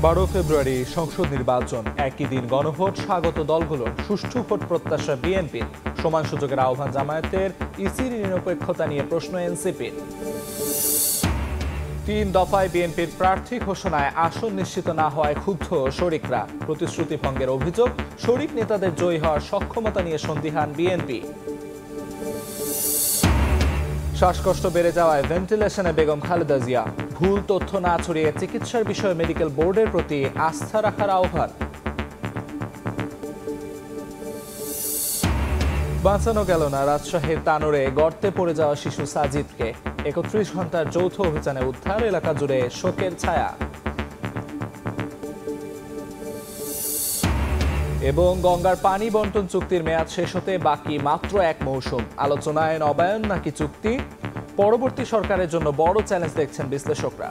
12 ফেব্রুয়ারি সংসদ নির্বাচন, একই দিন গণভোট, স্বাগত দলগুলোর সুষ্ঠু ভোট প্রত্যাশা বিএনপি, সমান সুযোগের আহ্বান জামায়াতের, ইসির নিরপেক্ষতা নিয়ে প্রশ্ন এনসিপির। 3 দফায় বিএনপির প্রার্থী ঘোষণায় আসন নিশ্চিত না হওয়ায় ক্ষুব্ধ শরিকরা, প্রতিশ্রুতি ভঙ্গের অভিযোগ, শরিক নেতাদের জয়ী হওয়ার সক্ষমতা নিয়ে সন্দিহান বিএনপি। শ্বাসকষ্ট বেড়ে যাওয়ায় ভেন্টিলেশনে বেগম খালেদা জিয়া, ভুল তথ্য না ছড়িয়ে চিকিৎসার বিষয়ে মেডিকেল বোর্ডের প্রতি আস্থা রাখার আহ্বান। বাঁচানো গেল না রাজশাহীর তানোরে গর্তে পড়ে যাওয়া শিশু সাজিদকে, 31 ঘন্টার যৌথ অভিযানে উদ্ধার, এলাকা জুড়ে শোকের ছায়া। এবং গঙ্গার পানি বন্টন চুক্তির মেয়াদ শেষ হতে বাকি মাত্র 1 মৌসুম, আলোচনায় নবায়ন নাকি চুক্তি, পরবর্তী সরকারের জন্য বড় চ্যালেঞ্জ দেখছেন বিশ্লেষকরা।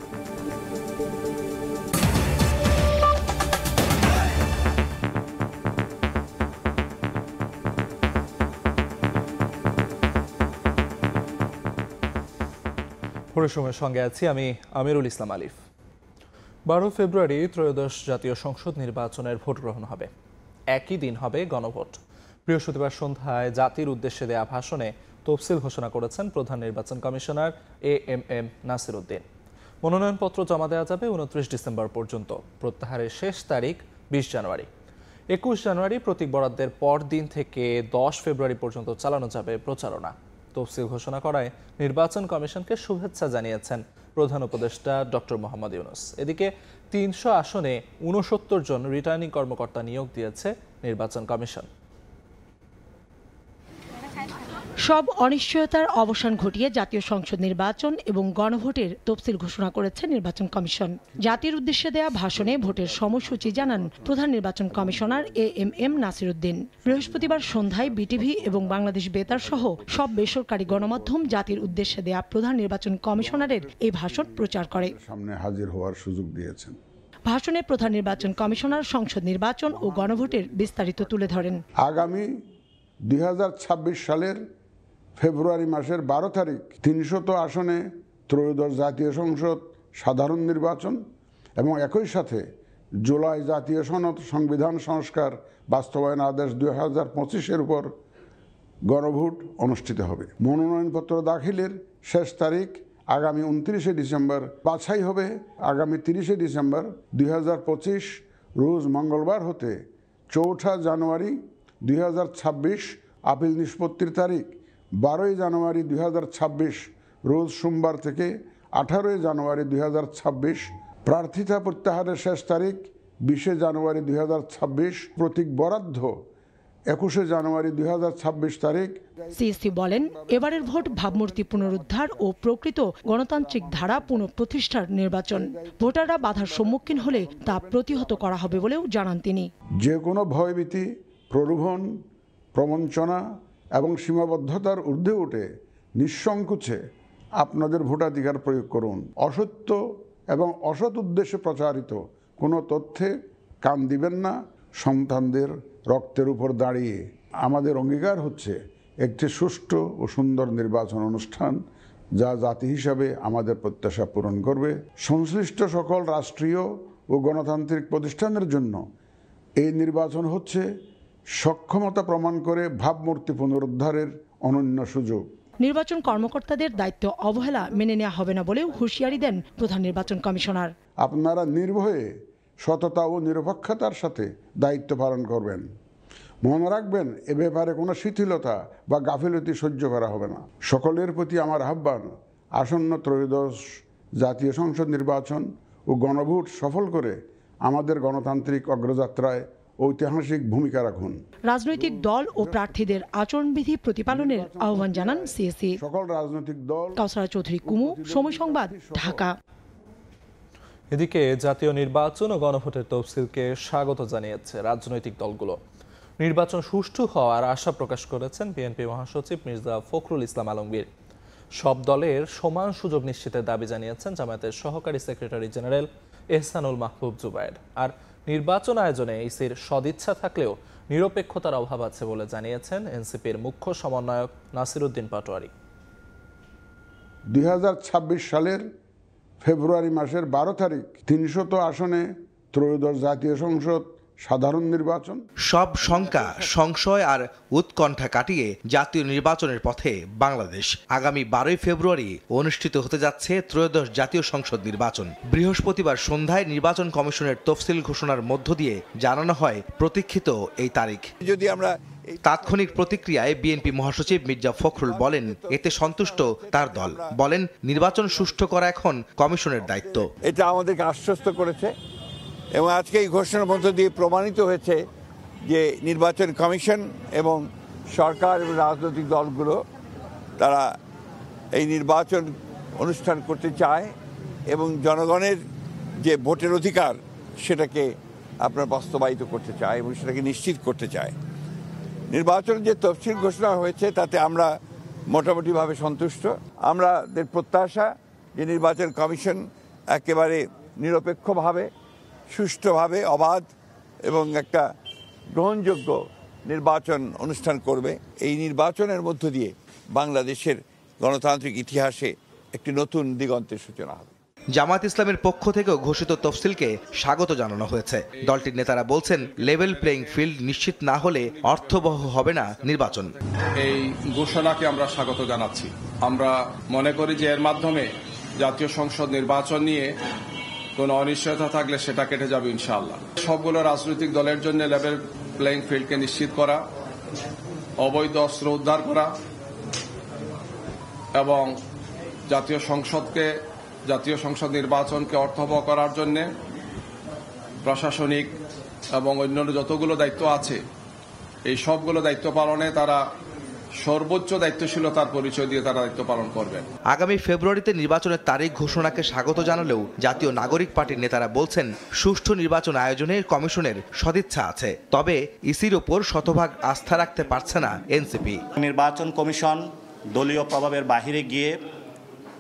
পরিশ্রমের সঙ্গে আছি আমি আমিরুল ইসলাম আলিফ। 12 ফেব্রুয়ারি ত্রয়োদশ জাতীয় সংসদ নির্বাচনের ভোট গ্রহণ হবে, একই দিন হবে গণভোট। বৃহস্পতিবার সন্ধ্যায় জাতির উদ্দেশ্যে দেয়া ভাষণে তফসিল ঘোষণা করেছেন প্রধান নির্বাচন কমিশনার এএমএম নাসির উদ্দিন। মনোনয়নপত্র জমা দেওয়া যাবে 29 ডিসেম্বর পর্যন্ত, প্রত্যাহারের শেষ তারিখ 20 জানুয়ারি। 21 জানুয়ারি প্রতীক বরাদ্দের পর দিন থেকে 10 ফেব্রুয়ারি পর্যন্ত চালানো যাবে প্রচারণা। তফসিল ঘোষণা করায় নির্বাচন কমিশনকে শুভেচ্ছা জানিয়েছেন প্রধান উপদেষ্টা ডক্টর মোহাম্মদ ইউনূস। এদিকে 300 আসনে 69 জন রিটার্নিং কর্মকর্তা নিয়োগ দিয়েছে নির্বাচন কমিশন। সব অনিশ্চয়তার অবসান ঘটিয়ে জাতীয় সংসদ নির্বাচন এবং গণভোটের তফসিল ঘোষণা করেছে নির্বাচন কমিশন। জাতির উদ্দেশ্যে দেয়া ভাষণে ভোটের সময়সূচি জানান প্রধান নির্বাচন কমিশনার এএমএম নাসির উদ্দিন। বৃহস্পতিবার সন্ধ্যায় বিটিভি এবং বাংলাদেশ বেতার সহ সব বেসরকারি গণমাধ্যম জাতির উদ্দেশ্যে দেয়া প্রধান নির্বাচন কমিশনারের এই ভাষণ প্রচার করে। সামনে হাজির হওয়ার সুযোগ দিয়েছেন। ভাষণে প্রধান নির্বাচন কমিশনার সংসদ নির্বাচন ও গণভোটের বিস্তারিত তুলে ধরেন। আগামী 2026 সালের ফেব্রুয়ারি মাসের 12 তারিখ 300 আসনে ত্রয়োদশ জাতীয় সংসদ সাধারণ নির্বাচন এবং একই সাথে জুলাই জাতীয় সনদ সংবিধান সংস্কার বাস্তবায়ন আদেশ 2025-এর উপর গণভোট অনুষ্ঠিত হবে। মনোনয়নপত্র দাখিলের শেষ তারিখ আগামী 29 ডিসেম্বর, বাছাই হবে আগামী 30 ডিসেম্বর 2025 রোজ মঙ্গলবার হতে 4 জানুয়ারি 2026 আপিল নিষ্পত্তির তারিখ 12 জানুয়ারি 2026 রোজ সোমবার থেকে 18 জানুয়ারি 2026। প্রার্থিতা প্রত্যাহারের শেষ তারিখ 20 জানুয়ারি 2026। প্রতীক বরাদ্দ 21 জানুয়ারি 2026 তারিখ। সিএসসি বলেন, এবারের ভোট ভাবমূর্তি পুনরুদ্ধার ও প্রকৃত গণতান্ত্রিক ধারা পুনঃপ্রতিষ্ঠার নির্বাচন। ভোটাররা বাধার সম্মুখীন হলে তা প্রতিহত করা হবে বলেও জানান তিনি। যে কোনো ভয়ভীতি, প্রলোভন, প্রবঞ্চনা এবং সীমাবদ্ধতার ঊর্ধ্বে উঠে নিঃসংকোচে আপনাদের ভোটাধিকার প্রয়োগ করুন। অসত্য এবং অসৎ উদ্দেশ্যে প্রচারিত কোনো তথ্যে কান দিবেন না। সন্তানদের রক্তের উপর দাঁড়িয়ে আমাদের অঙ্গীকার হচ্ছে একটি সুষ্ঠু ও সুন্দর নির্বাচন অনুষ্ঠান, যা জাতি হিসাবে আমাদের প্রত্যাশা পূরণ করবে। সংশ্লিষ্ট সকল রাষ্ট্রীয় ও গণতান্ত্রিক প্রতিষ্ঠানের জন্য এই নির্বাচন হচ্ছে সক্ষমতা প্রমাণ করে ভাবমূর্তি পুনরুদ্ধারের অনন্য সুযোগ। নির্বাচন কর্মকর্তাদের দায়িত্ব অবহেলা মেনে নেওয়া হবে না বলেও হুঁশিয়ারি দেন প্রধান নির্বাচন কমিশনার। আপনারা নির্ভয়ে সততা ও নিরপেক্ষতার সাথে দায়িত্ব পালন করবেন। মনে রাখবেন, এ ব্যাপারে কোনো শিথিলতা বা গাফিলতি সহ্য করা হবে না। সকলের প্রতি আমার আহ্বান, আসন্ন ত্রয়োদশ জাতীয় সংসদ নির্বাচন ও গণভোট সফল করে আমাদের গণতান্ত্রিক অগ্রযাত্রায় ঐতিহাসিক ভূমিকা রাখুন। রাজনৈতিক দল ও প্রার্থীদের আচরণবিধি প্রতিপালনের আহ্বান জানান সিএসসি। সকল রাজনৈতিক দল। কাউসারা চৌধুরী কুমু, সময় সংবাদ, ঢাকা। এদিকে জাতীয় নির্বাচন ও গণভোটের তফসিলকে স্বাগত জানিয়েছে রাজনৈতিক দলগুলো। নির্বাচন সুষ্ঠু হওয়ার আশা প্রকাশ করেছেন বিএনপি মহাসচিব মির্জা ফখরুল ইসলাম আলমগীর। সব দলের সমান সুযোগ নিশ্চিতের দাবি জানিয়েছেন জামায়াতের সহকারী সেক্রেটারি জেনারেল এহসানুল মাহবুব জুবায়ের। আর নির্বাচন আয়োজনে ইসির সদিচ্ছা থাকলেও নিরপেক্ষতার অভাব আছে বলে জানিয়েছেন এনসিপির মুখ্য সমন্বয়ক নাসির উদ্দিন পাটোয়ারি। 2026 সালের ফেব্রুয়ারি মাসের 12 তারিখ 300 আসনে ত্রয়োদশ জাতীয় সংসদ সাধারণ নির্বাচন। সব শঙ্কা, সংশয় আর উৎকণ্ঠা কাটিয়ে জাতীয় নির্বাচনের পথে বাংলাদেশ। আগামী 12 ফেব্রুয়ারি অনুষ্ঠিত হতে যাচ্ছে ত্রয়োদশ জাতীয় সংসদ নির্বাচন। বৃহস্পতিবার সন্ধ্যায় নির্বাচন কমিশনের তফসিল ঘোষণার মধ্য দিয়ে জানানো হয় প্রতীক্ষিত এই তারিখ। যদি আমরা তাৎক্ষণিক প্রতিক্রিয়ায় বিএনপি মহাসচিব মির্জা ফখরুল বলেন, এতে সন্তুষ্ট তার দল। বলেন, নির্বাচন সুষ্ঠু করা এখন কমিশনের দায়িত্ব। এটা আমাদেরকে আশ্বস্ত করেছে এবং আজকে এই ঘোষণার মধ্য দিয়ে প্রমাণিত হয়েছে যে নির্বাচন কমিশন এবং সরকার এবং রাজনৈতিক দলগুলো তারা এই নির্বাচন অনুষ্ঠান করতে চায় এবং জনগণের যে ভোটের অধিকার সেটাকে আপনার বাস্তবায়িত করতে চায় এবং সেটাকে নিশ্চিত করতে চায়। নির্বাচনের যে তফসিল ঘোষণা হয়েছে তাতে আমরা মোটামুটিভাবে সন্তুষ্ট। আমাদের প্রত্যাশা যে নির্বাচন কমিশন একেবারে নিরপেক্ষভাবে, সুষ্ঠুভাবে, অবাধ এবং একটা গ্রহণযোগ্য নির্বাচন অনুষ্ঠান করবে। এই নির্বাচনের মধ্য দিয়ে বাংলাদেশের গণতান্ত্রিক ইতিহাসে একটি নতুন দিগন্তের সূচনা হবে। জামায়াত ইসলামের পক্ষ থেকেও ঘোষিত তফসিলকে স্বাগত জানানো হয়েছে। দলটির নেতারা বলছেন, লেভেল প্লেইং ফিল্ড নিশ্চিত না হলে অর্থবহ হবে না নির্বাচন। এই ঘোষণাকে আমরা স্বাগত জানাচ্ছি। আমরা মনে করি যে এর মাধ্যমে জাতীয় সংসদ নির্বাচন নিয়ে কোনো অনিশ্চয়তা থাকলে সেটা কেটে যাবে ইনশাআল্লাহ। সবগুলো রাজনৈতিক দলের জন্য লেভেল প্লেইং ফিল্ডকে নিশ্চিত করা, অবৈধ অস্ত্র উদ্ধার করা এবং জাতীয় সংসদ নির্বাচনকে অর্থবহ করার জন্য প্রশাসনিক এবং অন্যান্য যতগুলো দায়িত্ব আছে এই সবগুলো দায়িত্ব পালনে তারা সর্বোচ্চ দায়িত্বশীলতার পরিচয় দিয়ে তারা দায়িত্ব পালন করবেন। আগামী ফেব্রুয়ারিতে নির্বাচনের তারিখ ঘোষণাকে স্বাগত জানালেও জাতীয় নাগরিক পার্টির নেতারা বলছেন, সুষ্ঠু নির্বাচন আয়োজনে কমিশনের সদিচ্ছা আছে, তবে ইসির ওপর শতভাগ আস্থা রাখতে পারছে না এনসিপি। নির্বাচন কমিশন দলীয় প্রভাবের বাহিরে গিয়ে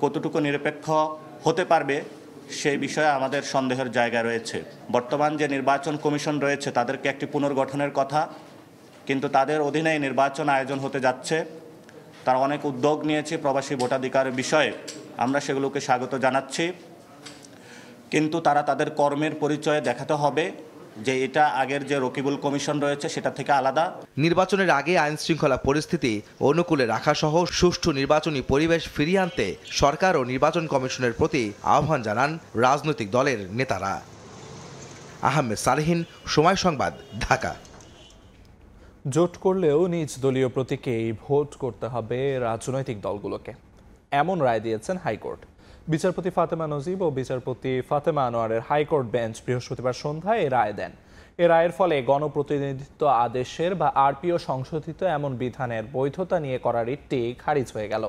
কতটুকু নিরপেক্ষ হতে পারবে সেই বিষয়ে আমাদের সন্দেহের জায়গা রয়েছে। বর্তমান যে নির্বাচন কমিশন রয়েছে তাদেরকে একটি পুনর্গঠনের কথা, কিন্তু তাদের অধীনে নির্বাচন আয়োজন হতে যাচ্ছে। তারা অনেক উদ্যোগ নিয়েছে প্রবাসী ভোটাধিকারের বিষয়ে, আমরা সেগুলোকে স্বাগত জানাচ্ছি, কিন্তু তারা তাদের কর্মের পরিচয় দেখাতে হবে যে এটা আগের যে রকিবুল কমিশন রয়েছে সেটা থেকে আলাদা। নির্বাচনের আগে আইন শৃঙ্খলা পরিস্থিতি অনুকূলে রাখা সহ সুষ্ঠু নির্বাচনী পরিবেশ ফিরিয়ে আনতে সরকার ও নির্বাচন কমিশনের প্রতি আহ্বান জানান রাজনৈতিক দলের নেতারা। আহমেদ সালেহীন, সময় সংবাদ, ঢাকা। জোট করলেও নিজ দলীয় প্রতীকেই ভোট করতে হবে রাজনৈতিক দলগুলোকে, এমন রায় দিয়েছেন হাইকোর্ট। বিচারপতি ফাতেমা নজিব ও বিচারপতি ফাতেমা আনোয়ারের হাইকোর্ট বেঞ্চ বৃহস্পতিবার সন্ধ্যায় এ রায় দেন। এ রায়ের ফলে গণপ্রতিনিধিত্ব আদেশের বা আরপিও সংশোধিত এমন বিধানের বৈধতা নিয়ে করা রিটটি খারিজ হয়ে গেল।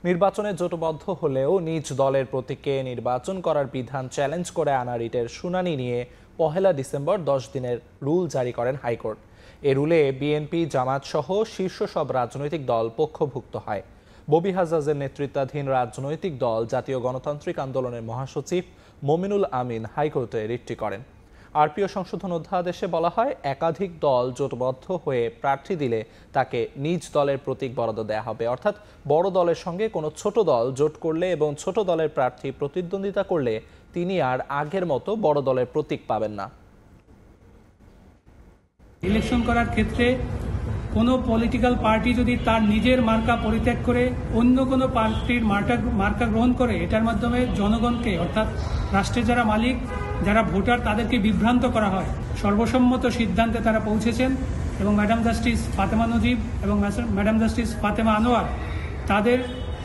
নির্বাচনে জোটবদ্ধ হলেও নিজ দলের প্রতীকে নির্বাচন করার বিধান চ্যালেঞ্জ করে আনা রিটের শুনানি নিয়ে 1 ডিসেম্বর 10 দিনের রুল জারি করেন হাইকোর্ট। এ রুলে বিএনপি, জামাত সহ শীর্ষ সব রাজনৈতিক দল পক্ষভুক্ত হয়। ববি হাজ্জাজের নেতৃত্বাধীন রাজনৈতিক দল জাতীয় গণতান্ত্রিক আন্দোলনের মহাসচিব মমিনুল আমিন হাইকোর্টে রিটটি করেন। আরপিও সংশোধন অধ্যাদেশে বলা হয়, একাধিক দল জোটবদ্ধ হয়ে প্রার্থী দিলে তাকে নিজ দলের প্রতীক বরাদ্দ দেওয়া হবে। অর্থাৎ বড় দলের সঙ্গে কোনো ছোট দল জোট করলে এবং ছোট দলের প্রার্থী প্রতিদ্বন্দ্বিতা করলে তিনি আর আগের মতো বড় দলের প্রতীক পাবেন না। ইলেকশন করার ক্ষেত্রে কোনো পলিটিক্যাল পার্টি যদি তার নিজের মার্কা পরিত্যাগ করে অন্য কোনো পার্টির মার্কা গ্রহণ করে, এটার মাধ্যমে জনগণকে অর্থাৎ রাষ্ট্রের যারা মালিক, যারা ভোটার, তাদেরকে বিভ্রান্ত করা হয়। সর্বসম্মত সিদ্ধান্তে তারা পৌঁছেছেন এবং ম্যাডাম জাস্টিস ফাতেমা নজিব এবং ম্যাডাম জাস্টিস ফাতেমা আনোয়ার তাদের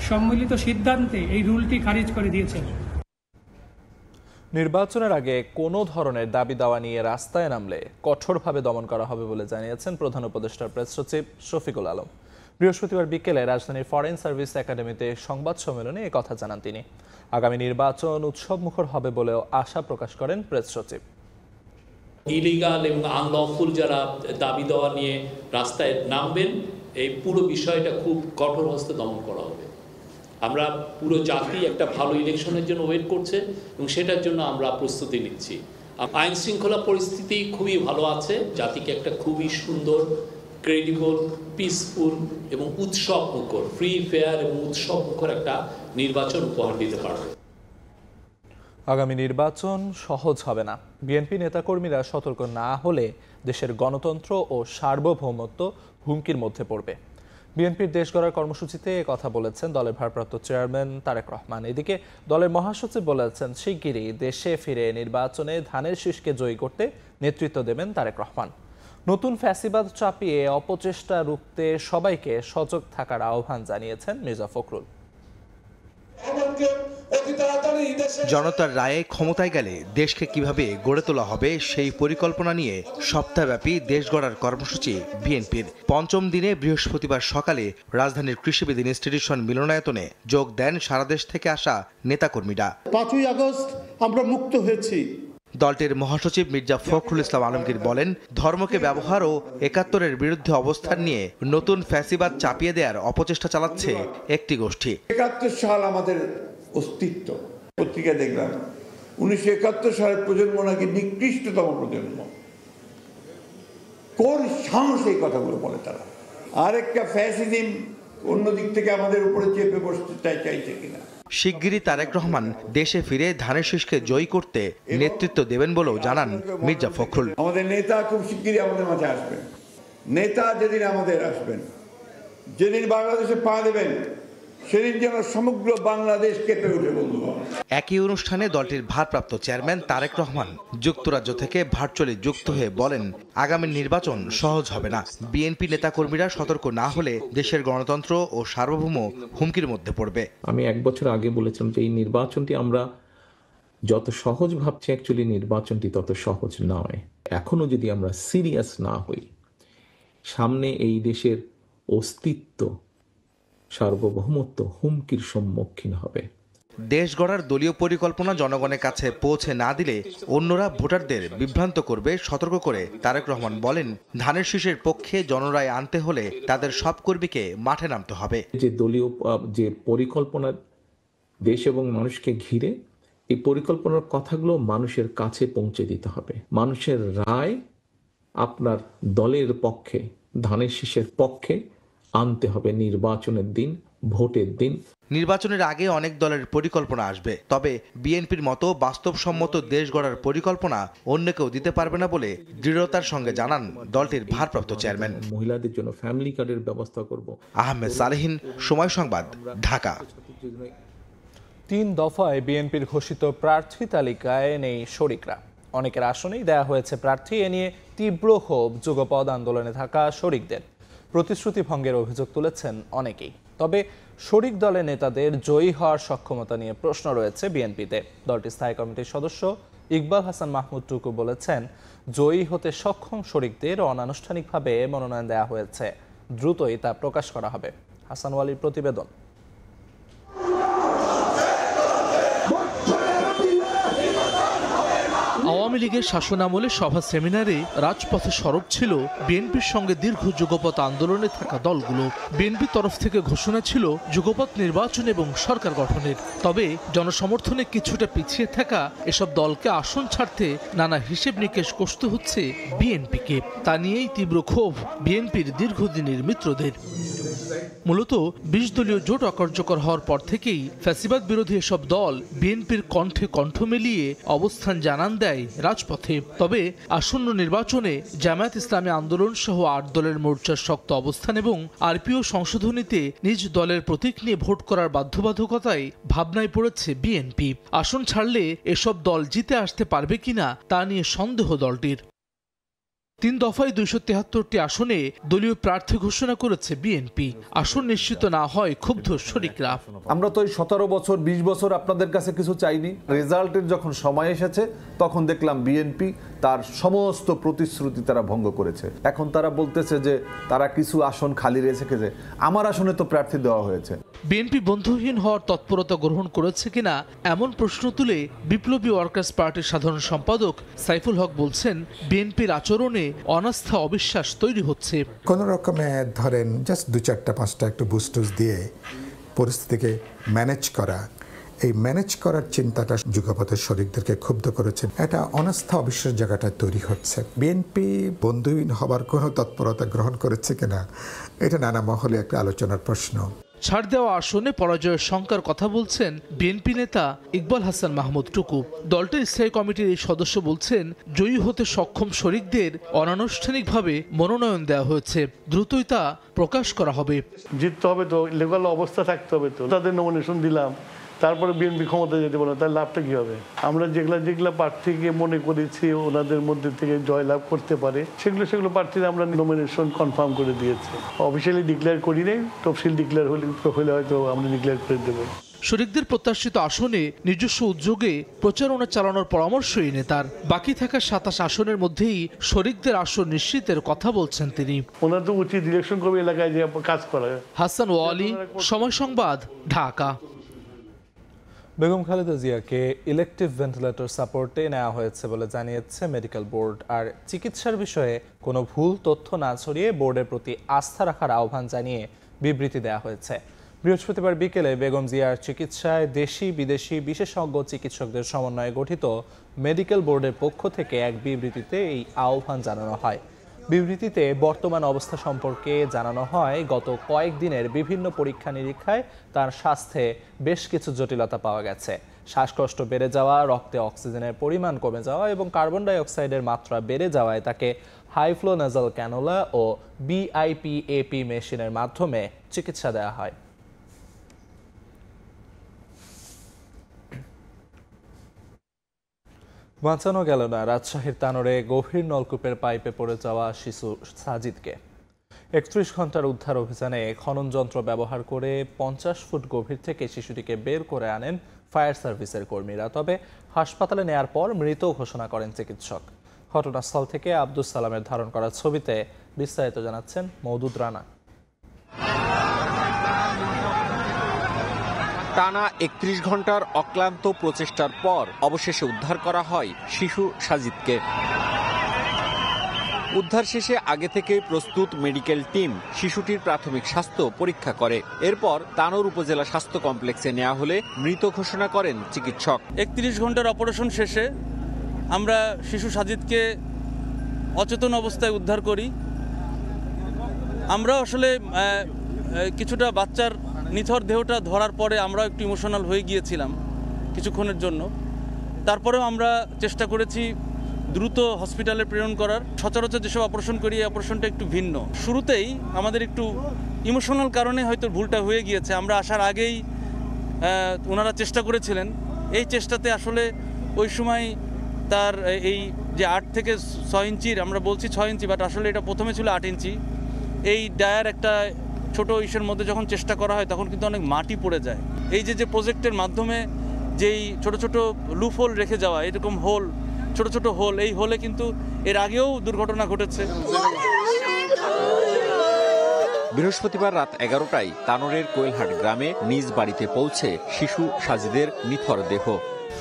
সম্মিলিত সিদ্ধান্তে এই রুলটি খারিজ করে দিয়েছেন। নির্বাচনের আগে কোনো ধরনের দাবি দাওয়া নিয়ে রাস্তায় নামলে কঠোরভাবে দমন করা হবে বলে জানিয়েছেন প্রধান উপদেষ্টার প্রেস সচিব শফিকুল আলম। বৃহস্পতিবার বিকেলে রাজধানীর ফরেন সার্ভিস একাডেমিতে সংবাদ সম্মেলনে এ কথা জানান তিনি। আগামী নির্বাচন উৎসবমুখর হবে বলেও আশা প্রকাশ করেন প্রেস সচিব। ইলিগাল এবং আনলফুল যারা দাবি দেওয়া নিয়ে রাস্তায় নামবেন, এই পুরো বিষয়টা খুব কঠোর হস্তে দমন করা হবে। আমরা পুরো জাতি একটা ভালো ইলেকশনের জন্য ওয়েট করছে এবং সেটার জন্য আমরা প্রস্তুতি নিচ্ছি। আইন শৃঙ্খলা পরিস্থিতি খুবই ভালো আছে, জাতিকে একটা খুবই সুন্দর, ক্রেডিবল, পিসফুল এবং উৎসব মুখর, ফ্রি ফেয়ার এবং উৎসব মুখর একটা নির্বাচন উপহার দিতে পারবে। আগামী নির্বাচন সহজ হবে না। বিএনপি নেতাকর্মীরা সতর্ক না হলে দেশের গণতন্ত্র ও সার্বভৌমত্ব হুমকির মধ্যে পড়বে। বিএনপির দেশ গড়ার কর্মসূচিতে কথা বলেছেন দলের ভারপ্রাপ্ত চেয়ারম্যান তারেক রহমান। এদিকে দলের মহাসচিব বলেছেন, শিগগিরই দেশে ফিরে নির্বাচনে ধানের শীষকে জয়ী করতে নেতৃত্ব দেবেন তারেক রহমান। নতুন ফ্যাসিবাদ চাপিয়ে অপচেষ্টা রুখতে সবাইকে সজাগ থাকার আহ্বান জানিয়েছেন মির্জা ফখরুল। জনতার রায়ে ক্ষমতায় গেলে দেশকে কিভাবে গড়ে তোলা হবে সেই পরিকল্পনা নিয়ে সপ্তাহব্যাপী দেশ গড়ার কর্মসূচি বিএনপির। পঞ্চম দিনে বৃহস্পতিবার সকালে রাজধানীর কৃষিবিদ ইনস্টিটিউশন মিলনায়তনে যোগ দেন সারা দেশ থেকে আসা নেতাকর্মীরা। 5ই আগস্ট আমরা মুক্ত হয়েছি। দলটির মহাসচিব মির্জা ফখরুল ইসলাম আলমগীর বলেন, ধর্মকে ব্যবহার ও ৭১-এর বিরুদ্ধে অবস্থান নিয়ে নতুন ফ্যাসিবাদ চাপিয়ে দেওয়ার অপচেষ্টা চালাচ্ছে একটি গোষ্ঠী। ৭১ সাল আমাদের অস্তিত্ব। পত্রিকা দেখলাম ১৯৭১ সালের প্রজন্ম নাকি নিকৃষ্টতম প্রজন্ম। কোন সাহসে এই কথাগুলো বলে তারা? আরেকটা ফ্যাসিজম অন্য দিক থেকে আমাদের উপরে চেপে বসতে চাইছে কিনা? শিগগিরই তারেক রহমান দেশে ফিরে ধানের শীষকে জয়ী করতে নেতৃত্ব দেবেন বলেও জানান মির্জা ফখরুল। আমাদের নেতা খুব শিগগিরই আমাদের মাঝে আসবেন। নেতা যেদিন আমাদের আসবেন, যেদিন বাংলাদেশে পা দেবেন, সেদিন যেন সমগ্র বাংলাদেশ কেঁপে ওঠে। বন্ধু, একই অনুষ্ঠানে দলটির ভারপ্রাপ্ত চেয়ারম্যান তারেক রহমান যুক্তরাজ্য থেকে ভার্চুয়ালি যুক্ত হয়ে বলেন, আগামী নির্বাচন সহজ হবে না। বিএনপি নেতাকর্মীরা সতর্ক না হলে দেশের গণতন্ত্র ও সার্বভৌম হুমকির মধ্যে পড়বে। আমি 1 বছর আগে বলেছিলাম যে এই নির্বাচনটি আমরা যত সহজ ভাবছি, অ্যাকচুয়ালি নির্বাচনটি তত সহজ নয়। এখনো যদি আমরা সিরিয়াস না হই, সামনে এই দেশের অস্তিত্ব, সার্বভৌমত্ব হুমকির সম্মুখীন হবে। দেশ গড়ার দলীয় পরিকল্পনা জনগণের কাছে পৌঁছে না দিলে অন্যরা ভোটারদের বিভ্রান্ত করবে সতর্ক করে তারেক রহমান বলেন, ধানের শীষের পক্ষে জনরায় আনতে হলে তাদের সব কর্মীকে মাঠে নামতে হবে। যে দলীয় যে পরিকল্পনা দেশ এবং মানুষকে ঘিরে, এই পরিকল্পনার কথাগুলো মানুষের কাছে পৌঁছে দিতে হবে। মানুষের রায় আপনার দলের পক্ষে, ধানের শীষের পক্ষে আনতে হবে নির্বাচনের দিন, ভোটের দিন। নির্বাচনের আগে অনেক দলের পরিকল্পনা আসবে, তবে বিএনপির মতো বাস্তবসম্মত দেশ গড়ার পরিকল্পনা অন্য কেউ দিতে পারবে না বলে দৃঢ়তার সঙ্গে জানান দলটির ভারপ্রাপ্ত চেয়ারম্যান। মহিলাদের জন্য ফ্যামিলি কার্ডের ব্যবস্থা করব। আহমেদ সালেহীন, সময় সংবাদ, ঢাকা। 3 দফায় বিএনপির ঘোষিত প্রার্থী তালিকায় নেই শরিকরা। অনেকের আসনেই দেয়া হয়েছে প্রার্থী। এ নিয়ে তীব্র ক্ষোভ যুগপৎ আন্দোলনে থাকা শরিকদের। প্রতিশ্রুতি ভঙ্গের অভিযোগ তুলেছেন অনেকেই। তবে শরিক দলের নেতাদের জয়ী হওয়ার সক্ষমতা নিয়ে প্রশ্ন রয়েছে বিএনপিতে। দলটির স্থায়ী কমিটির সদস্য ইকবাল হাসান মাহমুদ টুকু বলেছেন, জয়ী হতে সক্ষম শরিকদের অনানুষ্ঠানিকভাবে মনোনয়ন দেওয়া হয়েছে, দ্রুতই তা প্রকাশ করা হবে। হাসান ওয়ালির প্রতিবেদন। আওয়ামী লীগের শাসনামলে সভা সেমিনারে রাজপথে সরব ছিল বিএনপির সঙ্গে দীর্ঘ যুগপৎ আন্দোলনে থাকা দলগুলো। বিএনপির তরফ থেকে ঘোষণা ছিল যুগপৎ নির্বাচন এবং সরকার গঠনের। তবে জনসমর্থনে কিছুটা পিছিয়ে থাকা এসব দলকে আসন ছাড়তে নানা হিসেব নিকেশ কষতে হচ্ছে বিএনপিকে। তা নিয়েই তীব্র ক্ষোভ বিএনপির দীর্ঘদিনের মিত্রদের। মূলত 20 দলীয় জোট অকার্যকর হওয়ার পর থেকেই ফ্যাসিবাদ বিরোধী এসব দল বিএনপির কণ্ঠে কণ্ঠ মিলিয়ে অবস্থান জানান দেয় রাজপথে। তবে আসন্ন নির্বাচনে জামায়াত ইসলামী আন্দোলন সহ 8 দলের মোর্চার শক্ত অবস্থান এবং আরপিও সংশোধনীতে নিজ দলের প্রতীক নিয়ে ভোট করার বাধ্যবাধকতায় ভাবনায় পড়েছে বিএনপি। আসন ছাড়লে এসব দল জিতে আসতে পারবে কিনা তা নিয়ে সন্দেহ দলটির। 3 দফায় 273টি আসনে দলীয় প্রার্থী ঘোষণা করেছে বিএনপি। আসন নিশ্চিত না হয় ক্ষুব্ধ শরিকরা। আমরা তো 17 বছর 20 বছর আপনাদের কাছে কিছু চাইনি। রেজাল্টের যখন সময় এসেছে তখন দেখলাম বিএনপি তার সমস্ত প্রতিশ্রুতি তারা ভঙ্গ করেছে। এখন তারা বলতেছে যে তারা কিছু আসন খালি রেখেছে। আমার আসনে তো প্রার্থী দেওয়া হয়েছে। বিএনপি বন্ধুহীন হওয়ার তৎপরতা গ্রহণ করেছে কিনা এমন প্রশ্ন তুলে বিপ্লবী ওয়ার্কার্স পার্টির সাধারণ সম্পাদক সাইফুল হক বলছেন, বিএনপির আচরণে অনাস্থা অবিশ্বাস তৈরি হচ্ছে। কোন রকমে ধরেন জাস্ট 2-4-5টা একটু বুস্টুস দিয়ে পরিস্থিতিকে ম্যানেজ করা, এই ম্যানেজ করার চিন্তাটা যুগপথের শরিকদেরকে ক্ষুব্ধ করেছে। এটা অনাস্থা অবিশ্বাস জায়গাটা তৈরি হচ্ছে। বিএনপি বন্ধুহীন হবার কোনো তৎপরতা গ্রহণ করেছে কিনা এটা নানা মহলে একটা আলোচনার প্রশ্ন। ছাড় দেওয়া আসনে পরাজয়ের শঙ্কার কথা বলছেন বিএনপি নেতা ইকবাল হাসান মাহমুদ টুকু। দলটির স্থায়ী কমিটির এই সদস্য বলছেন, জয়ী হতে সক্ষম শরিকদের অনানুষ্ঠানিকভাবে মনোনয়ন দেওয়া হয়েছে, দ্রুতই তা প্রকাশ করা হবে। জিততে হবে তো, লিগ্যাল অবস্থা থাকতে হবে তো, তাদের নমিনেশন দিলাম, তারপরে বিএনপি ক্ষমতা যেতে বলে, তার লাভটা কি হবে? আমরা যেগুলা প্রার্থীকে মনে করেছি ওনাদের মধ্যে থেকে জয়লাভ করতে পারে, সেগুলো প্রার্থীরা আমরা নমিনেশন কনফার্ম করে দিয়েছি। অফিসিয়ালি ডিক্লেয়ার করি নাই, তফসিল ডিক্লেয়ার হলে হয়তো আমরা ডিক্লেয়ার করে দেবো। শরিকদের প্রত্যাশিত আসনে নিজস্ব উদ্যোগে প্রচারণা চালানোর পরামর্শই নেতার। বাকি থাকা 27 আসনের মধ্যেই শরিকদের আসন নিশ্চিতের কথা বলছেন তিনি। ওনার তো উচিত ইলেকশন কর্মী এলাকায় যে কাজ করা। হাসান ওয়ালি, সময় সংবাদ, ঢাকা। বেগম খালেদা জিয়াকে ইলেকটিভ ভেন্টিলেটর সাপোর্টে নেওয়া হয়েছে বলে জানিয়েছে মেডিকেল বোর্ড। আর চিকিৎসার বিষয়ে কোনো ভুল তথ্য না ছড়িয়ে বোর্ডের প্রতি আস্থা রাখার আহ্বান জানিয়ে বিবৃতি দেওয়া হয়েছে। বৃহস্পতিবার বিকেলে বেগম জিয়ার চিকিৎসায় দেশি বিদেশি বিশেষজ্ঞ চিকিৎসকদের সমন্বয়ে গঠিত মেডিকেল বোর্ডের পক্ষ থেকে এক বিবৃতিতে এই আহ্বান জানানো হয়। বিবৃতিতে বর্তমান অবস্থা সম্পর্কে জানানো হয়, গত কয়েকদিনের বিভিন্ন পরীক্ষা নিরীক্ষায় তার স্বাস্থ্যে বেশ কিছু জটিলতা পাওয়া গেছে। শ্বাসকষ্ট বেড়ে যাওয়া, রক্তে অক্সিজেনের পরিমাণ কমে যাওয়া এবং কার্বন ডাই অক্সাইডের মাত্রা বেড়ে যাওয়ায় তাকে হাই ফ্লো নাজাল ক্যানুলা ও BIPAP মেশিনের মাধ্যমে চিকিৎসা দেওয়া হয়। বাঁচানো গেল না রাজশাহীর তানোরে গভীর নলকূপের পাইপে পড়ে যাওয়া শিশু সাজিদকে। 31 ঘন্টার উদ্ধার অভিযানে খনন যন্ত্র ব্যবহার করে 50 ফুট গভীর থেকে শিশুটিকে বের করে আনেন ফায়ার সার্ভিসের কর্মীরা। তবে হাসপাতালে নেয়ার পর মৃত ঘোষণা করেন চিকিৎসক। ঘটনাস্থল থেকে আব্দুস সালামের ধারণ করা ছবিতে বিস্তারিত জানাচ্ছেন মওদুদ রানা। টানা 31 ঘন্টার অক্লান্ত প্রচেষ্টার পর অবশেষে উদ্ধার করা হয় শিশু সাজিদকে। উদ্ধার শেষে আগে থেকেই প্রস্তুত মেডিকেল টিম শিশুটির প্রাথমিক স্বাস্থ্য পরীক্ষা করে। এরপর তানোর উপজেলা স্বাস্থ্য কমপ্লেক্সে নেওয়া হলে মৃত ঘোষণা করেন চিকিৎসক। 31 ঘন্টার অপারেশন শেষে আমরা শিশু সাজিদকে অচেতন অবস্থায় উদ্ধার করি। আমরা আসলে কিছুটা বাচ্চার নিথর দেহটা ধরার পরে আমরা একটু ইমোশনাল হয়ে গিয়েছিলাম কিছুক্ষণের জন্য। তারপরেও আমরা চেষ্টা করেছি দ্রুত হসপিটালে প্রেরণ করার। সচরাচর যেসব অপারেশন করি এই অপারেশনটা একটু ভিন্ন। শুরুতেই আমাদের একটু ইমোশনাল কারণে হয়তো ভুলটা হয়ে গিয়েছে। আমরা আসার আগেই ওনারা চেষ্টা করেছিলেন। এই চেষ্টাতে আসলে ওই সময় তার এই যে 8 থেকে 6 ইঞ্চির, আমরা বলছি 6 ইঞ্চি, বাট আসলে এটা প্রথমে ছিল 8 ইঞ্চি, এই ডায়ার একটা ছোট ইসের মধ্যে যখন চেষ্টা করা হয় তখন কিন্তু অনেক মাটি পড়ে যায়। এই যে প্রজেক্টের মাধ্যমে যেই ছোট ছোট লুপ হোল রেখে যাওয়া, এরকম হোল, ছোট ছোট হোল, এই হোলে কিন্তু এর আগেও দুর্ঘটনা ঘটেছে। বৃহস্পতিবার রাত 11টায় তানোরের কোয়েলহাট গ্রামে নিজ বাড়িতে পৌঁছে শিশু সাজিদের নিথর দেহ।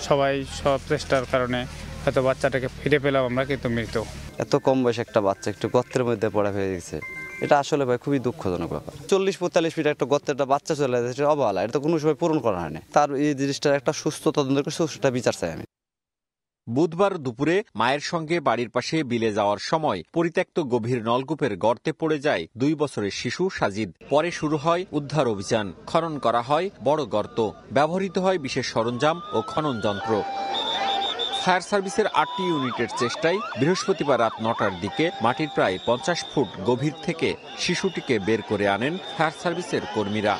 সবাই সব চেষ্টার কারণে হয়তো বাচ্চাটাকে ফিরে পেলাম আমরা, কিন্তু মৃত। এত কম বয়স একটা বাচ্চা একটু গর্তের মধ্যে পড়া হয়ে গেছে, এটা আসলে ভাই খুবই দুঃখজনক ব্যাপার। 40-45 ফিট একটা গর্তের একটা বাচ্চা চলে যাচ্ছে, অবহেলা, এটা তো কোনো সময় পূরণ করা হয়নি। তার এই জিনিসটার একটা সুস্থ তদন্ত করে সুস্থ বিচার চাই আমি। বুধবার দুপুরে মায়ের সঙ্গে বাড়ির পাশে বিলে যাওয়ার সময় পরিত্যক্ত গভীর নলকূপের গর্তে পড়ে যায় 2 বছরের শিশু সাজিদ। পরে শুরু হয় উদ্ধার অভিযান। খনন করা হয় বড় গর্ত, ব্যবহৃত হয় বিশেষ সরঞ্জাম ও খনন যন্ত্র। ফায়ার সার্ভিসের 8টি ইউনিটের চেষ্টায় বৃহস্পতিবার রাত 9টার দিকে মাটির প্রায় 50 ফুট গভীর থেকে শিশুটিকে বের করে আনেন ফায়ার সার্ভিসের কর্মীরা।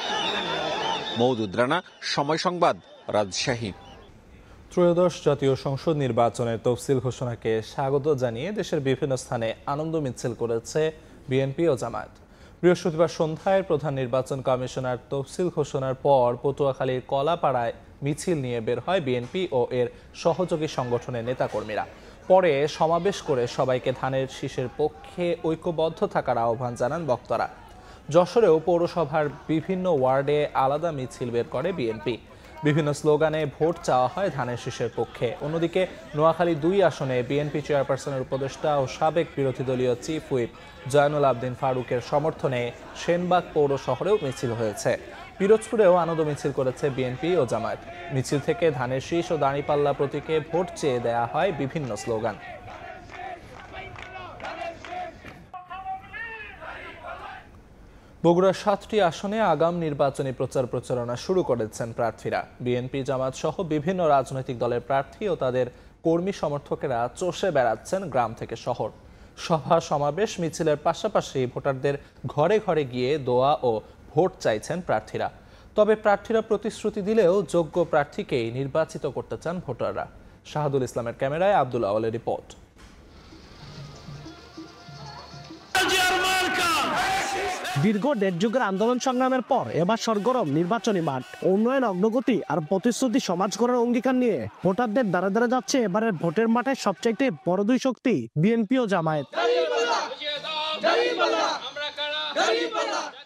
মওদুদ রানা, সময় সংবাদ, রাজশাহী। ত্রয়োদশ জাতীয় সংসদ নির্বাচনের তফসিল ঘোষণাকে স্বাগত জানিয়ে দেশের বিভিন্ন স্থানে আনন্দ মিছিল করেছে বিএনপি ও জামায়াত। বৃহস্পতিবার সন্ধ্যায় প্রধান নির্বাচন কমিশনার তফসিল ঘোষণার পর পটুয়াখালীর কলাপাড়ায় মিছিল নিয়ে বের হয় বিএনপি ও এর সহযোগী সংগঠনের নেতাকর্মীরা। পরে সমাবেশ করে সবাইকে ধানের শীষের পক্ষে ঐক্যবদ্ধ থাকার আহ্বান জানান বক্তারা। যশোরেও পৌরসভার বিভিন্ন ওয়ার্ডে আলাদা মিছিল বের করে বিএনপি। বিভিন্ন স্লোগানে ভোট চাওয়া হয় ধানের শীষের পক্ষে। অন্যদিকে নোয়াখালী 2 আসনে বিএনপি চেয়ারপারসনের উপদেষ্টা ও সাবেক বিরোধী দলীয় চিফ হুইপ জয়নুল আবদিন ফারুকের সমর্থনে সেনবাগ পৌর শহরেও মিছিল হয়েছে। পিরোজপুরেও আনন্দ মিছিল করেছে বিএনপি ও জামায়াত। মিছিল থেকে ধানের শীষ ও দাঁড়িপাল্লা প্রতীকে ভোট চেয়ে দেয়া হয় বিভিন্ন স্লোগান। বগুড়ার 7টি আসনে আগাম নির্বাচনী প্রচারণা শুরু করেছেন প্রার্থীরা। বিএনপি, জামাত সহ বিভিন্ন রাজনৈতিক দলের প্রার্থী ও তাদের কর্মী সমর্থকেরা চষে বেড়াচ্ছেন গ্রাম থেকে শহর। সভা সমাবেশ মিছিলের পাশাপাশি ভোটারদের ঘরে ঘরে গিয়ে দোয়া ও ভোট চাইছেন প্রার্থীরা। তবে প্রার্থীরা প্রতিশ্রুতি দিলেও যোগ্য প্রার্থীকেই নির্বাচিত করতে চান ভোটাররা। শাহাদুল ইসলামের ক্যামেরায় আব্দুল আওয়ালের রিপোর্ট। দীর্ঘ 1.5 যুগের আন্দোলন সংগ্রামের পর এবার সরগরম নির্বাচনী মাঠ। উন্নয়ন, অগ্রগতি আর প্রতিশ্রুতি সমাজ গড়ার অঙ্গীকার নিয়ে ভোটারদের দ্বারা দ্বারা যাচ্ছে এবারের ভোটের মাঠে সবচাইতে বড় দুই শক্তি বিএনপি ও জামায়াত।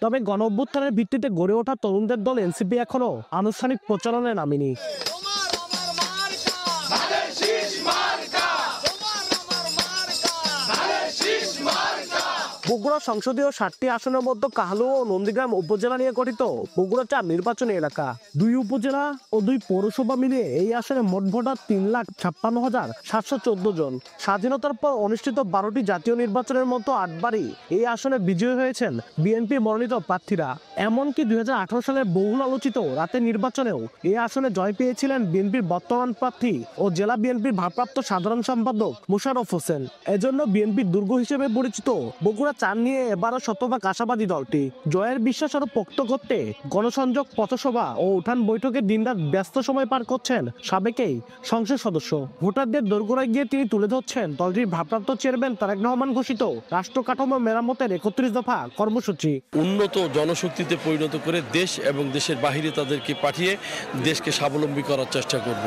তবে গণ অভ্যুত্থানের ভিত্তিতে গড়ে ওঠা তরুণদের দল এনসিপি এখনো আনুষ্ঠানিক প্রচারণায় নামেনি। বগুড়া সংসদীয় 7টি আসনের মধ্যে কাহালু ও নন্দীগ্রাম উপজেলা নিয়ে গঠিত বগুড়া 4 নির্বাচনী এলাকা। 2 উপজেলা ও 2 পৌরসভা মিলিয়ে এই আসনে মোট ভোটার 3,56,714 জন। স্বাধীনতার পর অনুষ্ঠিত 12টি জাতীয় নির্বাচনের মতো 8 বারই এই আসনে বিজয়ী হয়েছেন বিএনপি মনোনীত প্রার্থীরা। এমনকি 2018 সালের বহুল আলোচিত রাতের নির্বাচনেও এই আসনে জয় পেয়েছিলেন বিএনপির বর্তমান প্রার্থী ও জেলা বিএনপির ভারপ্রাপ্ত সাধারণ সম্পাদক মোশাররফ হোসেন। এজন্য বিএনপির দুর্গ হিসেবে পরিচিত বগুড়া 4 নিয়ে এবারও শতভাগ আশাবাদী দলটি। জয়ের বিশ্বাস আরো পোক্ত করতে গণসংযোগ, পথসভা ও উঠান বৈঠকে দিনরাত ব্যস্ত সময় পার করছেন সাবেকেই সংসদ সদস্য। ভোটারদের দোরগোড়ায় গিয়ে তিনি তুলে ধরছেন দলটির ভারপ্রাপ্ত চেয়ারম্যান তারেক রহমান ঘোষিত রাষ্ট্র কাঠামো মেরামতের 31 দফা কর্মসূচি। উন্নত জনশক্তিতে পরিণত করে দেশ এবং দেশের বাহিরে তাদেরকে পাঠিয়ে দেশকে স্বাবলম্বী করার চেষ্টা করব।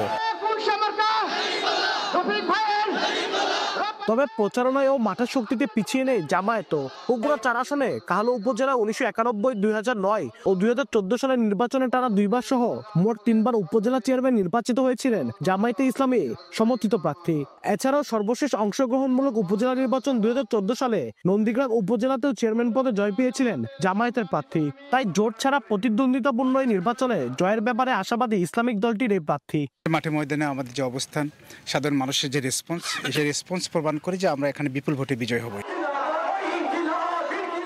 তবে প্রচারণায় ও মাঠের শক্তিতে পিছিয়ে নেই জামায়াত। বগুড়া 4 আসনে কাহালু উপজেলা 1991, 2009 ও 2014 সালের নির্বাচনে টানা 2 বার সহ মোট 3 বার উপজেলা চেয়ারম্যান নির্বাচিত হয়েছিলেন জামায়াতে ইসলামী সমর্থিত প্রার্থী। এছাড়াও সর্বশেষ অংশগ্রহণমূলক উপজেলা নির্বাচন 2014 সালে নন্দীগ্রাম উপজেলাতেও চেয়ারম্যান পদে জয় পেয়েছিলেন জামায়াতের প্রার্থী। তাই জোট ছাড়া প্রতিদ্বন্দ্বিতাপূর্ণ এই নির্বাচনে জয়ের ব্যাপারে আশাবাদী ইসলামিক দলটির এই প্রার্থী। মাঠে ময়দানে আমাদের যে অবস্থান, সাধারণ মানুষের যে রেসপন্স, সেই রেসপন্স প্রমাণ করে যে আমরা এখানে বিপুল ভোটে বিজয় হব।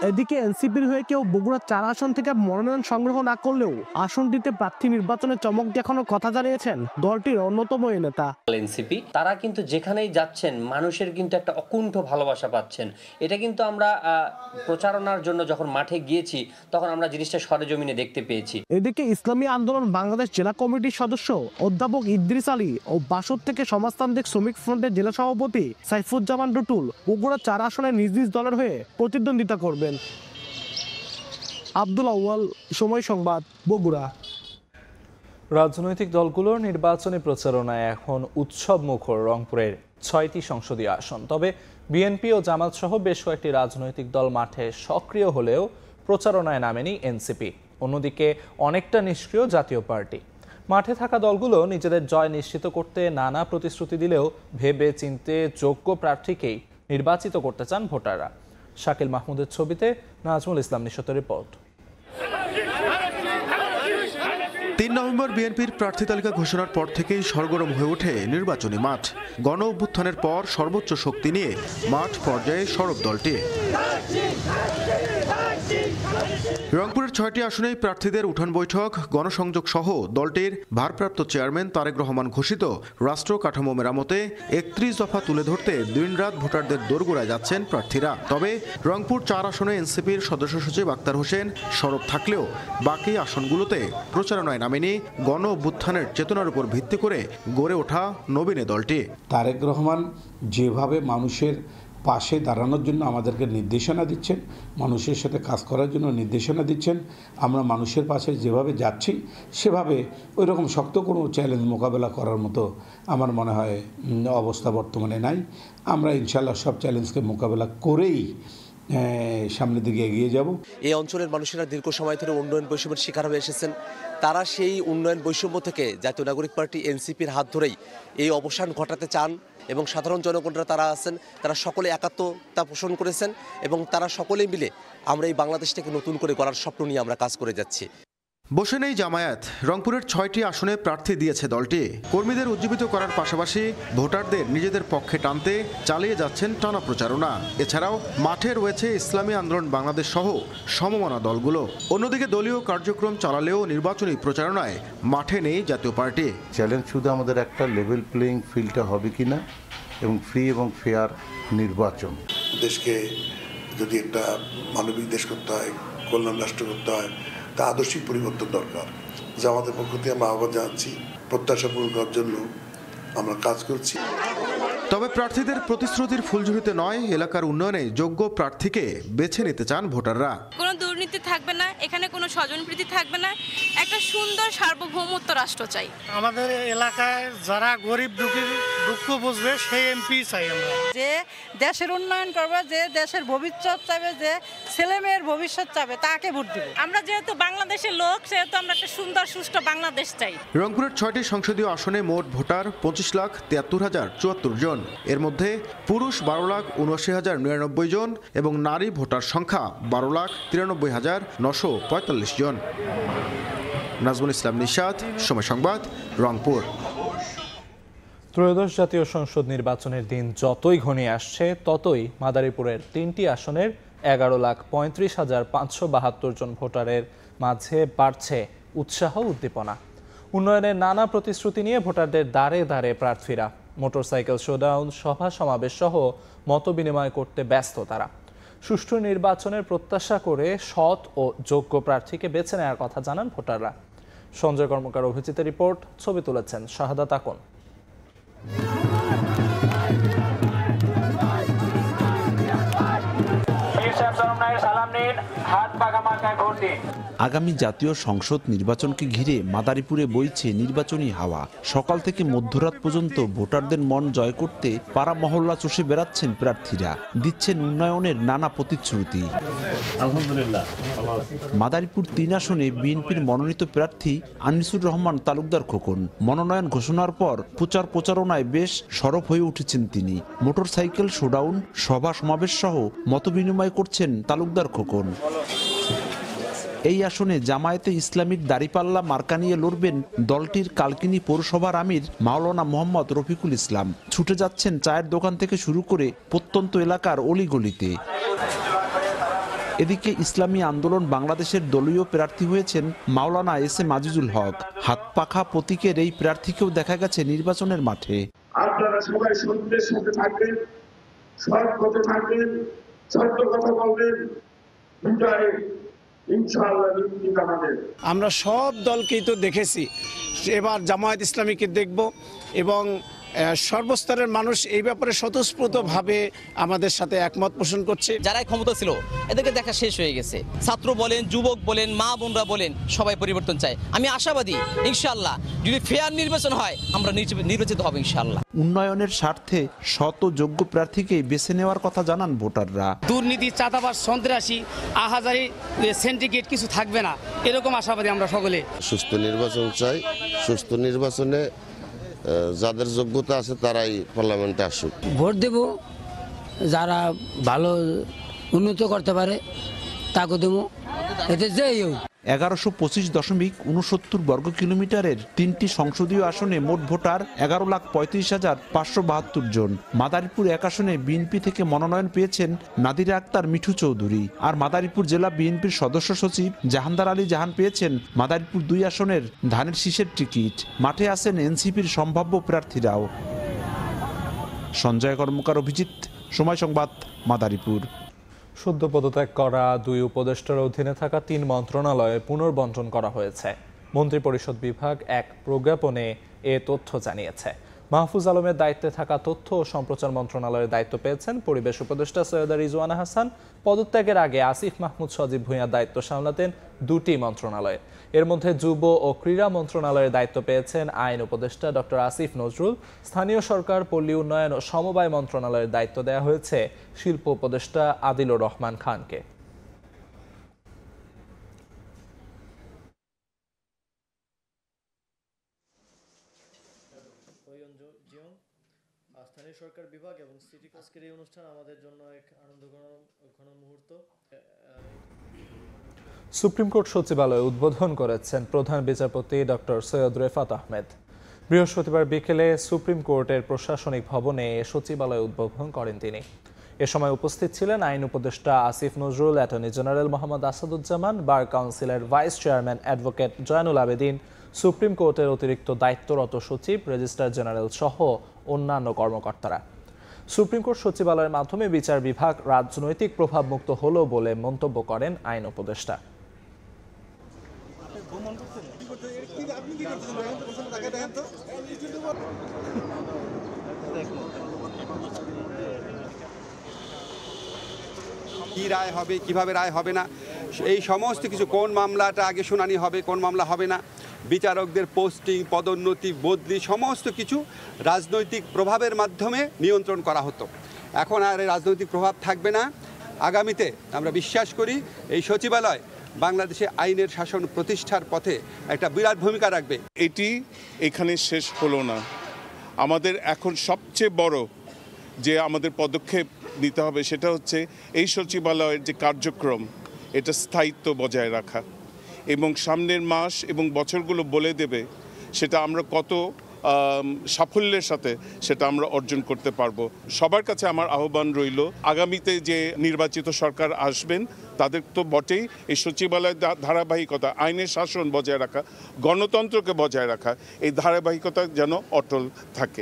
এদিকে এনসিপির হয়ে কেউ বগুড়া 4 আসন থেকে মনোনয়ন সংগ্রহ না করলেও আসনটিতে প্রার্থী নির্বাচনে চমক দেখানোর কথা জানিয়েছেন দলটির অন্যতম এই নেতা। এনসিপি তারা কিন্তু যেখানেই যাচ্ছেন মানুষের কিন্তু একটা অকুণ্ঠ ভালোবাসা পাচ্ছেন। এটা কিন্তু আমরা প্রচারণার জন্য যখন মাঠে গিয়েছি তখন আমরা জিনিসটা সরেজমিনে দেখতে পেয়েছি। এদিকে ইসলামী আন্দোলন বাংলাদেশ জেলা কমিটির সদস্য অধ্যাপক ইদ্রিস আলী ও বাসদ থেকে সমাজতান্ত্রিক শ্রমিক ফ্রন্টের জেলা সভাপতি সাইফুজ্জামান টুটুল বগুড়া 4 আসনে নিজ নিজ দলের হয়ে প্রতিদ্বন্দ্বিতা করবেন। আব্দুল আউয়াল, সময় সংবাদ, বগুড়া। রাজনৈতিক দলগুলোর নির্বাচনী প্রচারণায় এখন উৎসব মুখর রংপুরের 6টি সংসদীয় আসন। তবে বিএনপি ও জামাত সহ বেশ কয়েকটি রাজনৈতিক দল মাঠে সক্রিয় হলেও প্রচারণায় নামেনি এনসিপি। অন্যদিকে অনেকটা নিষ্ক্রিয় জাতীয় পার্টি। মাঠে থাকা দলগুলো নিজেদের জয় নিশ্চিত করতে নানা প্রতিশ্রুতি দিলেও ভেবে চিনতে যোগ্য প্রার্থীকেই নির্বাচিত করতে চান ভোটাররা। শাকিল মাহমুদের ছবিতে নাজমুল ইসলাম নিশতের রিপোর্ট। 3 নভেম্বর বিএনপির প্রার্থী তালিকা ঘোষণার পর থেকেই সরগরম হয়ে ওঠে নির্বাচনী মাঠ। গণ অভ্যুত্থানের পর সর্বোচ্চ শক্তি নিয়ে মাঠ পর্যায়ে সরব দলটি। রংপুরের 6টি আসনেই প্রার্থীদের উঠান বৈঠক, গণসংযোগ সহ দলটির ভারপ্রাপ্ত চেয়ারম্যান তারেক রহমান ঘোষিত রাষ্ট্র কাঠামো মেরামতে 31 দফা তুলে ধরতে দিনরাত ভোটারদের দোরগোড়ায় যাচ্ছেন প্রার্থীরা। তবে রংপুর 4 আসনে এনসিপির সদস্য সচিব আক্তার হোসেন সরব থাকলেও বাকি আসনগুলোতে প্রচারণায় নামেনি গণ অভ্যুত্থানের চেতনার উপর ভিত্তি করে গড়ে ওঠা নবীন দলটি। তারেক রহমান যেভাবে মানুষের পাশে দাঁড়ানোর জন্য আমাদেরকে নির্দেশনা দিচ্ছেন, মানুষের সাথে কাজ করার জন্য নির্দেশনা দিচ্ছেন, আমরা মানুষের পাশে যেভাবে যাচ্ছি সেভাবে ওই রকম শক্ত কোনো চ্যালেঞ্জ মোকাবেলা করার মতো আমার মনে হয় অবস্থা বর্তমানে নাই। আমরা ইনশাল্লাহ সব চ্যালেঞ্জকে মোকাবেলা করেই সামনের দিকে এগিয়ে যাব। এই অঞ্চলের মানুষেরা দীর্ঘ সময় ধরে উন্নয়ন বৈষম্যের শিকার হয়ে এসেছেন। তারা সেই উন্নয়ন বৈষম্য থেকে জাতীয় নাগরিক পার্টি এনসিপির হাত ধরেই এই অবসান ঘটাতে চান এবং সাধারণ জনগণরা তারা আছেন, তারা সকলে একাত্মতা পোষণ করেছেন এবং তারা সকলে মিলে আমরা এই বাংলাদেশটাকে নতুন করে গড়ার স্বপ্ন নিয়ে আমরা কাজ করে যাচ্ছি। বসে নেই জামায়াত। রংপুরের 6টি আসনে প্রার্থী দিয়েছে দলটি। কর্মীদের উজ্জীবিত করার পাশাপাশি ভোটারদের নিজেদের পক্ষে টানতে চালিয়ে যাচ্ছেন টানা প্রচারণা। এছাড়াও মাঠে রয়েছে ইসলামী আন্দোলন বাংলাদেশ সহ সমমনা দলগুলো। অন্যদিকে দলীয় কার্যক্রম চালালেও নির্বাচনী প্রচারণায় মাঠে নেই জাতীয় পার্টি। চ্যালেঞ্জ শুধু আমাদের একটা লেভেল প্লেইং ফিল্ডটা হবে কিনা এবং ফ্রি এবং ফেয়ার নির্বাচন। দেশকে যদি একটা মানবিক দেশ করতে হয়, কল্যাণ রাষ্ট্র করতে হয়, তা আদর্শিক পরিবর্তন দরকার। যা আমাদের পক্ষ থেকে আমরা আহ্বান জানাচ্ছি, প্রত্যাশা পূরণ করার জন্য আমরা কাজ করছি। তবে প্রার্থীদের প্রতিশ্রুতির ফুলঝুরিতে নয়, এলাকার উন্নয়নে যোগ্য প্রার্থীকে বেছে নিতে চান ভোটাররা। কোনো দুর্নীতি থাকবে না, এখানে কোনো স্বজনপ্রীতি থাকবে না, একটা সুন্দর সার্বভৌমত্ব রাষ্ট্র চাই। আমাদের এলাকায় যারা গরিব দুঃখ বুঝবে সেই এমপি চাই আমরা। যে দেশের উন্নয়ন করবে, যে দেশের ভবিষ্যৎ চাবে, যে ছেলে মেয়ের ভবিষ্যৎ চাবে, তাকে ভোট দেব। আমরা যেহেতু বাংলাদেশের লোক, সেহেতু আমরা একটা সুন্দর সুষ্ঠু বাংলাদেশ চাই। রংপুরের 6টি সংসদীয় আসনে মোট ভোটার 25,73,074 জন। এর মধ্যে পুরুষ 12,79,099 জন এবং নারী ভোটার সংখ্যা 12,93,945 জন। নাজমুল ইসলাম নিশাত, সময় সংবাদ, রংপুর। ত্রয়োদশ জাতীয় সংসদ নির্বাচনের দিন যতই ঘনিয়ে আসছে, ততই মাদারীপুরের 3টি আসনের 11,35,572 জন ভোটারের মাঝে বাড়ছে উৎসাহ উদ্দীপনা। উন্নয়নের নানা প্রতিশ্রুতি নিয়ে ভোটারদের দ্বারে দ্বারে প্রার্থীরা। মোটরসাইকেল শোডাউন, সভা সমাবেশ সহ মত বিনিময় করতে ব্যস্ত তারা। সুষ্ঠু নির্বাচনের প্রত্যাশা করে সৎ ও যোগ্য প্রার্থীকে বেছে নেওয়ার কথা জানান ভোটাররা। সঞ্জয় কর্মকার অভিজিতের রিপোর্ট, ছবি তুলেছেন শাহাদাত আকন। আগামী জাতীয় সংসদ নির্বাচনকে ঘিরে মাদারীপুরে বইছে নির্বাচনী হাওয়া। সকাল থেকে মধ্যরাত পর্যন্ত ভোটারদের মন জয় করতে পাড়া মহল্লা চষে বেড়াচ্ছেন প্রার্থীরা, দিচ্ছেন উন্নয়নের নানা প্রতিশ্রুতি। আলহামদুলিল্লাহ। মাদারীপুর 3 আসনে বিএনপির মনোনীত প্রার্থী আনিসুর রহমান তালুকদার খোকন মনোনয়ন ঘোষণার পর প্রচারণায় বেশ সরব হয়ে উঠেছেন তিনি। মোটরসাইকেল শোডাউন, সভা সমাবেশ সহ মতবিনিময় করছেন তালুকদার খোকন। এই আসনে জামায়াতে ইসলামীর দাঁড়িপাল্লা মার্কা নিয়ে লড়বেন দলটির কালকিনি পৌরসভার আমির মাওলানা মোহাম্মদ রফিকুল ইসলাম। ছুটে যাচ্ছেন চায়ের দোকান থেকে শুরু করে প্রত্যন্ত এলাকার অলিগলিতে। এদিকে ইসলামী আন্দোলন বাংলাদেশের দলীয় প্রার্থী হয়েছেন মাওলানা এস এ আজিজুল হক। হাত পাখা প্রতীকের এই প্রার্থীকেও দেখা গেছে নির্বাচনের মাঠে। আপনারা সবাই সত্যের সাথে থাকবেন, সৎ পথে থাকবেন, সত্য কথা বলবেন, আমরা সব দলকেই তো দেখেছি, এবার জামায়াত ইসলামীকে দেখব এবং সর্বস্তরের মানুষ এই ব্যাপারে স্বতঃস্ফূর্তভাবে আমাদের সাথে একমত পোষণ করছে। যারাই ক্ষমতা ছিল এদেরকে দেখা শেষ হয়ে গেছে। ছাত্র বলেন, যুবক বলেন, মা বোনরা বলেন, সবাই পরিবর্তন চায়। আমি আশাবাদী ইনশাআল্লাহ যদি ফেয়ার নির্বাচন হয় আমরা নির্বাচিত হব ইনশাআল্লাহ। উন্নয়নের স্বার্থে শত যোগ্য প্রার্থীকে বেছে নেওয়ার কথা জানান ভোটাররা। দুর্নীতি, চাঁদাবাজ, সন্ত্রাসী, আহাজারি, সিন্ডিকেট কিছু থাকবে না, এরকম আশাবাদী আমরা সকলে। সুস্থ নির্বাচন চাই। সুস্থ নির্বাচনে যাদের যোগ্যতা আছে তারাই পার্লামেন্টে আসুক। ভোট দেব যারা ভালো উন্নত করতে পারে তাকে দেব, এতে যেই হোক। 1125.69 বর্গ কিলোমিটারের 3টি সংসদীয় আসনে মোট ভোটার 11,35,572 জন। মাদারীপুর 1 আসনে বিএনপি থেকে মনোনয়ন পেয়েছেন নাদিরা আক্তার মিঠু চৌধুরী। আর মাদারীপুর জেলা বিএনপির সদস্য সচিব জাহানদার আলী জাহান পেয়েছেন মাদারীপুর 2 আসনের ধানের শীষের টিকিট। মাঠে আছেন এনসিপির সম্ভাব্য প্রার্থীরাও। সঞ্জয় কর্মকার, অভিজিৎ, সময় সংবাদ, মাদারীপুর। সদ্য পদত্যাগ করা 2 উপদেষ্টার অধীনে থাকা 3 মন্ত্রণালয়ে পুনর্বণ্টন করা হয়েছে। মন্ত্রিপরিষদ বিভাগ এক প্রজ্ঞাপনে এ তথ্য জানিয়েছে। মাহফুজ আলমের দায়িত্বে থাকা তথ্য ও সম্প্রচার মন্ত্রণালয়ের দায়িত্ব পেয়েছেন পরিবেশ উপদেষ্টা সৈয়দা রিজওয়ানা হাসান। পদত্যাগের আগে আসিফ মাহমুদ সজীব ভূঁইয়া দায়িত্ব সামলাতেন 2টি মন্ত্রণালয়ে। এর মধ্যে যুব ও ক্রীড়া মন্ত্রণালয়ের দায়িত্ব পেয়েছেন আইন উপদেষ্টা ডক্টর আসিফ নজরুল। স্থানীয় সরকার, পল্লী উন্নয়ন ও সমবায় মন্ত্রণালয়ের দায়িত্ব দেওয়া হয়েছে শিল্প উপদেষ্টা আদিলুর রহমান খানকে। স্থানীয় সরকার বিভাগ এবং সিটি আজকের এই অনুষ্ঠান আমাদের জন্য এক আনন্দঘন মুহূর্ত। সুপ্রিম কোর্ট সচিবালয় উদ্বোধন করেছেন প্রধান বিচারপতি ডক্টর সৈয়দ রেফাত আহমেদ। বৃহস্পতিবার বিকেলে সুপ্রিম কোর্টের প্রশাসনিক ভবনে সচিবালয় উদ্বোধন করেন তিনি। এ সময় উপস্থিত ছিলেন আইন উপদেষ্টা Asif Nazrul, attorney general Mohammad Asaduzzaman, bar কাউন্সিলের vice chairman advocate Zainul Abedin, supreme কোর্টের অতিরিক্ত দায়িত্বরত সচিব, রেজিস্ট্রার জেনারেল সহ অন্যান্য কর্মকর্তারা। সুপ্রিম কোর্ট সচিবালয়ের মাধ্যমে বিচার বিভাগ রাজনৈতিক প্রভাবমুক্ত হলো বলে মন্তব্য করেন আইন উপদেষ্টা। কি রায় হবে, কিভাবে রায় হবে না, এই সমস্ত কিছু, কোন মামলাটা আগে শুনানি হবে, কোন মামলা হবে না, বিচারকদের পোস্টিং, পদোন্নতি, বদলি, সমস্ত কিছু রাজনৈতিক প্রভাবের মাধ্যমে নিয়ন্ত্রণ করা হতো। এখন আর রাজনৈতিক প্রভাব থাকবে না। আগামীতে আমরা বিশ্বাস করি এই সচিবালয় বাংলাদেশে আইনের শাসন প্রতিষ্ঠার পথে একটা বিরাট ভূমিকা রাখবে। এটি এখানে শেষ হলো না। আমাদের এখন সবচেয়ে বড় যে আমাদের পদক্ষেপ নিতে হবে সেটা হচ্ছে এই সচিবালয়ের যে কার্যক্রম, এটা স্থায়িত্ব বজায় রাখা, এবং সামনের মাস এবং বছরগুলো বলে দেবে সেটা আমরা কত সাফল্যের সাথে সেটা আমরা অর্জন করতে পারবো। সবার কাছে আমার আহ্বান রইল, আগামীতে যে নির্বাচিত সরকার আসবেন তাদের তো বটেই, এই সচিবালয়ের ধারাবাহিকতা, আইনের শাসন বজায় রাখা, গণতন্ত্রকে বজায় রাখা, এই ধারাবাহিকতা যেন অটল থাকে।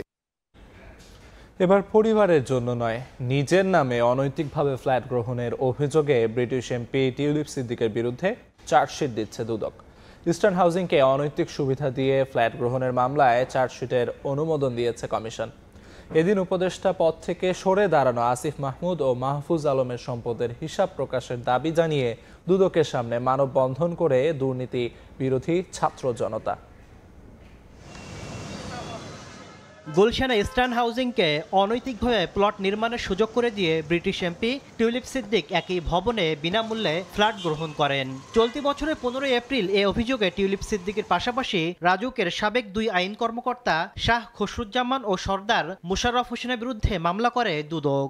এবার পরিবারের জন্য নয়, নিজের নামে অনৈতিকভাবে ফ্ল্যাট গ্রহণের অভিযোগে ব্রিটিশ এমপি টিউলিপ সিদ্দিকের বিরুদ্ধে চার্জশিট দিচ্ছে দুদক। ইস্টার্ন হাউজিংকে অনৈতিক সুবিধা দিয়ে ফ্ল্যাট গ্রহণের মামলায় চার্জশিটের অনুমোদন দিয়েছে কমিশন। এদিন উপদেষ্টা পদ থেকে সরে দাঁড়ানো আসিফ মাহমুদ ও মাহফুজ আলমের সম্পদের হিসাব প্রকাশের দাবি জানিয়ে দুদকের সামনে মানববন্ধন করে দুর্নীতি বিরোধী ছাত্র জনতা। গুলশানে ইস্টার্ন হাউজিংকে অনৈতিকভাবে প্লট নির্মাণের সুযোগ করে দিয়ে ব্রিটিশ এমপি টিউলিপ সিদ্দিক একই ভবনে বিনামূল্যে ফ্ল্যাট গ্রহণ করেন। চলতি বছরের 15 এপ্রিল এ অভিযোগে টিউলিপ সিদ্দিকের পাশাপাশি রাজুকের সাবেক 2 আইন কর্মকর্তা শাহ খসরুজ্জামান ও সর্দার মুশাররফ হোসেনের বিরুদ্ধে মামলা করে দুদক।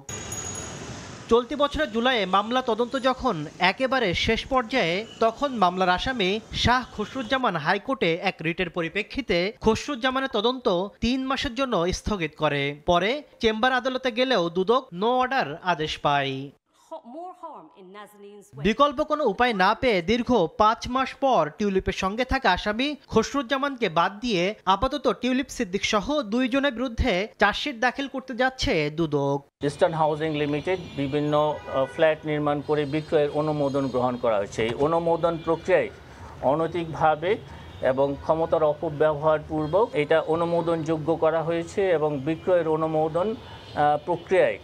চলতি বছরের জুলাইয়ে মামলা তদন্ত যখন একেবারে শেষ পর্যায়ে, তখন মামলার আসামি শাহ খসরুজ্জামান হাইকোর্টে এক রিটের পরিপ্রেক্ষিতে খসরুজ্জামানের তদন্ত 3 মাসের জন্য স্থগিত করে। পরে চেম্বার আদালতে গেলেও দুদক নো অর্ডার আদেশ পায়। বিকল্প কোনো উপায় না পেয়ে দীর্ঘ 5 মাস পর টিউলিপের সঙ্গে থাকা আসামি খসরুজ্জামানকে বাদ দিয়ে আপাতত টিউলিপ সিদ্দিক সহ 2 জনের বিরুদ্ধে চার্জশিট দাখিল করতে যাচ্ছে দুদক। ইস্টার্ন হাউজিং লিমিটেড বিভিন্ন ফ্ল্যাট নির্মাণ করে বিক্রয়ের অনুমোদন গ্রহণ করা হয়েছে। এই অনুমোদন প্রক্রিয়ায় অনৈতিকভাবে এবং ক্ষমতার অপব্যবহার পূর্বক এটা অনুমোদনযোগ্য করা হয়েছে এবং বিক্রয়ের অনুমোদন প্রক্রিয়ায়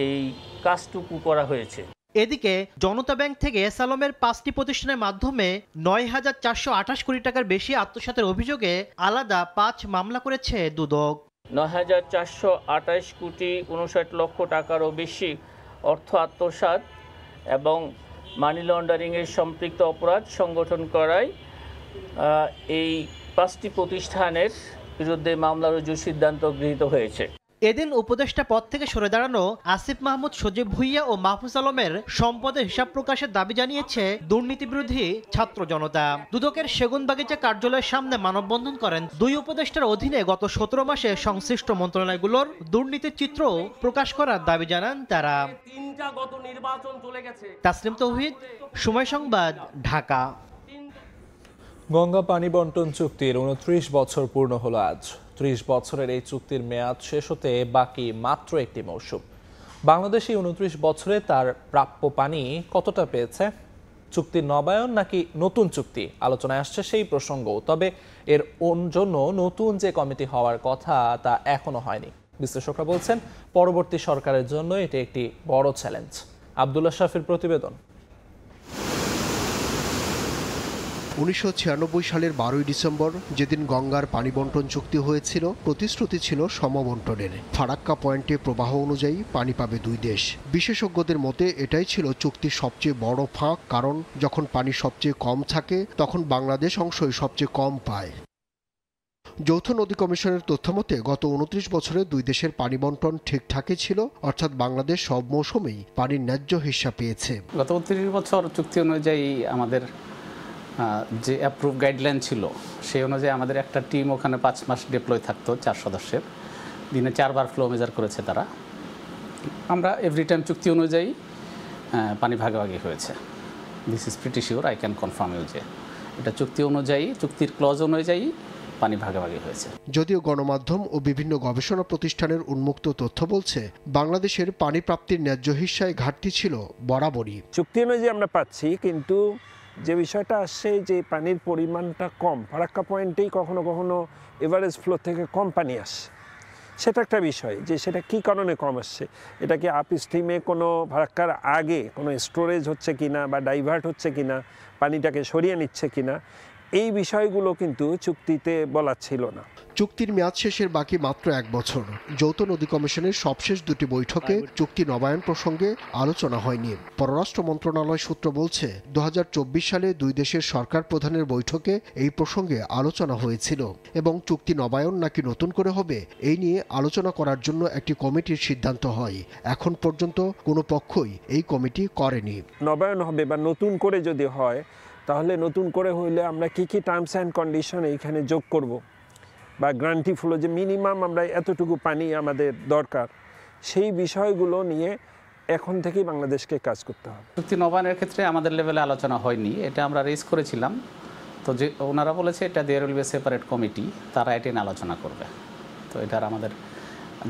এই কাজটুকু করা হয়েছে। এদিকে জনতা ব্যাংক থেকে এস আলমের 5টি প্রতিষ্ঠানের মাধ্যমে 9,428 কোটি টাকার বেশি আত্মসাতের অভিযোগে আলাদা 5 মামলা করেছে দুদক। 9,428 কোটি 59 লক্ষ টাকারও বেশি অর্থ আত্মসাৎ এবং মানি লন্ডারিংয়ের সম্পৃক্ত অপরাধ সংগঠন করায় এই 5টি প্রতিষ্ঠানের বিরুদ্ধে মামলা রুজুর সিদ্ধান্ত গৃহীত হয়েছে। এদিন উপদেষ্টা পদ থেকে সরে দাঁড়ানো আসিফ মাহমুদ, সজীব ভুইয়া ও মাহফুজ আলমের সম্পদের হিসাব প্রকাশের দাবি জানিয়েছে দুর্নীতি বিরোধী ছাত্র জনতা। দুদকের সেগুনবাগিচা কার্যালয়ের সামনে মানববন্ধন করেন 2 উপদেষ্টার অধীনে গত 17 মাসে সংশ্লিষ্ট মন্ত্রণালয়গুলোর দুর্নীতির চিত্র প্রকাশ করার দাবি জানান তারা। 3টা গত নির্বাচন চলে গেছে। তাসলিম তৌহিদ, সময় সংবাদ, ঢাকা। গঙ্গা পানি বন্টন চুক্তির 29 বছর পূর্ণ হলো আজ। 30 বছরের এই চুক্তির মেয়াদ শেষ হতে বাকি মাত্র একটি মৌসুম। বাংলাদেশ এই 29 বছরে তার প্রাপ্য পানি কতটা পেয়েছে? চুক্তির নবায়ন নাকি নতুন চুক্তি, আলোচনায় আসছে সেই প্রসঙ্গ। তবে এর জন্য নতুন যে কমিটি হওয়ার কথা তা এখনো হয়নি। বিশ্লেষকরা বলছেন পরবর্তী সরকারের জন্য এটি একটি বড় চ্যালেঞ্জ। আব্দুল্লাহ শাফির প্রতিবেদন। 1996 সালের 12ই ডিসেম্বর যেদিন গঙ্গার পানি বন্টন চুক্তি হয়েছিল, প্রতিশ্রুতি ছিল সমবন্টনের। ফারাক্কা পয়েন্টে প্রবাহ অনুযায়ী পানি পাবে 2 দেশ। বিশেষজ্ঞদের মতে এটাই ছিল চুক্তির সবচেয়ে বড় ফাঁক, কারণ যখন পানি সবচেয়ে কম থাকে তখন বাংলাদেশ অংশই সবচেয়ে কম পায়। যৌথ নদী কমিশনের তথ্যমতে গত ২৯ বছরে দুই দেশের পানি বন্টন ঠিকঠাকই ছিল, অর্থাৎ বাংলাদেশ সব মৌসুমেই পানির ন্যায্য হিস্সা পেয়েছে। গত ৩৯ বছর চুক্তি অনুযায়ী আমাদের যে অ্যাপ্রুভ গাইডলাইন ছিল সেই অনুযায়ী আমাদের একটা টিম ওখানে ৫ মাস ডিপ্লয় থাকতো ৪ সদস্যের, দিনে 4 বার ফ্লো মেজার করেছে তারা। আমরা এভরি টাইম চুক্তি অনুযায়ী পানি ভাগাভাগি হয়েছে। This is pretty sure, I can confirm you যে এটা চুক্তি অনুযায়ী, চুক্তির ক্লজ অনুযায়ী পানি ভাগাভাগি হয়েছে। যদিও গণমাধ্যম ও বিভিন্ন গবেষণা প্রতিষ্ঠানের উন্মুক্ত তথ্য বলছে বাংলাদেশের পানি প্রাপ্তির ন্যায্য হিস্সায় ঘাটতি ছিল বরাবরই। চুক্তি অনুযায়ী আমরা পাচ্ছি, কিন্তু যে বিষয়টা আসছে যে পানির পরিমাণটা কম, ফারাক্কা পয়েন্টেই কখনো কখনো এভারেজ ফ্লো থেকে কম পানি আসে, সেটা একটা বিষয় যে সেটা কী কারণে কম আসছে। এটা কি আপ স্ট্রিমে কোনো ফারাক্কার আগে কোনো স্টোরেজ হচ্ছে কিনা বা ডাইভার্ট হচ্ছে কিনা, পানিটাকে সরিয়ে নিচ্ছে কিনা, এই বিষয়গুলো কিন্তু চুক্তিতে বলা ছিল না। চুক্তির মেয়াদ শেষের বাকি মাত্র 1 বছর। যৌথ নদী কমিশনের সবশেষ 2টি বৈঠকে চুক্তি নবায়ন প্রসঙ্গে আলোচনা হয়নি। পররাষ্ট্র মন্ত্রণালয় সূত্র বলছে 2024 সালে দুই দেশের সরকার প্রধানের বৈঠকে এই প্রসঙ্গে আলোচনা হয়েছিল এবং চুক্তি নবায়ন নাকি নতুন করে হবে এই নিয়ে আলোচনা করার জন্য একটি কমিটির সিদ্ধান্ত হয়। এখন পর্যন্ত কোনো পক্ষই এই কমিটি করেনি। নবায়ন হবে বা নতুন করে যদি হয়, তাহলে নতুন করে হইলে আমরা কি কি টার্মস অ্যান্ড কন্ডিশন এইখানে যোগ করব, বা গ্যারান্টি ফ্লো যে মিনিমাম আমরা এতটুকু পানি আমাদের দরকার, সেই বিষয়গুলো নিয়ে এখন থেকেই বাংলাদেশকে কাজ করতে হবে। চুক্তি নবায়নের ক্ষেত্রে আমাদের লেভেলে আলোচনা হয়নি, এটা আমরা রেজ করেছিলাম। তো যে ওনারা বলেছে এটা there will be separate committee, তারা এটা নিয়ে আলোচনা করবে। তো এটার আমাদের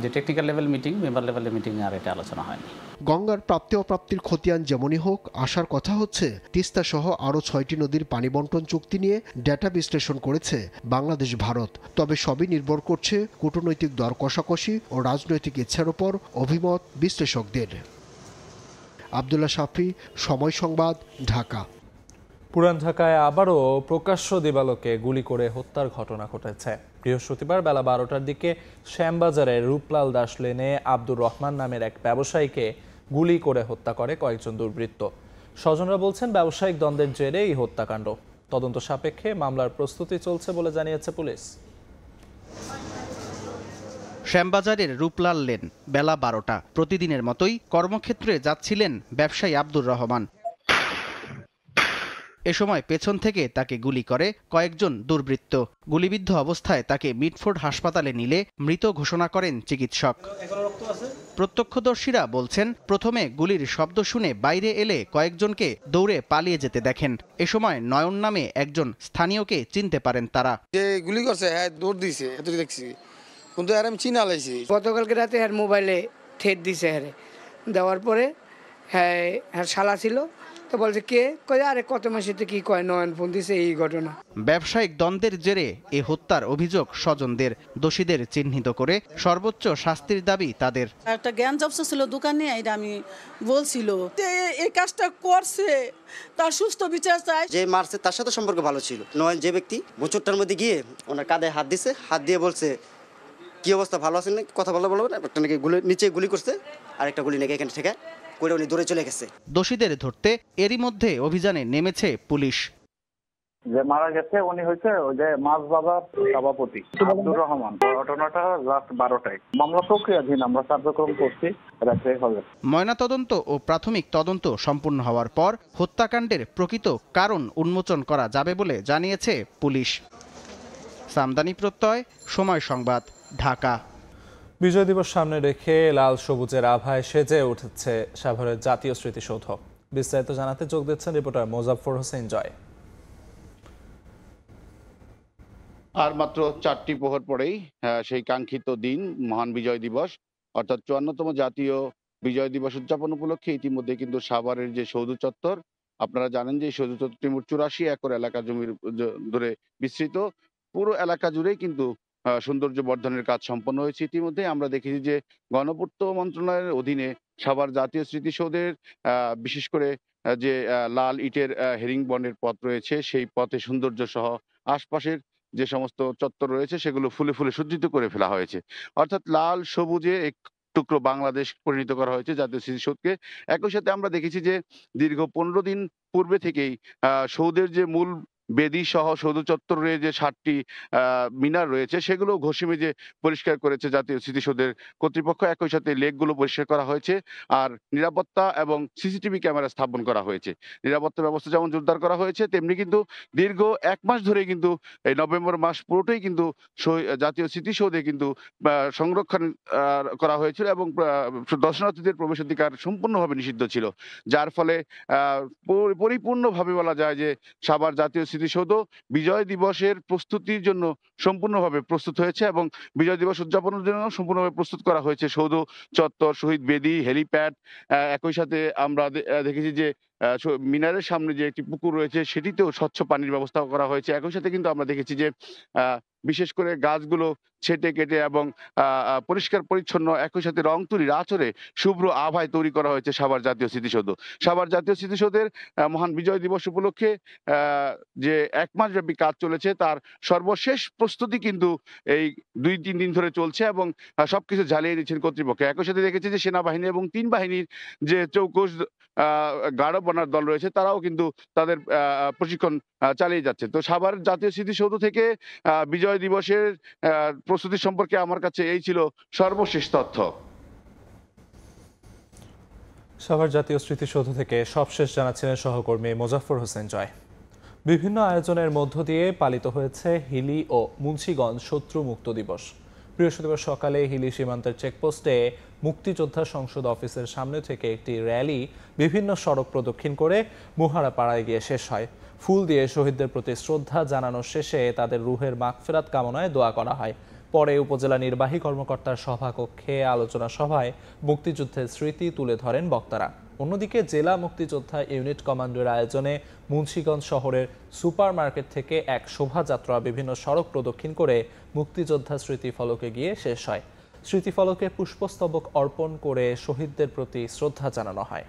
যে টেকনিক্যাল লেভেল মিটিং, মেম্বার লেভেলের মিটিং, আর এটা আলোচনা হয়নি। গঙ্গার প্রাপ্তি অপ্রাপ্তির খতিয়ান যেমনই হোক, আশার কথা হচ্ছে তিস্তা সহ আরও 6টি নদীর পানি বন্টন চুক্তি নিয়ে ডেটা বিশ্লেষণ করেছে বাংলাদেশ ভারত। তবে সবই নির্ভর করছে কূটনৈতিক দর কষাকষি ও রাজনৈতিক ইচ্ছার উপর অভিমত বিশ্লেষকদের। আব্দুল্লাহ শাফি, সময় সংবাদ, ঢাকা। পুরান ঢাকায় আবারও প্রকাশ্য দিবালোকে গুলি করে হত্যার ঘটনা ঘটেছে। বৃহস্পতিবার বেলা 12টার দিকে শ্যামবাজারের রূপলাল দাস লেনে আব্দুর রহমান নামের এক ব্যবসায়ীকে গুলি করে হত্যা করে কয়েকজন দুর্বৃত্ত। স্বজনরা বলছেন ব্যবসায়িক দ্বন্দ্বের জেরে এই হত্যাকাণ্ড। তদন্ত সাপেক্ষে মামলার প্রস্তুতি চলছে বলে জানিয়েছে পুলিশ। শ্যামবাজারের রূপলাল লেন, বেলা 12টা। প্রতিদিনের মতোই কর্মক্ষেত্রে যাচ্ছিলেন ব্যবসায়ী আব্দুর রহমান। এ সময় পেছন থেকে তাকে গুলি করে কয়েকজন দুর্বৃত্ত। গুলিবিদ্ধ অবস্থায় তাকে মিটফোর্ড হাসপাতালে নিলে মৃত ঘোষণা করেন চিকিৎসক। প্রত্যক্ষদর্শীরা বলছেন প্রথমে গুলির শব্দ শুনে বাইরে এলে কয়েকজনকে দৌড়ে পালিয়ে যেতে দেখেন। এ সময় নয়ন নামে একজন স্থানীয়কে চিনতে পারেন তারা। যে গুলি করছে হ্যাঁ দৌড় দিছে, এত দেখছি, কিন্তু আর আমি চিনা লাইছি। গতকালকে রাতে হ্যাঁ মোবাইলে ঠেট দিছে, হ্যাঁ দেওয়ার পরে হ্যাঁ হ্যাঁ শালা ছিল, তো বলছে কে কয়, আরে কত মাসেতে কি কয়, নয়ন ফোন দিছে, এই ঘটনা। ব্যবসায়িক দ্বন্দ্বের জেরে এ হত্যার অভিযোগ স্বজনদের। দোষীদের চিহ্নিত করে সর্বোচ্চ শাস্তির দাবি তাদের। একটা জ্ঞান জবস ছিল দোকানে, এটা আমি বলছিল এই কাজটা করছে, তার সুস্থ বিচার চাই। যে মারছে তার সাথে সম্পর্ক ভালো ছিল। নয়ন যে ব্যক্তি বছরটার মধ্যে গিয়ে ওনার কাঁধে হাত দিছে, হাত দিয়ে বলছে কি অবস্থা, ভালো আছেন নাকি, কথা বলবো না, একটা নাকি গুলি নিচে গুলি করছে, আর একটা গুলি নাকি এখানে থেকে করে উনি দৌড়ে চলে গেছে। দোষীদের ধরতে এরই মধ্যে অভিযানে নেমেছে পুলিশ। যে মারা গেছে উনি হচ্ছে ওই যে মাছ বাজার সভাপতি আব্দুর রহমান। ঘটনাটা রাত 12টায়। মামলা প্রক্রিয়াধীন, আমরা কার্যক্রম করছি, রাখতে হবে। ময়নাতদন্ত ও প্রাথমিক তদন্ত সম্পূর্ণ হওয়ার পর হত্যাকাণ্ডের প্রকৃত কারণ উন্মোচন করা যাবে বলে জানিয়েছে পুলিশ। সামদানি প্রত্যয়, সময় সংবাদ, ঢাকা। বিজয় দিবস সামনে রেখে লাল সবুজের আভায় সেজে উঠেছে সাভারের জাতীয় স্মৃতিসৌধ। বিস্তারিত জানাতে যোগ দিচ্ছেন রিপোর্টার মোজাফফর হোসেন জয়। আর মাত্র 4টি প্রহর পরেই সেই কাঙ্ক্ষিত দিন মহান বিজয় দিবস, অর্থাৎ 54তম জাতীয় বিজয় দিবস উদযাপন উপলক্ষে ইতিমধ্যে কিন্তু সাভারের যে সৌধ চত্বর, আপনারা জানেন যে সৌধ চত্বরটি মোট 84 একর এলাকা জমির ধরে বিস্তৃত। পুরো এলাকা জুড়েই কিন্তু সৌন্দর্য বর্ধনের কাজ সম্পন্ন হয়েছে। ইতিমধ্যে আমরা দেখেছি যে গণপূর্ত মন্ত্রণালয়ের অধীনে সাভার জাতীয় স্মৃতিসৌধের বিশেষ করে যে লাল ইটের হেরিং বনের পথ রয়েছে, সেই পথে সৌন্দর্য সহ আশপাশের যে সমস্ত চত্বর রয়েছে সেগুলো ফুলে ফুলে সজ্জিত করে ফেলা হয়েছে। অর্থাৎ লাল সবুজে এক টুকরো বাংলাদেশ পরিণত করা হয়েছে জাতীয় স্মৃতিসৌধকে। একই সাথে আমরা দেখেছি যে দীর্ঘ 15 দিন পূর্বে থেকেই সৌধের যে মূল বেদি সহ সৌধ চত্বরে যে 7টি মিনার রয়েছে সেগুলো ঘষে মেজে পরিষ্কার করেছে জাতীয় স্মৃতিসৌধের কর্তৃপক্ষ। একই সাথে লেকগুলো পরিষ্কার করা হয়েছে আর নিরাপত্তা এবং সিসিটিভি ক্যামেরা স্থাপন করা হয়েছে। নিরাপত্তা ব্যবস্থা যেমন জোরদার করা হয়েছে তেমনি কিন্তু দীর্ঘ 1 মাস ধরে কিন্তু এই নভেম্বর মাস পুরোটাই কিন্তু জাতীয় স্মৃতিসৌধে কিন্তু সংরক্ষণ করা হয়েছিল এবং দর্শনার্থীদের প্রবেশাধিকার সম্পূর্ণভাবে নিষিদ্ধ ছিল, যার ফলে পরিপূর্ণভাবে বলা যায় যে সাভার জাতীয় স্মৃতিসৌধ বিজয় দিবসের প্রস্তুতির জন্য সম্পূর্ণভাবে প্রস্তুত হয়েছে এবং বিজয় দিবস উদযাপনের জন্য সম্পূর্ণভাবে প্রস্তুত করা হয়েছে। সৌধ চত্বর, শহীদ বেদি, হেলিপ্যাড, একই সাথে আমরা দেখেছি যে মিনারের সামনে যে একটি পুকুর রয়েছে সেটিতেও স্বচ্ছ পানির ব্যবস্থা করা হয়েছে। একই সাথে কিন্তু আমরা দেখেছি যে বিশেষ করে গাছগুলো ছেটে কেটে এবং পরিষ্কার পরিচ্ছন্ন, একই সাথে রং তুলির আঁচড়ে শুভ্র আভায় তৈরি করা হয়েছে সাভার জাতীয় স্মৃতিসৌধ। সাভার জাতীয় স্মৃতিসৌধের মহান বিজয় দিবস উপলক্ষে যে 1 মাস ব্যাপী কাজ চলেছে তার সর্বশেষ প্রস্তুতি কিন্তু এই 2-3 দিন ধরে চলছে এবং সবকিছু ঝালিয়ে দিচ্ছেন কর্তৃপক্ষ। একই সাথে দেখেছি যে সেনাবাহিনী এবং 3 বাহিনীর যে চৌকস গার্ড বানার দল রয়েছে তারাও কিন্তু তাদের প্রশিক্ষণ চালিয়ে যাচ্ছে। তো সাভার জাতীয় স্মৃতিসৌধ থেকে বিজয় দিবসের প্রস্তুতি সম্পর্কে আমার কাছে এই ছিল সর্বশেষ তথ্য। সাভার জাতীয় স্মৃতিসৌধ থেকে সবশেষ জানাচ্ছিলেন সহকর্মী মোজাফফর হোসেন জয়। বিভিন্ন আয়োজনের মধ্য দিয়ে পালিত হয়েছে হিলি ও মুন্সিগঞ্জ শত্রু মুক্ত দিবস। বৃহস্পতিবার সকালে হিলি সীমান্তের চেকপোস্টে মুক্তিযোদ্ধা সংসদ অফিসের সামনে থেকে একটি র্যালি বিভিন্ন সড়ক প্রদক্ষিণ করে মুহারাপাড়ায় গিয়ে শেষ হয়। ফুল দিয়ে শহীদদের প্রতি শ্রদ্ধা জানানোর শেষে তাদের রুহের মাগফিরাত কামনায় দোয়া করা হয়। পরে উপজেলা নির্বাহী কর্মকর্তার সভাকক্ষে আলোচনা সভায় মুক্তিযুদ্ধের স্মৃতি তুলে ধরেন বক্তারা। অন্যদিকে জেলা মুক্তিযোদ্ধা ইউনিট কমান্ডের আয়োজনে মুন্সিগঞ্জ শহরের সুপার মার্কেট থেকে এক শোভাযাত্রা বিভিন্ন সড়ক প্রদক্ষিণ করে মুক্তিযোদ্ধা স্মৃতিফলকে গিয়ে শেষ হয়। স্মৃতিফলকে পুষ্পস্তবক অর্পণ করে শহীদদের প্রতি শ্রদ্ধা জানানো হয়।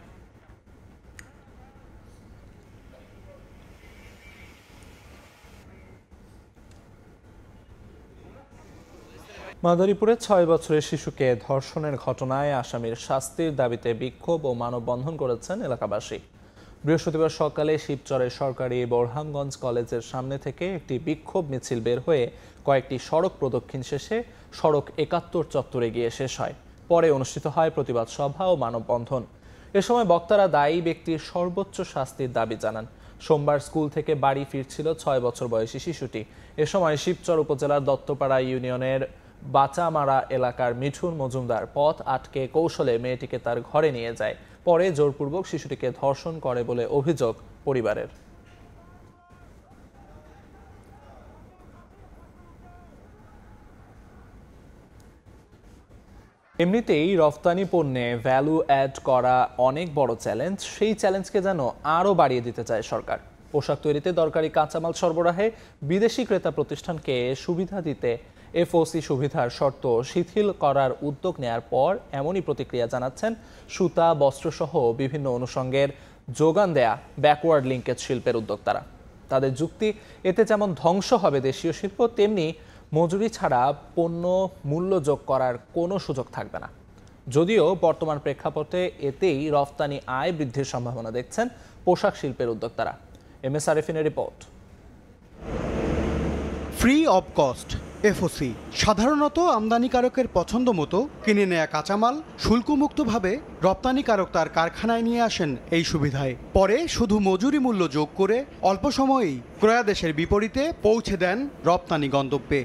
মাদারীপুরে 6 বছরের শিশুকে ধর্ষণের ঘটনায় আসামির শাস্তির দাবিতে বিক্ষোভ ও মানববন্ধন করেছেন এলাকাবাসী। বৃহস্পতিবার সকালে শিবচরের সরকারি বোরহানগঞ্জ কলেজের সামনে থেকে একটি বিক্ষোভ মিছিল বের হয়ে কয়েকটি সড়ক প্রদক্ষিণ শেষে সড়ক 71 চত্বরে গিয়ে শেষ হয়। পরে অনুষ্ঠিত হয় প্রতিবাদ সভা ও মানববন্ধন। এ সময় বক্তারা দায়ী ব্যক্তির সর্বোচ্চ শাস্তির দাবি জানান। সোমবার স্কুল থেকে বাড়ি ফিরছিল 6 বছর বয়সী শিশুটি। এ সময় শিবচর উপজেলার দত্তপাড়া ইউনিয়নের বাচামারা এলাকার মিঠুন মজুমদার পথ আটকে কৌশলে মেয়েটিকে তার ঘরে নিয়ে যায়। পরে জোরপূর্বক শিশুটিকে ধর্ষণ করে বলে অভিযোগ পরিবারের। এমনিতেই রফতানি পণ্যে ভ্যালু অ্যাড করা অনেক বড় চ্যালেঞ্জ। সেই চ্যালেঞ্জকে যেন আরও বাড়িয়ে দিতে চায় সরকার। পোশাক তৈরিতে দরকারি কাঁচামাল সরবরাহে বিদেশি ক্রেতা প্রতিষ্ঠানকে সুবিধা দিতে এফওসি সুবিধার শর্ত শিথিল করার উদ্যোগ নেয়ার পর এমনই প্রতিক্রিয়া জানাচ্ছেন সুতা, বস্ত্রসহ বিভিন্ন অনুষঙ্গের যোগান দেয়া ব্যাকওয়ার্ড লিঙ্কেজ শিল্পের উদ্যোক্তারা। তাদের যুক্তি, এতে যেমন ধ্বংস হবে দেশীয় শিল্প, তেমনি মজুরি ছাড়া পণ্য মূল্য যোগ করার কোনো সুযোগ থাকবে না। যদিও বর্তমান প্রেক্ষাপটে এতেই রফতানি আয় বৃদ্ধির সম্ভাবনা দেখছেন পোশাক শিল্পের উদ্যোক্তারা। MS আরেফিনের রিপোর্ট। ফ্রি অব কস্ট এফওসি সাধারণত আমদানিকারকের পছন্দ মতো কিনে নেয়া কাঁচামাল শুল্কমুক্তভাবে রপ্তানিকারক তার কারখানায় নিয়ে আসেন এই সুবিধায়। পরে শুধু মজুরি মূল্য যোগ করে অল্প সময়েই ক্রয়াদেশের বিপরীতে পৌঁছে দেন রপ্তানি গন্তব্যে।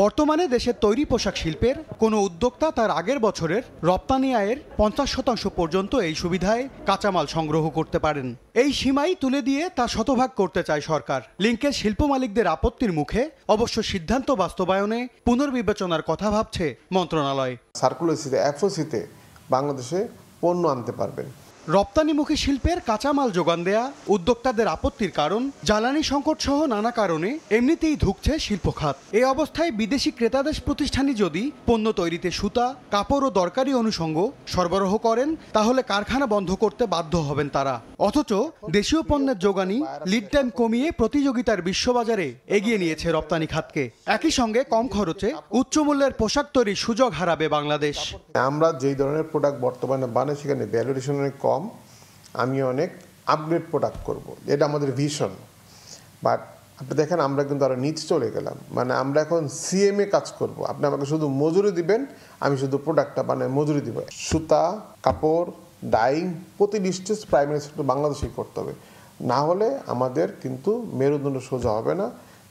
বর্তমানে দেশের তৈরি পোশাক শিল্পের কোনো উদ্যোক্তা তার আগের বছরের রপ্তানি আয়ের 50% পর্যন্ত এই সুবিধায় কাঁচামাল সংগ্রহ করতে পারেন। এই সীমাই তুলে দিয়ে তা শতভাগ করতে চায় সরকার। লিঙ্কের শিল্প মালিকদের আপত্তির মুখে অবশ্য সিদ্ধান্ত বাস্তবায়নে পুনর্বিবেচনার কথা ভাবছে মন্ত্রণালয়। সার্কুলার এফওসিতে বাংলাদেশে পণ্য আনতে পারবেন। রপ্তানিমুখী শিল্পের কাঁচামাল যোগান দেয়া উদ্যোক্তাদের আপত্তির কারণ জ্বালানি সংকট সহ নানা কারণে এমনিতেই ধুঁকছে শিল্প খাত। এই অবস্থায় বিদেশি ক্রেতাদেশ প্রতিষ্ঠানই যদি পণ্য তৈরিতে সুতা, কাপড় ও দরকারি অনুষঙ্গ সরবরাহ করেন তাহলে কারখানা বন্ধ করতে বাধ্য হবেন তারা। অথচ দেশীয় পণ্যের যোগানই লিড টাইম কমিয়ে প্রতিযোগিতার বিশ্ববাজারে এগিয়ে নিয়েছে রপ্তানি খাতকে। একই সঙ্গে কম খরচে উচ্চ মূল্যের পোশাক তৈরির সুযোগ হারাবে বাংলাদেশ। আমরা যেই ধরনের প্রোডাক্ট বর্তমানে বানাই সেখানে ভ্যালুয়েশন অনেক কম। আমি অনেক আপগ্রেড প্রোডাক্ট করব, এটা আমাদের ভিশন। বাট আপনি দেখেন আমরা কিন্তু আরও নিচ চলে গেলাম, মানে আমরা এখন সিএমএ কাজ করব। আপনি আমাকে শুধু মজুরি দিবেন, আমি শুধু প্রোডাক্টটা বানায় মজুরি দিব। সুতা, কাপড়, ডাইং প্রতিটি স্টেজ প্রাইমারি সেক্টর বাংলাদেশেই করতে হবে, না হলে আমাদের কিন্তু মেরুদণ্ড সোজা হবে না,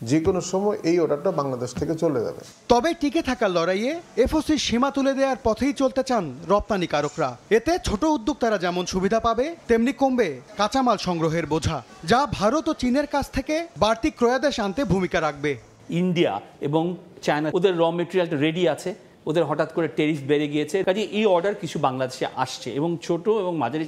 যে কোনো সময় এই অর্ডারটা বাংলাদেশ থেকে চলে যাবে। তবে টিকে থাকার লড়াইয়ে এফওসির সীমা তুলে দেওয়ার পথেই চলতে চান রপ্তানিকারকরা। এতে ছোট উদ্যোক্তারা যেমন সুবিধা পাবে, তেমনি কমবে কাঁচামাল সংগ্রহের বোঝা, যা ভারত ও চীনের কাছ থেকে বাড়তি ক্রয়াদেশ আনতে ভূমিকা রাখবে। ইন্ডিয়া এবং চায়না ওদের র মেটেরিয়ালটা রেডি আছে, ওদের হঠাৎ করে ট্যারিফ বেড়ে গিয়েছে, কাজে এই অর্ডার কিছু বাংলাদেশে আসছে এবং ছোট এবং মাঝারি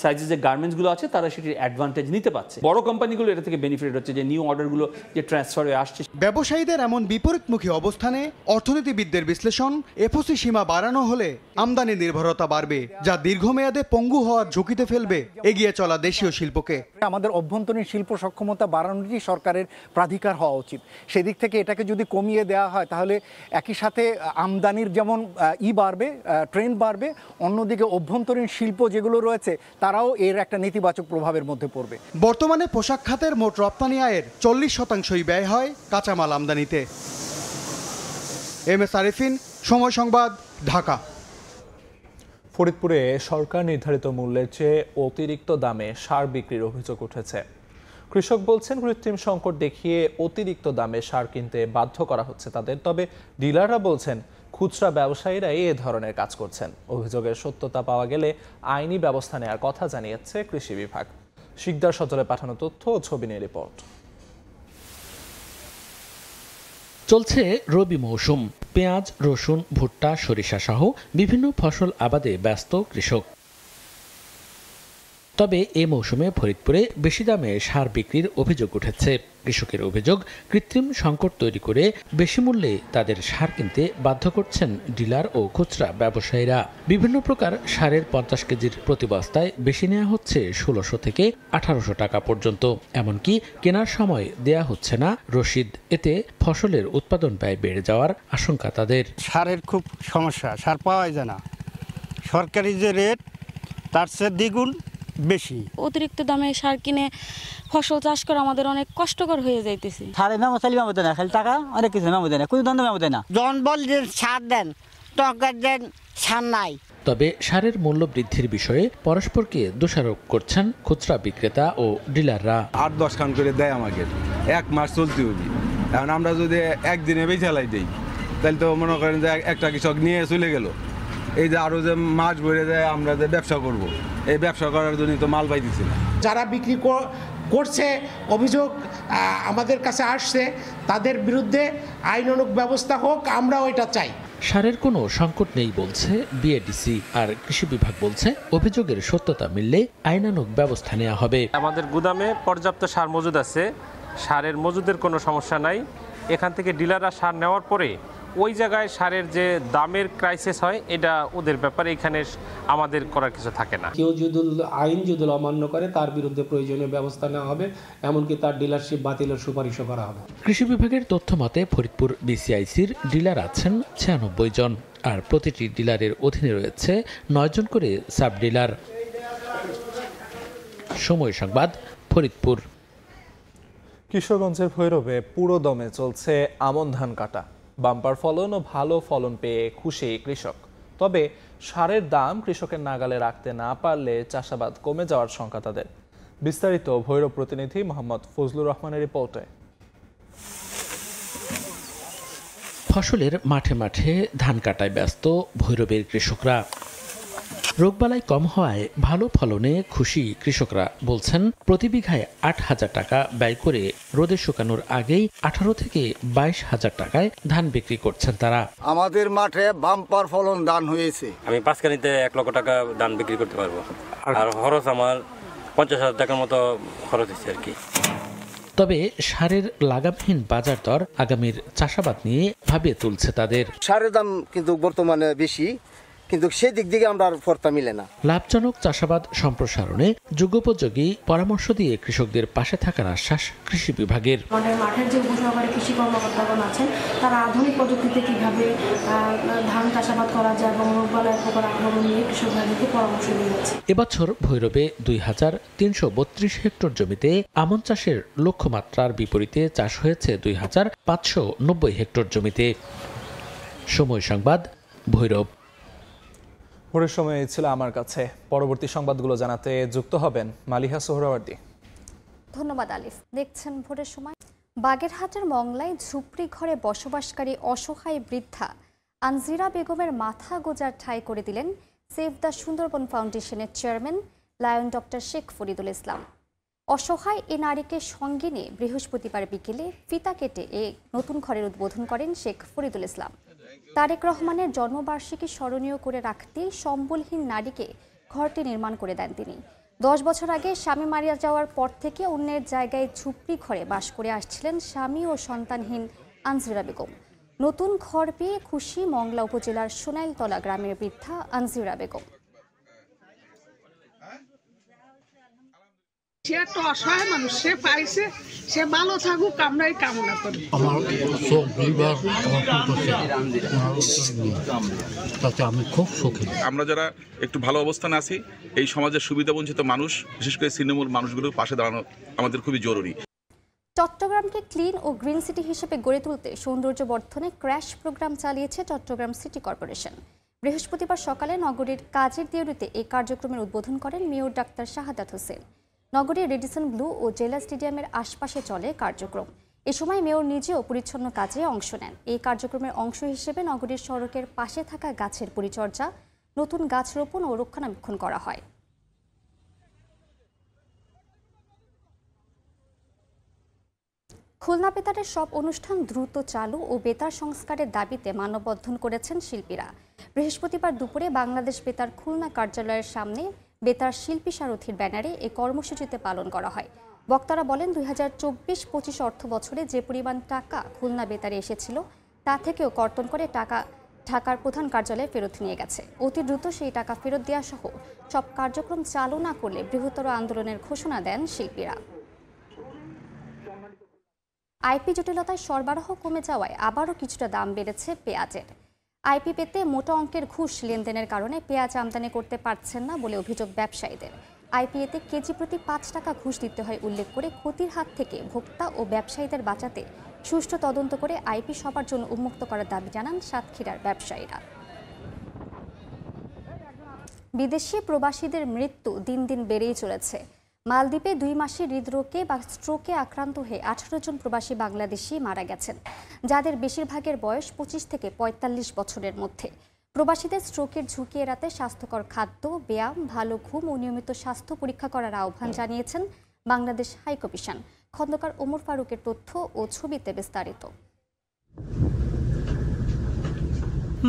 সাইজের যে গার্মেন্টসগুলো আছে তারা সেটির অ্যাডভান্টেজ নিতে পারছে। বড় কোম্পানিগুলো এটা থেকে বেনিফিট হচ্ছে যে নিউ অর্ডারগুলো যে ট্রান্সফার হয়ে আসছে। ব্যবসায়ীদের এমন বিপরীতমুখী অবস্থানে অর্থনীতিবিদদের বিশ্লেষণ, এফওসি সীমা বাড়ানো হলে আমদানি নির্ভরতা বাড়বে, যা দীর্ঘমেয়াদে পঙ্গু হওয়ার ঝুঁকিতে ফেলবে এগিয়ে চলা দেশীয় শিল্পকে। আমাদের অভ্যন্তরীণ শিল্প সক্ষমতা বাড়ানোটি সরকারের প্রাধিকার হওয়া উচিত। সেদিক থেকে এটাকে যদি কমিয়ে দেওয়া হয় তাহলে একই সাথে আমদানির যেমন বাড়বে, ট্রেন্ড বাড়বে, অন্যদিকে অভ্যন্তরীণ শিল্প যেগুলো রয়েছে তারাও এর একটা নেতিবাচক প্রভাবের মধ্যে পড়বে। বর্তমানে পোশাক খাতের মোট রপ্তানি আয়ের 40% ব্যয় হয় কাঁচামাল আমদানিতে। এম এস আরিফিন, সময় সংবাদ, ঢাকা। ফরিদপুরে সরকার নির্ধারিত মূল্যের চেয়ে অতিরিক্ত দামে সার বিক্রির অভিযোগ উঠেছে। কৃষক বলছেন কৃত্রিম সংকট দেখিয়ে অতিরিক্ত দামে সার কিনতে বাধ্য করা হচ্ছে তাদের। তবে ডিলাররা বলছেন খুচরা ব্যবসায়ীরাই এ ধরনের কাজ করছেন। অভিযোগের সত্যতা পাওয়া গেলে আইনি ব্যবস্থা নেওয়ার কথা জানিয়েছে কৃষি বিভাগ। শিকদার সজলে পাঠানো তথ্য ও ছবি নিয়ে রিপোর্ট। চলছে রবি মৌসুম। পেঁয়াজ, রসুন, ভুট্টা, সরিষা সহ বিভিন্ন ফসল আবাদে ব্যস্ত কৃষক। তবে এ মৌসুমে ফরিদপুরে বেশি দামে সার বিক্রির অভিযোগ উঠেছে। কৃষকের অভিযোগ, কৃত্রিম সংকট তৈরি করে বেশি মূল্যে তাদের সার কিনতে বাধ্য করছেন ডিলার ও খুচরা ব্যবসায়ীরা। বিভিন্ন প্রকার সারের 50 কেজির প্রতি বস্তায় বেশি নেওয়া হচ্ছে 1600 থেকে 1800 টাকা পর্যন্ত। এমনকি কেনার সময় দেয়া হচ্ছে না রসিদ। এতে ফসলের উৎপাদন ব্যয় বেড়ে যাওয়ার আশঙ্কা তাদের। সারের খুব সমস্যা, সার পাওয়া যায় না। সরকারি যে রেট তার চেয়ে দ্বিগুণ বেশি। অতিরিক্ত দামে সার কিনে ফসল চাষ করা আমাদের অনেক কষ্টকর হয়ে যাইতেছে। সারে মেমো চাইলে মেমো দেয় না, খালি টাকা অনেক কিছু মেমো দেয় না, কোনো দাম মেমো দেয় না। জন বল সার দেন, টকার দেন, সার নাই। তবে সারের মূল্য বৃদ্ধির বিষয়ে পরস্পরকে দোষারোপ করছেন খুচরা বিক্রেতা ও ডিলাররা। 8-10 খান করে দেয় আমাকে, এক মাস চলতে হবে। এখন আমরা যদি একদিনে বেচালাই দিই তাহলে তো মনে করেন যে একটা কৃষক নিয়ে চলে গেল, এই যে আরো যে মাছ ভরে যায় আমরা যে ব্যবসা করব, এই ব্যবসা করার জন্য তো মাল পাইতেছি না। যারা বিক্রি করছে অভিযোগ আমাদের কাছে আসছে, তাদের বিরুদ্ধে আইনানুগ ব্যবস্থা হোক, আমরাও এটা চাই। সারের কোনো সংকট নেই বলছে বিএডিসি, আর কৃষি বিভাগ বলছে অভিযোগের সত্যতা মিললে আইনানুগ ব্যবস্থা নেওয়া হবে। আমাদের গুদামে পর্যাপ্ত সার মজুদ আছে, সারের মজুদের কোনো সমস্যা নাই। এখান থেকে ডিলাররা সার নেওয়ার পরে ওই জায়গায় সারের যে দামের ক্রাইসিস হয় এটা ওদের ব্যাপারে, এখানে আমাদের করার কিছু থাকে না। কেউ যদি আইন যদি অমান্য করে তার বিরুদ্ধে প্রয়োজনীয় ব্যবস্থা নেওয়া হবে, এমনকি তার ডিলারশিপ বাতিলের সুপারিশও করা হবে। কৃষি বিভাগের তথ্য মতে ফরিদপুর বিসিআইসির ডিলার আছেন 96 জন, আর প্রতিটি ডিলারের অধীনে রয়েছে 9 জন করে সাব ডিলার। সময় সংবাদ, ফরিদপুর। কিশোরগঞ্জের ভৈরবে পুরো দমে চলছে আমন ধান কাটা। বাম্পার ফলন ও ভালো ফলন পেয়ে খুশি কৃষক। তবে সারের দাম কৃষকের নাগালে রাখতে না পারলে চাষাবাদ কমে যাওয়ার শঙ্কা তাদের। বিস্তারিত ভৈরব প্রতিনিধি মোহাম্মদ ফজলুর রহমানের রিপোর্টে। ফসলের মাঠে মাঠে ধান কাটায় ব্যস্ত ভৈরবের কৃষকরা। রোগবালাই কম হওয়ায় ভালো ফলনে খুশি কৃষকরা বলছেন প্রতি বিঘায় 8,000 টাকা ব্যয় করে রোদে শুকানোর আগেই 18 থেকে 22,000 টাকায় ধান বিক্রি করছেন তারা। আমাদের মাঠে বাম্পার ফলন ধান হয়েছে। আমি 5 কানিতে 1 লক্ষ টাকা ধান বিক্রি করতে পারবো, আর খরচ আমার 50,000 টাকার মতো খরচ হচ্ছে আর কি। তবে সারের লাগামহীন বাজার দর আগামীর চাষাবাদ নিয়ে ভাবিয়ে তুলছে তাদের। সারের দাম কিন্তু বর্তমানে বেশি, কিন্তু সেই দিক থেকে আমরা আর ফর্তা মিলে না। লাভজনক চাষাবাদ সম্প্রসারণে যুগোপযোগী পরামর্শ দিয়ে কৃষকদের পাশে থাকার আশ্বাস কৃষি বিভাগের। আমাদের মাঠের যে উপসহকারী কৃষি কর্মকর্তাগণ আছেন তারা আধুনিক পদ্ধতিতে কিভাবে ধান চাষাবাদ করা যায় এবং রোগবালাই পোকার আক্রমণ নিয়ে কৃষকদেরকে পরামর্শ দিয়ে যাচ্ছে। এবছর ভৈরবে 2332 হেক্টর জমিতে আমন চাষের লক্ষ্যমাত্রার বিপরীতে চাষ হয়েছে 2590 হেক্টর জমিতে। সময় সংবাদ, ভৈরব। ভোরের সময় ছিল আমার কাছে। পরবর্তী সংবাদগুলো জানাতে যুক্ত হবেন মালিহা সোহরাওয়ার্দী। ধন্যবাদ আলিফ। দেখছেন ভোরের সময়। বাগেরহাটের মংলায় ঝুপড়ি ঘরে বসবাসকারী অসহায় বৃদ্ধা আনজিরা বেগমের মাথা গোজার ঠাঁই করে দিলেন সেভ দ্য সুন্দরবন ফাউন্ডেশনের chairman lion doctor Sheikh Faridul Islam. অসহায় এ নারীকে সঙ্গে নিয়ে বৃহস্পতিবার বিকেলে ফিতা কেটে এ নতুন ঘরের উদ্বোধন করেন শেখ ফরিদুল ইসলাম। তারেক রহমানের জন্মবার্ষিকী স্মরণীয় করে রাখতে সম্বলহীন নারীকে ঘরটি নির্মাণ করে দেন তিনি। 10 বছর আগে স্বামী মারা যাওয়ার পর থেকে অন্যের জায়গায় ঝুপড়ি ঘরে বাস করে আসছিলেন স্বামী ও সন্তানহীন আনজিরা বেগম। নতুন ঘর পেয়ে খুশি মংলা উপজেলার সোনাইলতলা গ্রামের বৃদ্ধা আনজিরা বেগম। সে একটা অসহায় মানুষ, সে পাইছে, সে ভালো থাকুক আমরাই কামনা করি। আমি খুব সুখী। আমরা যারা একটু ভালো অবস্থানে আছি, এই সমাজের সুবিধা বঞ্চিত মানুষ, বিশেষ করে তৃণমূল মানুষগুলোর পাশে দাঁড়ানো আমাদের খুবই জরুরি। চট্টগ্রামকে ক্লিন ও গ্রিন সিটি হিসেবে গড়ে তুলতে সৌন্দর্য বর্ধনে ক্র্যাশ প্রোগ্রাম চালিয়েছে চট্টগ্রাম সিটি কর্পোরেশন। বৃহস্পতিবার সকালে নগরীর কাজের দিউরিতে এই কার্যক্রমের উদ্বোধন করেন মেয়র ডাক্তার শাহাদাত হোসেন। নগরীর রেডিসন ব্লু ও জেলা স্টেডিয়ামের আশপাশে চলে কার্যক্রম। এ সময় মেয়র নিজেও পরিচ্ছন্ন কাজে অংশ নেন। এই কার্যক্রমের অংশ হিসেবে নগরীর সড়কের পাশে থাকা গাছের পরিচর্যা, নতুন গাছ রোপণ ও রক্ষণাবেক্ষণ করা হয়। খুলনা বেতারের সব অনুষ্ঠান দ্রুত চালু ও বেতার সংস্কারের দাবিতে মানববন্ধন করেছেন শিল্পীরা। বৃহস্পতিবার দুপুরে বাংলাদেশ বেতার খুলনা কার্যালয়ের সামনে বেতার শিল্পী সারথীর ব্যানারে এই কর্মসূচিতে পালন করা হয়। বক্তারা বলেন 2024-25 অর্থ বছরে যে পরিমাণ টাকা খুলনা বেতারে এসেছিল তা থেকেও কর্তন করে টাকা ঢাকার প্রধান কার্যালয়ে ফেরত নিয়ে গেছে। অতি দ্রুত সেই টাকা ফেরত দেওয়া সহ সব কার্যক্রম চালু না করলে বৃহত্তর আন্দোলনের ঘোষণা দেন শিল্পীরা। আইপি জটিলতায় সরবরাহ কমে যাওয়ায় আবারও কিছুটা দাম বেড়েছে পেঁয়াজের। আইপি পেতে মোটা অঙ্কের ঘুষ লেনদেনের কারণে পেঁয়াজ আমদানি করতে পারছেন না বলে অভিযোগ ব্যবসায়ীদের। আইপিএতে কেজি প্রতি 5 টাকা ঘুষ দিতে হয় উল্লেখ করে ক্ষতির হাত থেকে ভোক্তা ও ব্যবসায়ীদের বাঁচাতে সুষ্ঠু তদন্ত করে আইপি সবার জন্য উন্মুক্ত করার দাবি জানান সাতক্ষীরার ব্যবসায়ীরা। বিদেশি প্রবাসীদের মৃত্যু দিন দিন বেড়েই চলেছে। মালদ্বীপে 2 মাসে হৃদরোগে বা স্ট্রোকে আক্রান্ত হয়ে 18 জন প্রবাসী বাংলাদেশি মারা গেছেন, যাদের বেশিরভাগের বয়স 25 থেকে 45 বছরের মধ্যে। প্রবাসীদের স্ট্রোকের ঝুঁকি এড়াতে স্বাস্থ্যকর খাদ্য, ব্যায়াম, ভালো ঘুম ও নিয়মিত স্বাস্থ্য পরীক্ষা করার আহ্বান জানিয়েছেন বাংলাদেশ হাইকমিশন। খন্দকার ওমর ফারুকের তথ্য ও ছবিতে বিস্তারিত।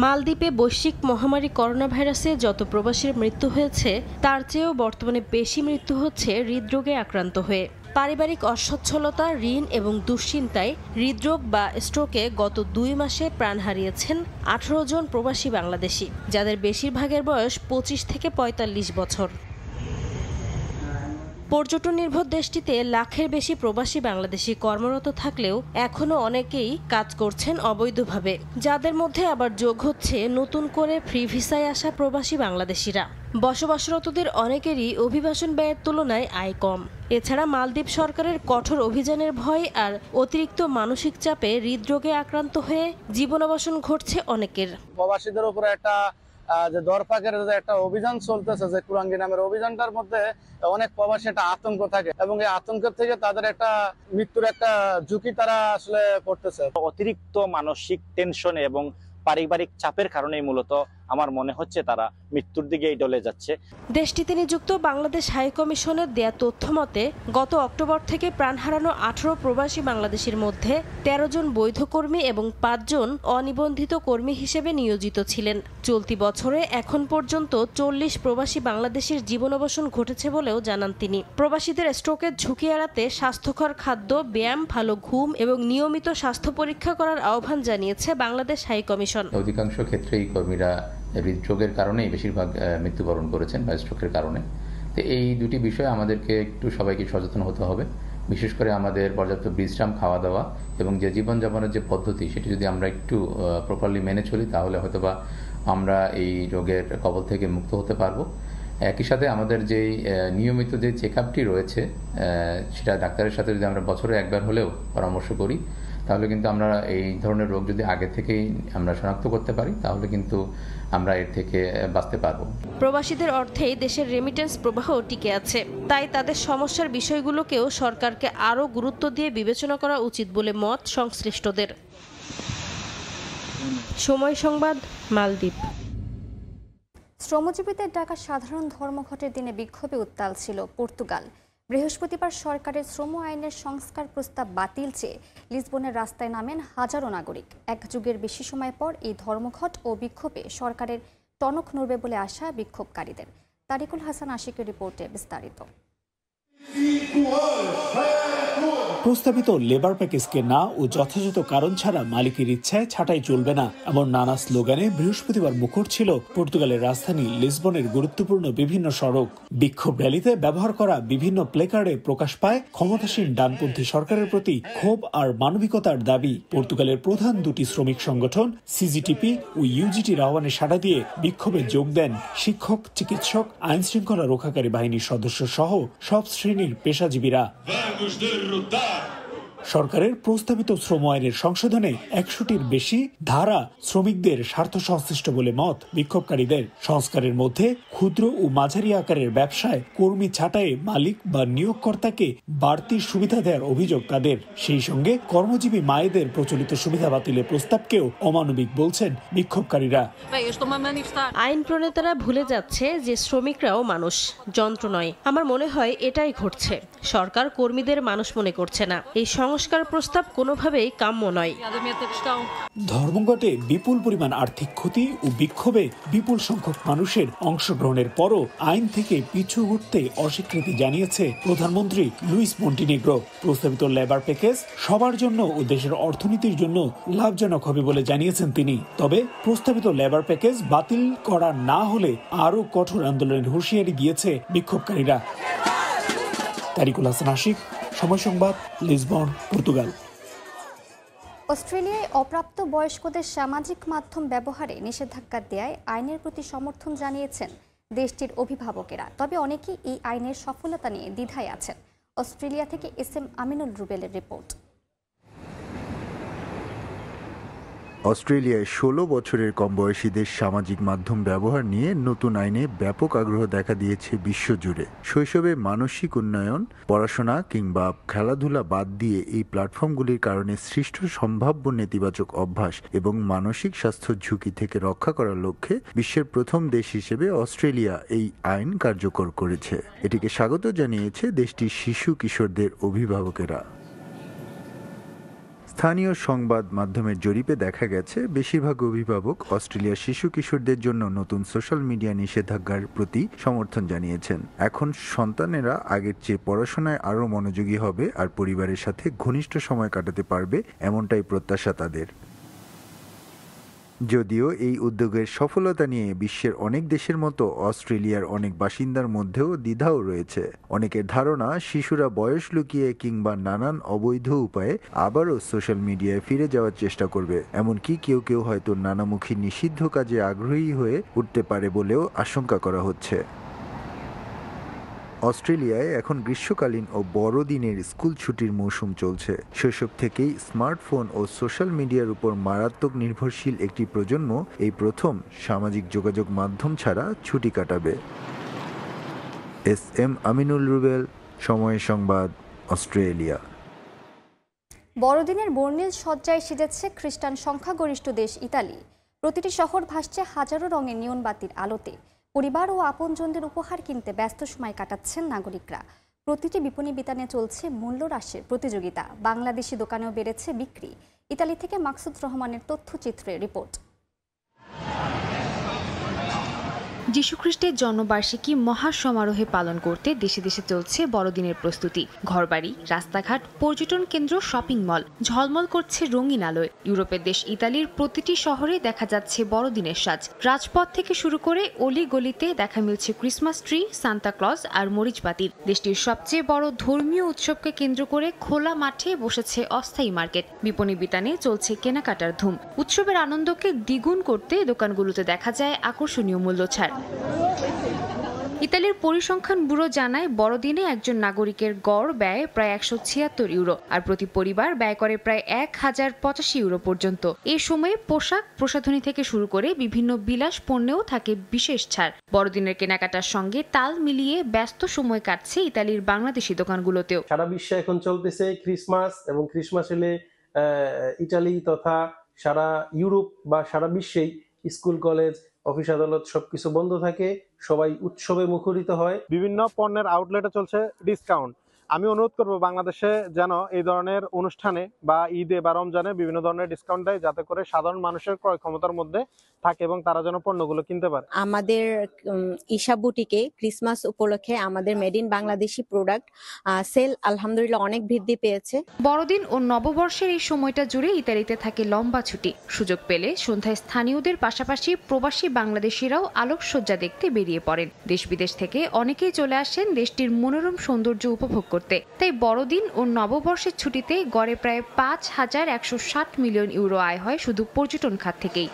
মালদ্বীপে বৈশ্বিক মহামারী করোনা ভাইরাসে যত প্রবাসীর মৃত্যু হয়েছে তার চেয়েও বর্তমানে বেশি মৃত্যু হচ্ছে হৃদরোগে আক্রান্ত হয়ে। পারিবারিক অসচ্ছলতা, ঋণ এবং দুশ্চিন্তায় হৃদরোগ বা স্ট্রোকে গত 2 মাসে প্রাণ হারিয়েছেন 18 জন প্রবাসী বাংলাদেশি, যাদের বেশিরভাগের বয়স 25 থেকে 45 বছর। পর্যটন নির্ভর দেশটিতে লাখের বেশি প্রবাসী বাংলাদেশি কর্মরত থাকলেও এখনও অনেকেই কাজ করছেন অবৈধভাবে, যাদের মধ্যে আবার যোগ হচ্ছে নতুন করে ফ্রি ভিসায় আসা প্রবাসী বাংলাদেশিরা। বসবাসরতদের অনেকেরই অভিবাসন ব্যয়ের তুলনায় আয় কম। এছাড়া মালদ্বীপ সরকারের কঠোর অভিযানের ভয় আর অতিরিক্ত মানসিক চাপে হৃদরোগে আক্রান্ত হয়ে জীবনাবসান ঘটছে অনেকের। প্রবাসীদের উপরে একটা যে দরপাকের যে একটা অভিযান চলতেছে, যে কুরাঙ্গি নামের অভিযানটার মধ্যে অনেক প্রবাসী একটা আতঙ্ক থাকে এবং এই আতঙ্কের থেকে তাদের একটা মৃত্যুর একটা ঝুঁকি তারা আসলে পড়তেছে। অতিরিক্ত মানসিক টেনশন এবং পারিবারিক চাপের কারণেই মূলত আমার মনে হচ্ছে তারা মৃত্যুর দিকে ডলে যাচ্ছে। দেশটিতে নিযুক্ত বাংলাদেশ হাইকমিশনের দেয়া তথ্য মতে গত অক্টোবর থেকে প্রাণ হারানো 18 প্রবাসী বাংলাদেশের মধ্যে 13 জন বৈধ কর্মী এবং 5 জন অনিবন্ধিত কর্মী হিসেবে নিয়োজিত ছিলেন। চলতি বছরে এখন পর্যন্ত 40 প্রবাসী বাংলাদেশের জীবনাবসান ঘটেছে বলেও জানান তিনি। প্রবাসীদের স্ট্রোকের ঝুঁকি এড়াতে স্বাস্থ্যকর খাদ্য, ব্যায়াম, ভালো ঘুম এবং নিয়মিত স্বাস্থ্য পরীক্ষা করার আহ্বান জানিয়েছে বাংলাদেশ হাইকমিশন। অধিকাংশ ক্ষেত্রেই কর্মীরা হৃদরোগের কারণেই বেশিরভাগ মৃত্যুবরণ করেছেন বা স্ট্রোকের কারণে। তো এই দুটি বিষয়ে আমাদেরকে একটু সবাইকে সচেতন হতে হবে, বিশেষ করে আমাদের পর্যাপ্ত বিশ্রাম, খাওয়া দাওয়া এবং যে জীবনযাপনের যে পদ্ধতি সেটি যদি আমরা একটু প্রপারলি মেনে চলি তাহলে হয়তোবা আমরা এই রোগের কবল থেকে মুক্ত হতে পারবো। একই সাথে আমাদের যেই নিয়মিত যে চেক আপটি রয়েছে সেটা ডাক্তারের সাথে যদি আমরা বছরে একবার হলেও পরামর্শ করি তাহলে কিন্তু আমরা এই ধরনের রোগ যদি আগে থেকেই আমরা শনাক্ত করতে পারি তাহলে কিন্তু আমরা এর থেকে বাঁচতে পারবো। প্রবাসীদের অর্থেই দেশের রেমিটেন্স প্রবাহ টিকে আছে, তাই তাদের সমস্যার বিষয়গুলোকেও সরকারকে আরও গুরুত্ব দিয়ে বিবেচনা করা উচিত বলে মত সংশ্লিষ্টদের। সময় সংবাদ, মালদ্বীপ। শ্রমজীবীদের ডাকা সাধারণ ধর্মঘটের দিনে বিক্ষোভে উত্তাল ছিল পর্তুগাল। বৃহস্পতিবার সরকারের শ্রম আইনের সংস্কার প্রস্তাব বাতিল চেয়ে লিসবনের রাস্তায় নামেন হাজারো নাগরিক। এক যুগের বেশি সময় পর এই ধর্মঘট ও বিক্ষোভে সরকারের টনক নড়বে বলে আশা বিক্ষোভকারীদের। তারিকুল হাসান আশিকের রিপোর্টে বিস্তারিত। প্রস্তাবিত লেবার প্যাকেজকে না ও যথাযথ কারণ ছাড়া মালিকের ইচ্ছায় ছাঁটাই চলবে না এমন নানা স্লোগানে বৃহস্পতিবার মুখর ছিল পর্তুগালের রাজধানী লিসবনের গুরুত্বপূর্ণ বিভিন্ন সড়ক। বিক্ষোভ র্যালিতে ব্যবহার করা বিভিন্ন প্লেকার্ডে প্রকাশ পায় ক্ষমতাসীন ডানপন্থী সরকারের প্রতি ক্ষোভ আর মানবিকতার দাবি। পর্তুগালের প্রধান দুটি শ্রমিক সংগঠন সিজিটিপি ও ইউজিটির আহ্বানে সাড়া দিয়ে বিক্ষোভে যোগ দেন শিক্ষক, চিকিৎসক, আইন শৃঙ্খলা রক্ষাকারী বাহিনীর সদস্য সহ সব শ্রেণীর পেশাজীবীরা। সরকারের প্রস্তাবিত শ্রম আইনের সংশোধনে 100টির বেশি ধারা শ্রমিকদের স্বার্থ সংশ্লিষ্ট বলে মত বিক্ষোভকারীদের। সংস্কারের মধ্যে ক্ষুদ্র ও মাঝারি আকারের ব্যবসায় কর্মী ছাঁটাইয়ে মালিক বা নিয়োগকর্তাকে বাড়তি সুবিধা দেওয়ার অভিযোগ তাদের। সেই সঙ্গে কর্মজীবী মায়েদের প্রচলিত সুবিধা বাতিলের প্রস্তাবকেও অমানবিক বলছেন বিক্ষোভকারীরা। আইন প্রণেতারা ভুলে যাচ্ছে যে শ্রমিকরাও মানুষ, যন্ত্র নয়। আমার মনে হয় এটাই ঘটছে। সরকার কর্মীদের মানুষ মনে করছে না। এই সংস্কার প্রস্তাব কোনোভাবেই কাম্য নয়। ধর্মঘটে বিপুল পরিমাণ আর্থিক ক্ষতি ও বিক্ষোভে বিপুল সংখ্যক মানুষের অংশগ্রহণের পরও আইন থেকে পিছু হটতে অস্বীকৃতি জানিয়েছে প্রধানমন্ত্রী লুইস মন্টিনেগ্রো। প্রস্তাবিত লেবার প্যাকেজ সবার জন্য ও দেশের অর্থনীতির জন্য লাভজনক হবে বলে জানিয়েছেন তিনি। তবে প্রস্তাবিত লেবার প্যাকেজ বাতিল করা না হলে আরও কঠোর আন্দোলনের হুঁশিয়ারি দিয়েছে বিক্ষোভকারীরা। তারিকুল হাসান আশিক, সময় সংবাদ, লিসবন, পর্তুগাল। অস্ট্রেলিয়ায় অপ্রাপ্ত বয়স্কদের সামাজিক মাধ্যম ব্যবহারে নিষেধাজ্ঞা দেয়ায় আইনের প্রতি সমর্থন জানিয়েছেন দেশটির অভিভাবকেরা। তবে অনেকেই এই আইনের সফলতা নিয়ে দ্বিধায় আছেন। অস্ট্রেলিয়া থেকে SM আমিনুল রুবেলের রিপোর্ট। অস্ট্রেলিয়ায় 16 বছরের কম বয়সীদের সামাজিক মাধ্যম ব্যবহার নিয়ে নতুন আইনে ব্যাপক আগ্রহ দেখা দিয়েছে বিশ্বজুড়ে। শৈশবে মানসিক উন্নয়ন, পড়াশোনা কিংবা খেলাধুলা বাদ দিয়ে এই প্ল্যাটফর্মগুলির কারণে সৃষ্ট সম্ভাব্য নেতিবাচক অভ্যাস এবং মানসিক স্বাস্থ্য ঝুঁকি থেকে রক্ষা করার লক্ষ্যে বিশ্বের প্রথম দেশ হিসেবে অস্ট্রেলিয়া এই আইন কার্যকর করেছে। এটিকে স্বাগত জানিয়েছে দেশটির শিশু কিশোরদের অভিভাবকেরা। স্থানীয় সংবাদ মাধ্যমের জরিপে দেখা গেছে বেশিরভাগ অভিভাবক অস্ট্রেলিয়ার শিশু কিশোরদের জন্য নতুন সোশ্যাল মিডিয়া নিষেধাজ্ঞার প্রতি সমর্থন জানিয়েছেন। এখন সন্তানেরা আগের চেয়ে পড়াশোনায় আরও মনোযোগী হবে আর পরিবারের সাথে ঘনিষ্ঠ সময় কাটাতে পারবে, এমনটাই প্রত্যাশা তাদের। যদিও এই উদ্যোগের সফলতা নিয়ে বিশ্বের অনেক দেশের মতো অস্ট্রেলিয়ার অনেক বাসিন্দার মধ্যেও দ্বিধাও রয়েছে। অনেকের ধারণা শিশুরা বয়স লুকিয়ে কিংবা নানান অবৈধ উপায়ে আবারও সোশ্যাল মিডিয়ায় ফিরে যাওয়ার চেষ্টা করবে। এমনকি কেউ কেউ হয়তো নানামুখী নিষিদ্ধ কাজে আগ্রহী হয়ে উঠতে পারে বলেও আশঙ্কা করা হচ্ছে। অস্ট্রেলিয়ায় এখন গ্রীষ্মকালীন ও বড়দিনের স্কুল ছুটির মৌসুম চলছে। শৈশব থেকেই স্মার্টফোন ও সোশ্যাল মিডিয়ার উপর মারাত্মক নির্ভরশীল একটি প্রজন্ম এই প্রথম সামাজিক যোগাযোগ মাধ্যম ছাড়া ছুটি কাটাবে। SM আমিনুল রুবেল, সময় সংবাদ, অস্ট্রেলিয়া। বড়দিনের বর্ণিল সজ্জায় সেজেছে খ্রিস্টান সংখ্যাগরিষ্ঠ দেশ ইতালি। প্রতিটি শহর ভাসছে হাজারো রঙের নিয়ন বাতির আলোতে। পরিবার ও আপনজনদের উপহার কিনতে ব্যস্ত সময় কাটাচ্ছেন নাগরিকরা। প্রতিটি বিপণী বিতানে চলছে মূল্য হ্রাসের প্রতিযোগিতা। বাংলাদেশি দোকানেও বেড়েছে বিক্রি। ইতালি থেকে মাকসুদ রহমানের তথ্যচিত্রের রিপোর্ট। যীশুখ্রিস্টের জন্মবার্ষিকী মহাসমারোহে পালন করতে দেশে দেশে চলছে বড়দিনের প্রস্তুতি। ঘরবাড়ি, রাস্তাঘাট, পর্যটন কেন্দ্র, শপিং মল ঝলমল করছে রঙিন আলোয়। ইউরোপের দেশ ইতালির প্রতিটি শহরে দেখা যাচ্ছে বড়দিনের সাজ। রাজপথ থেকে শুরু করে অলি গলিতে দেখা মিলছে ক্রিসমাস ট্রি, সান্তা ক্লজ আর মরিচবাতির। দেশটির সবচেয়ে বড় ধর্মীয় উৎসবকে কেন্দ্র করে খোলা মাঠে বসেছে অস্থায়ী মার্কেট। বিপণী বিতানে চলছে কেনাকাটার ধুম। উৎসবের আনন্দকে দ্বিগুণ করতে দোকানগুলোতে দেখা যায় আকর্ষণীয় মূল্য ছাড়। ইতালির পরিসংখ্যান ব্যুরো জানায় বড়দিনে একজন নাগরিকের গড় ব্যয় প্রায় 176 ইউরো, আর প্রতি পরিবার ব্যয় করে প্রায় 1085 ইউরো পর্যন্ত। এই সময়ে পোশাক, প্রসাধনী থেকে শুরু করে বিভিন্ন বিলাস পণ্যেও থাকে বিশেষ ছাড়। বড়দিনের কেনাকাটার সঙ্গে তাল মিলিয়ে ব্যস্ত সময় কাটছে ইতালির বাংলাদেশি দোকানগুলোতেও। সারা বিশ্বে এখন চলতেছে ক্রিসমাস, এবং ক্রিসমাস হলে ইতালি তথা সারা ইউরোপ বা সারা বিশ্বেই স্কুল, কলেজ, অফিস, আদালত সবকিছু বন্ধ থাকে, সবাই উৎসবে মুখরিত হয়। বিভিন্ন পণ্যের আউটলেটে চলছে ডিসকাউন্ট। আমি অনুরোধ করব বাংলাদেশে যেন এই ধরনের অনুষ্ঠানে বা ঈদে বা রমজানে বিভিন্ন ধরনের ডিসকাউন্ট দেয়, যাতে করে সাধারণ মানুষের ক্রয় ক্ষমতার মধ্যে থাকে এবং তারা যেন পণ্যগুলো কিনতে পারে। আমাদের ঈশা বুটিকে ক্রিসমাস উপলক্ষে আমাদের made in Bangladeshi product sale আলহামদুলিল্লাহ অনেক বৃদ্ধি পেয়েছে। বড়দিন ও নববর্ষের এই সময়টা জুড়ে ইতালিতে থাকে লম্বা ছুটি। সুযোগ পেলে সন্ধ্যায় স্থানীয়দের পাশাপাশি প্রবাসী বাংলাদেশিরাও আলোকসজ্জা দেখতে বেরিয়ে পড়েন। দেশ বিদেশ থেকে অনেকেই চলে আসেন দেশটির মনোরম সৌন্দর্য উপভোগ করতে। তাই বড়দিন ও নববর্ষের ছুটিতে গড়ে প্রায় 5160 মিলিয়ন ইউরো আয় হয় শুধু পর্যটন খাত থেকেই।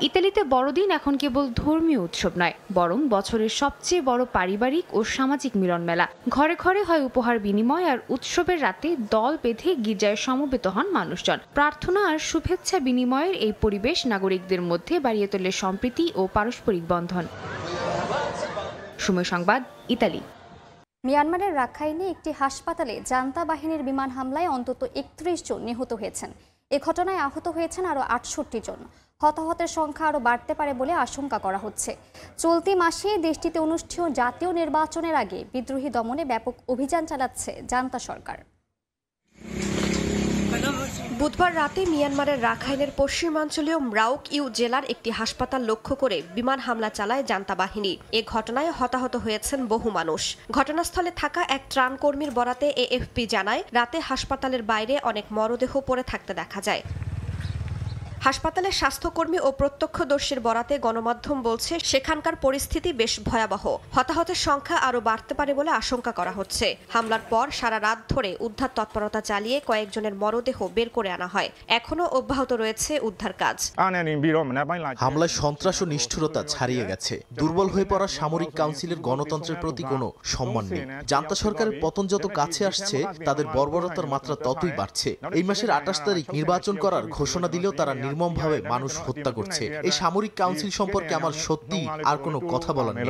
ইতালিতে বড়দিন এখন কেবল ধর্মীয় উৎসব নয়, বরং বছরের সবচেয়ে বড় পারিবারিক ও সামাজিক মিলন মেলা। ঘরে ঘরে হয় উপহার বিনিময়, আর উৎসবের রাতে দল বেঁধে গির্জায় সমবেত হন মানুষজন। প্রার্থনা আর শুভেচ্ছা বিনিময়ের এই পরিবেশ নাগরিকদের মধ্যে বাড়িয়ে তোলে সম্প্রীতি ও পারস্পরিক বন্ধন। সময় সংবাদ, ইতালি। মিয়ানমারের রাখাইনে একটি হাসপাতালে জান্তা বাহিনীর বিমান হামলায় অন্তত 31 জন নিহত হয়েছেন। এ ঘটনায় আহত হয়েছেন আরও 68 জন। হতাহতের সংখ্যা আরও বাড়তে পারে বলে আশঙ্কা করা হচ্ছে। চলতি মাসে দেশটিতে অনুষ্ঠেয় জাতীয় নির্বাচনের আগে বিদ্রোহী দমনে ব্যাপক অভিযান চালাচ্ছে জান্তা সরকার। বুধবার রাতে মিয়ানমারের রাখাইনের পশ্চিমাঞ্চলীয় মরাওক ইউ জেলার একটি হাসপাতাল লক্ষ্য করে বিমান হামলা চালায় জান্তা বাহিনী। এ ঘটনায় হতাহত হয়েছেন বহু মানুষ। ঘটনাস্থলে থাকা এক ত্রাণকর্মীর বরাতে এএফপি জানায়, রাতে হাসপাতালের বাইরে অনেক মরদেহ পড়ে থাকতে দেখা যায়। হাসপাতালের স্বাস্থ্যকর্মী ও প্রত্যক্ষদর্শীর বরাতে গণমাধ্যম বলছে, সেখানকার পরিস্থিতি বেশ ভয়াবহ। হতাহতের সংখ্যা আরও বাড়তে পারে বলে আশঙ্কা করা হচ্ছে। হামলার পর সারা রাত ধরে উদ্ধার তৎপরতা চালিয়ে কয়েকজনের মরদেহ বের করে আনা হয়। এখনও অব্যাহত রয়েছে উদ্ধার কাজ। হামলায় সন্ত্রাস ও নিষ্ঠুরতা ছাড়িয়ে গেছে। দুর্বল হয়ে পড়া সামরিক কাউন্সিলের গণতন্ত্রের প্রতি কোনো সম্মান নেই। জান্তা সরকারের পতন যত কাছে আসছে, তাদের বর্বরতার মাত্রা ততই বাড়ছে। এই মাসের 28 তারিখ নির্বাচন করার ঘোষণা দিলেও তারা নির্মমভাবে মানুষ হত্যা করছে। এই সামরিক কাউন্সিল সম্পর্কে আমার সত্যি আর কোনো কথা বলার নেই।